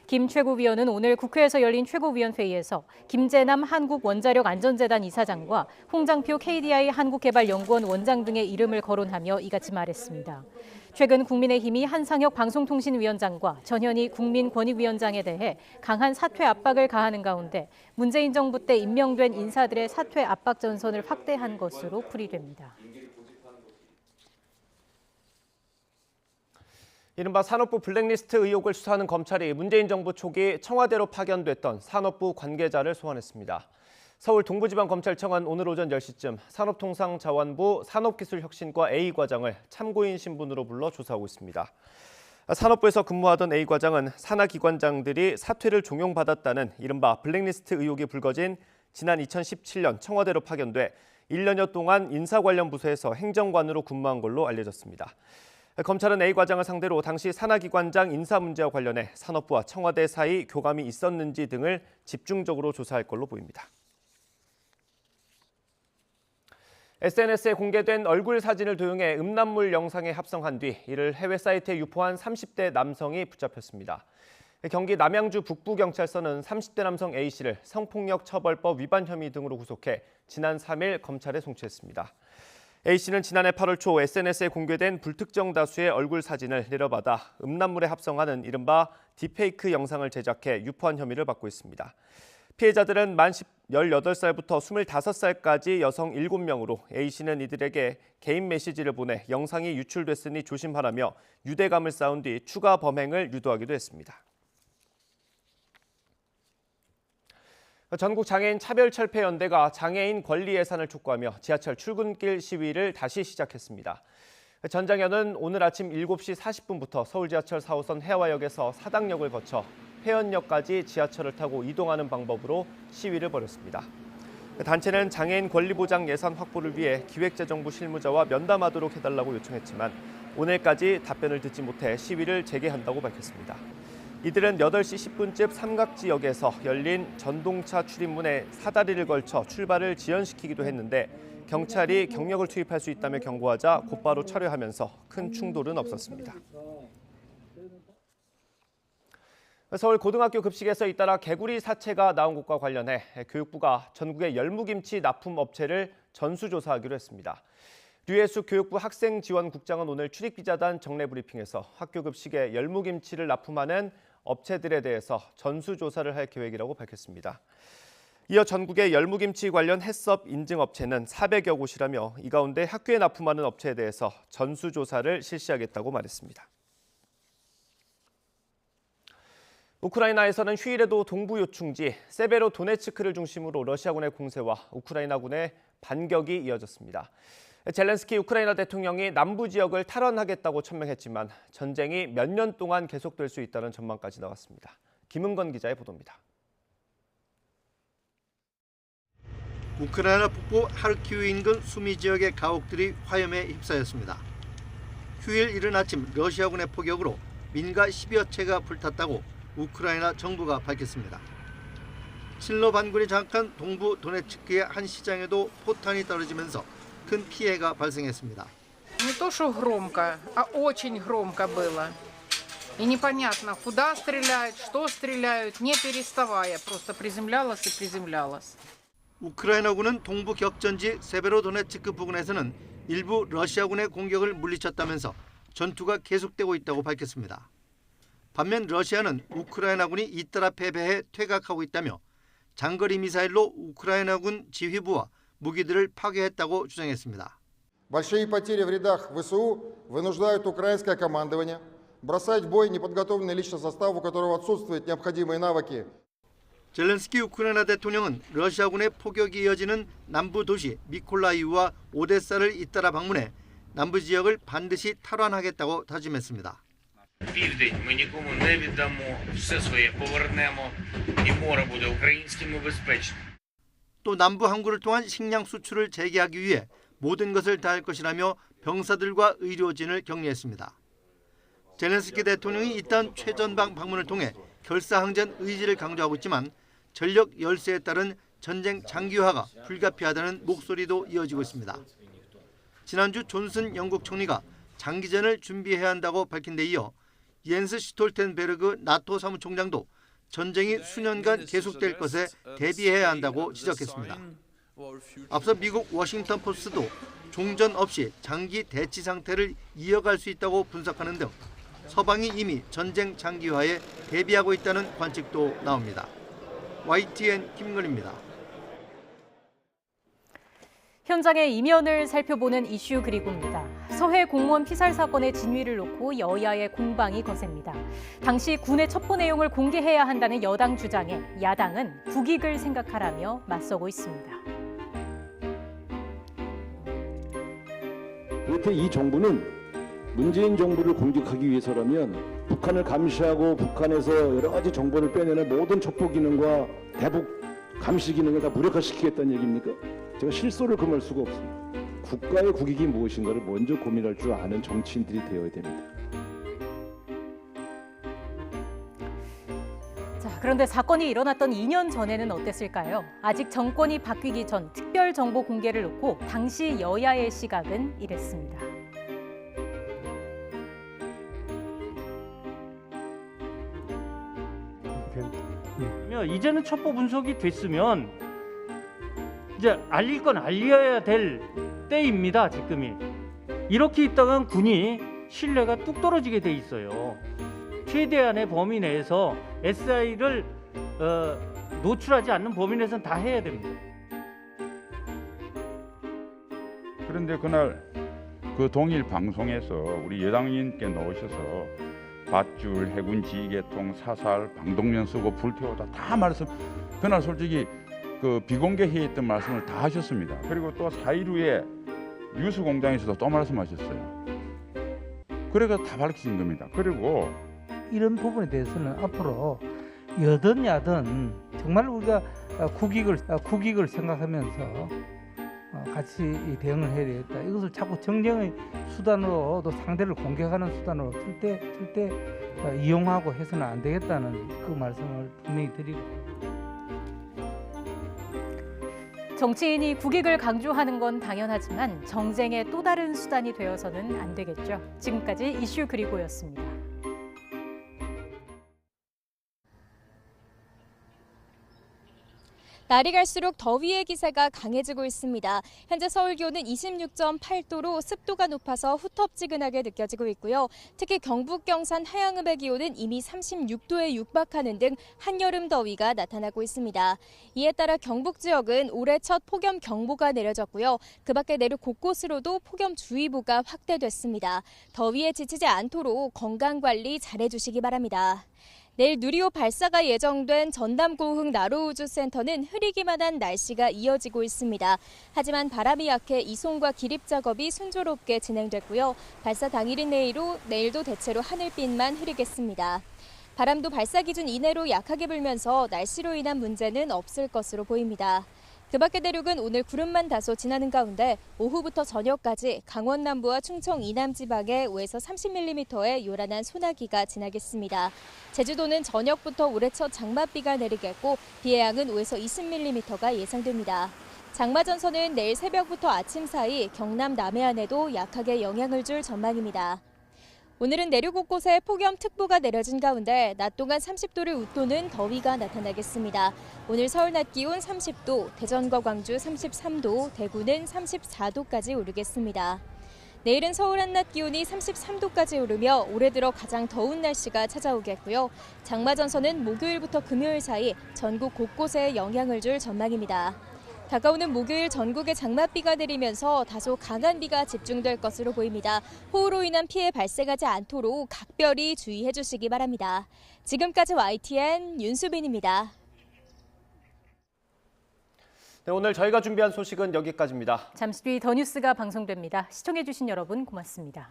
[SPEAKER 2] 김 최고위원은 오늘 국회에서 열린 최고위원회의에서 김재남 한국원자력안전재단 이사장과 홍장표 KDI 한국개발연구원 원장 등의 이름을 거론하며 이같이 말했습니다. 최근 국민의힘이 한상혁 방송통신위원장과 전현희 국민권익위원장에 대해 강한 사퇴 압박을 가하는 가운데 문재인 정부 때 임명된 인사들의 사퇴 압박 전선을 확대한 것으로 풀이됩니다.
[SPEAKER 1] 이른바 산업부 블랙리스트 의혹을 수사하는 검찰이 문재인 정부 초기 청와대로 파견됐던 산업부 관계자를 소환했습니다. 서울 동부지방검찰청은 오늘 오전 10시쯤 산업통상자원부 산업기술혁신과 A과장을 참고인 신분으로 불러 조사하고 있습니다. 산업부에서 근무하던 A과장은 산하기관장들이 사퇴를 종용받았다는 이른바 블랙리스트 의혹이 불거진 지난 2017년 청와대로 파견돼 1년여 동안 인사 관련 부서에서 행정관으로 근무한 걸로 알려졌습니다. 검찰은 A과장을 상대로 당시 산하기관장 인사 문제와 관련해 산업부와 청와대 사이 교감이 있었는지 등을 집중적으로 조사할 걸로 보입니다. SNS에 공개된 얼굴 사진을 도용해 음란물 영상에 합성한 뒤 이를 해외 사이트에 유포한 30대 남성이 붙잡혔습니다. 경기 남양주 북부경찰서는 30대 남성 A씨를 성폭력 처벌법 위반 혐의 등으로 구속해 지난 3일 검찰에 송치했습니다. A씨는 지난해 8월 초 SNS에 공개된 불특정 다수의 얼굴 사진을 내려받아 음란물에 합성하는 이른바 딥페이크 영상을 제작해 유포한 혐의를 받고 있습니다. 피해자들은 만 18살부터 25살까지 여성 7명으로 A씨는 이들에게 개인 메시지를 보내 영상이 유출됐으니 조심하라며 유대감을 쌓은 뒤 추가 범행을 유도하기도 했습니다. 전국 장애인 차별철폐연대가 장애인 권리 예산을 촉구하며 지하철 출근길 시위를 다시 시작했습니다. 전장현은 오늘 아침 7시 40분부터 서울 지하철 4호선 해화역에서 사당역을 거쳐 회원역까지 지하철을 타고 이동하는 방법으로 시위를 벌였습니다. 단체는 장애인 권리 보장 예산 확보를 위해 기획재정부 실무자와 면담하도록 해달라고 요청했지만 오늘까지 답변을 듣지 못해 시위를 재개한다고 밝혔습니다. 이들은 8시 10분쯤 삼각지역에서 열린 전동차 출입문에 사다리를 걸쳐 출발을 지연시키기도 했는데 경찰이 경력을 투입할 수 있다며 경고하자 곧바로 철회하면서 큰 충돌은 없었습니다. 서울 고등학교 급식에서 잇따라 개구리 사체가 나온 것과 관련해 교육부가 전국의 열무김치 납품업체를 전수조사하기로 했습니다. 류혜숙 교육부 학생지원국장은 오늘 출입기자단 정례 브리핑에서 학교 급식에 열무김치를 납품하는 업체들에 대해서 전수조사를 할 계획이라고 밝혔습니다. 이어 전국의 열무김치 관련 해썹 인증업체는 400여 곳이라며 이 가운데 학교에 납품하는 업체에 대해서 전수조사를 실시하겠다고 말했습니다. 우크라이나에서는 휴일에도 동부 요충지 세베로도네츠크를 중심으로 러시아군의 공세와 우크라이나군의 반격이 이어졌습니다. 젤렌스키 우크라이나 대통령이 남부 지역을 탈환하겠다고 천명했지만 전쟁이 몇 년 동안 계속될 수 있다는 전망까지 나왔습니다. 김은건 기자의 보도입니다.
[SPEAKER 26] 우크라이나 북부 하르키우 인근 수미 지역의 가옥들이 화염에 휩싸였습니다.
[SPEAKER 8] 휴일 이른 아침 러시아군의 포격으로 민가 10여 채가 불탔다고 우크라이나 정부가 밝혔습니다. 친러 반군이 장악한 동부 도네츠크의 한 시장에도 포탄이 떨어지면서 큰 피해가 발생했습니다.
[SPEAKER 11] Не то что громко, а очень громко было. И непонятно, куда стреляют, что стреляют, не переставая, просто приземлялось и приземлялось.
[SPEAKER 8] 우크라이나군은 동부 격전지 세베로도네츠크 부근에서는 일부 러시아군의 공격을 물리쳤다면서 전투가 계속되고 있다고 밝혔습니다. 반면 러시아는 우크라이나군이 잇따라 패배해 퇴각하고 있다며 장거리 미사일로 우크라이나군 지휘부와 무기들을 파괴했다고 주장했습니다.
[SPEAKER 12] Большие потери в рядах ВСУ вынуждают украинское командование бросать в бой неподготовленный личный состав, у которого отсутствуют необходимые навыки.
[SPEAKER 8] 젤렌스키 우크라이나 대통령은 러시아군의 포격이 이어지는 남부 도시 미콜라이우와 오데사를 잇따라 방문해 남부 지역을 반드시 탈환하겠다고 다짐했습니다.
[SPEAKER 13] Південь ми нікому не віддамо, все своє повернемо, і море буде українським і безпечним.
[SPEAKER 8] 또 남부 항구를 통한 식량 수출을 재개하기 위해 모든 것을 다할 것이라며 병사들과 의료진을 격려했습니다. 젤렌스키 대통령이 이딴 최전방 방문을 통해 결사항전 의지를 강조하고 있지만 전력 열세에 따른 전쟁 장기화가 불가피하다는 목소리도 이어지고 있습니다. 지난주 존슨 영국 총리가 장기전을 준비해야 한다고 밝힌 데 이어 옌스 스톨텐베르그 나토 사무총장도 전쟁이 수년간 계속될 것에 대비해야 한다고 지적했습니다. 앞서 미국 워싱턴 포스트도 종전 없이 장기 대치 상태를 이어갈 수 있다고 분석하는 등 서방이 이미 전쟁 장기화에 대비하고 있다는 관측도 나옵니다. YTN 김건희입니다.
[SPEAKER 2] 현장의 이면을 살펴보는 이슈 그리고입니다. 서해 공무원 피살 사건의 진위를 놓고 여야의 공방이 거셉니다. 당시 군의 첩보 내용을 공개해야 한다는 여당 주장에 야당은 국익을 생각하라며 맞서고 있습니다.
[SPEAKER 10] 그렇게 이 정부는 문재인 정부를 공격하기 위해서라면 북한을 감시하고 북한에서 여러 가지 정보를 빼내는 모든 첩보 기능과 대북 감시 기능을 다 무력화시키겠다는 얘기입니까? 제가 실소를 금할 수가 없습니다. 국가의 국익이 무엇인가를 먼저 고민할 줄 아는 정치인들이 되어야 됩니다.
[SPEAKER 2] 자, 그런데 사건이 일어났던 2년 전에는 어땠을까요? 아직 정권이 바뀌기 전 특별 정보 공개를 놓고 당시 여야의 시각은 이랬습니다.
[SPEAKER 14] 이제는 첩보 분석이 됐으면 이제 알릴 건 알려야 될 때입니다. 지금이. 이렇게 있다간 군이 신뢰가 뚝 떨어지게 돼 있어요. 최대한의 범위 내에서 SI를 노출하지 않는 범위 내에서는 다 해야 됩니다.
[SPEAKER 26] 그런데 그날 그 동일 방송에서 우리 여당인께 나오셔서 밧줄, 해군 지휘계통, 사살, 방독면 쓰고 불태우다 다 말씀. 그날 솔직히 그 비공개 회의했던 말씀을 다 하셨습니다. 그리고 또 4일 후에 뉴스공장에서도 또 말씀하셨어요. 그래가 다 밝혀진 겁니다. 그리고
[SPEAKER 27] 이런 부분에 대해서는 앞으로 여든 야든 정말 우리가 국익을 생각하면서 같이 대응을 해야 되겠다. 이것을 자꾸 정쟁의 수단으로 또 상대를 공격하는 수단으로 틀 때 이용하고 해서는 안 되겠다는 그 말씀을 분명히 드리고.
[SPEAKER 2] 정치인이 국익을 강조하는 건 당연하지만 정쟁의 또 다른 수단이 되어서는 안 되겠죠. 지금까지 이슈 그리고였습니다.
[SPEAKER 28] 날이 갈수록 더위의 기세가 강해지고 있습니다. 현재 서울 기온은 26.8도로 습도가 높아서 후텁지근하게 느껴지고 있고요. 특히 경북 경산 하양읍의 기온은 이미 36도에 육박하는 등 한여름 더위가 나타나고 있습니다. 이에 따라 경북 지역은 올해 첫 폭염 경보가 내려졌고요. 그 밖에 내륙 곳곳으로도 폭염주의보가 확대됐습니다. 더위에 지치지 않도록 건강관리 잘해주시기 바랍니다. 내일 누리호 발사가 예정된 전남 고흥 나로우주센터는 흐리기만 한 날씨가 이어지고 있습니다. 하지만 바람이 약해 이송과 기립 작업이 순조롭게 진행됐고요. 발사 당일인 내일도 대체로 하늘빛만 흐리겠습니다. 바람도 발사 기준 이내로 약하게 불면서 날씨로 인한 문제는 없을 것으로 보입니다. 그 밖의 대륙은 오늘 구름만 다소 지나는 가운데 오후부터 저녁까지 강원 남부와 충청 이남 지방에 5에서 30mm의 요란한 소나기가 지나겠습니다. 제주도는 저녁부터 올해 첫 장맛비가 내리겠고 비의 양은 5에서 20mm가 예상됩니다. 장마 전선은 내일 새벽부터 아침 사이 경남 남해안에도 약하게 영향을 줄 전망입니다. 오늘은 내륙 곳곳에 폭염특보가 내려진 가운데 낮 동안 30도를 웃도는 더위가 나타나겠습니다. 오늘 서울 낮 기온 30도, 대전과 광주 33도, 대구는 34도까지 오르겠습니다. 내일은 서울 한낮 기온이 33도까지 오르며 올해 들어 가장 더운 날씨가 찾아오겠고요. 장마 전선은 목요일부터 금요일 사이 전국 곳곳에 영향을 줄 전망입니다. 다가오는 목요일 전국에 장맛비가 내리면서 다소 강한 비가 집중될 것으로 보입니다. 호우로 인한 피해 발생하지 않도록 각별히 주의해 주시기 바랍니다. 지금까지 YTN 윤수빈입니다.
[SPEAKER 1] 네, 오늘 저희가 준비한 소식은 여기까지입니다.
[SPEAKER 2] 잠시 뒤 더 뉴스가 방송됩니다. 시청해 주신 여러분 고맙습니다.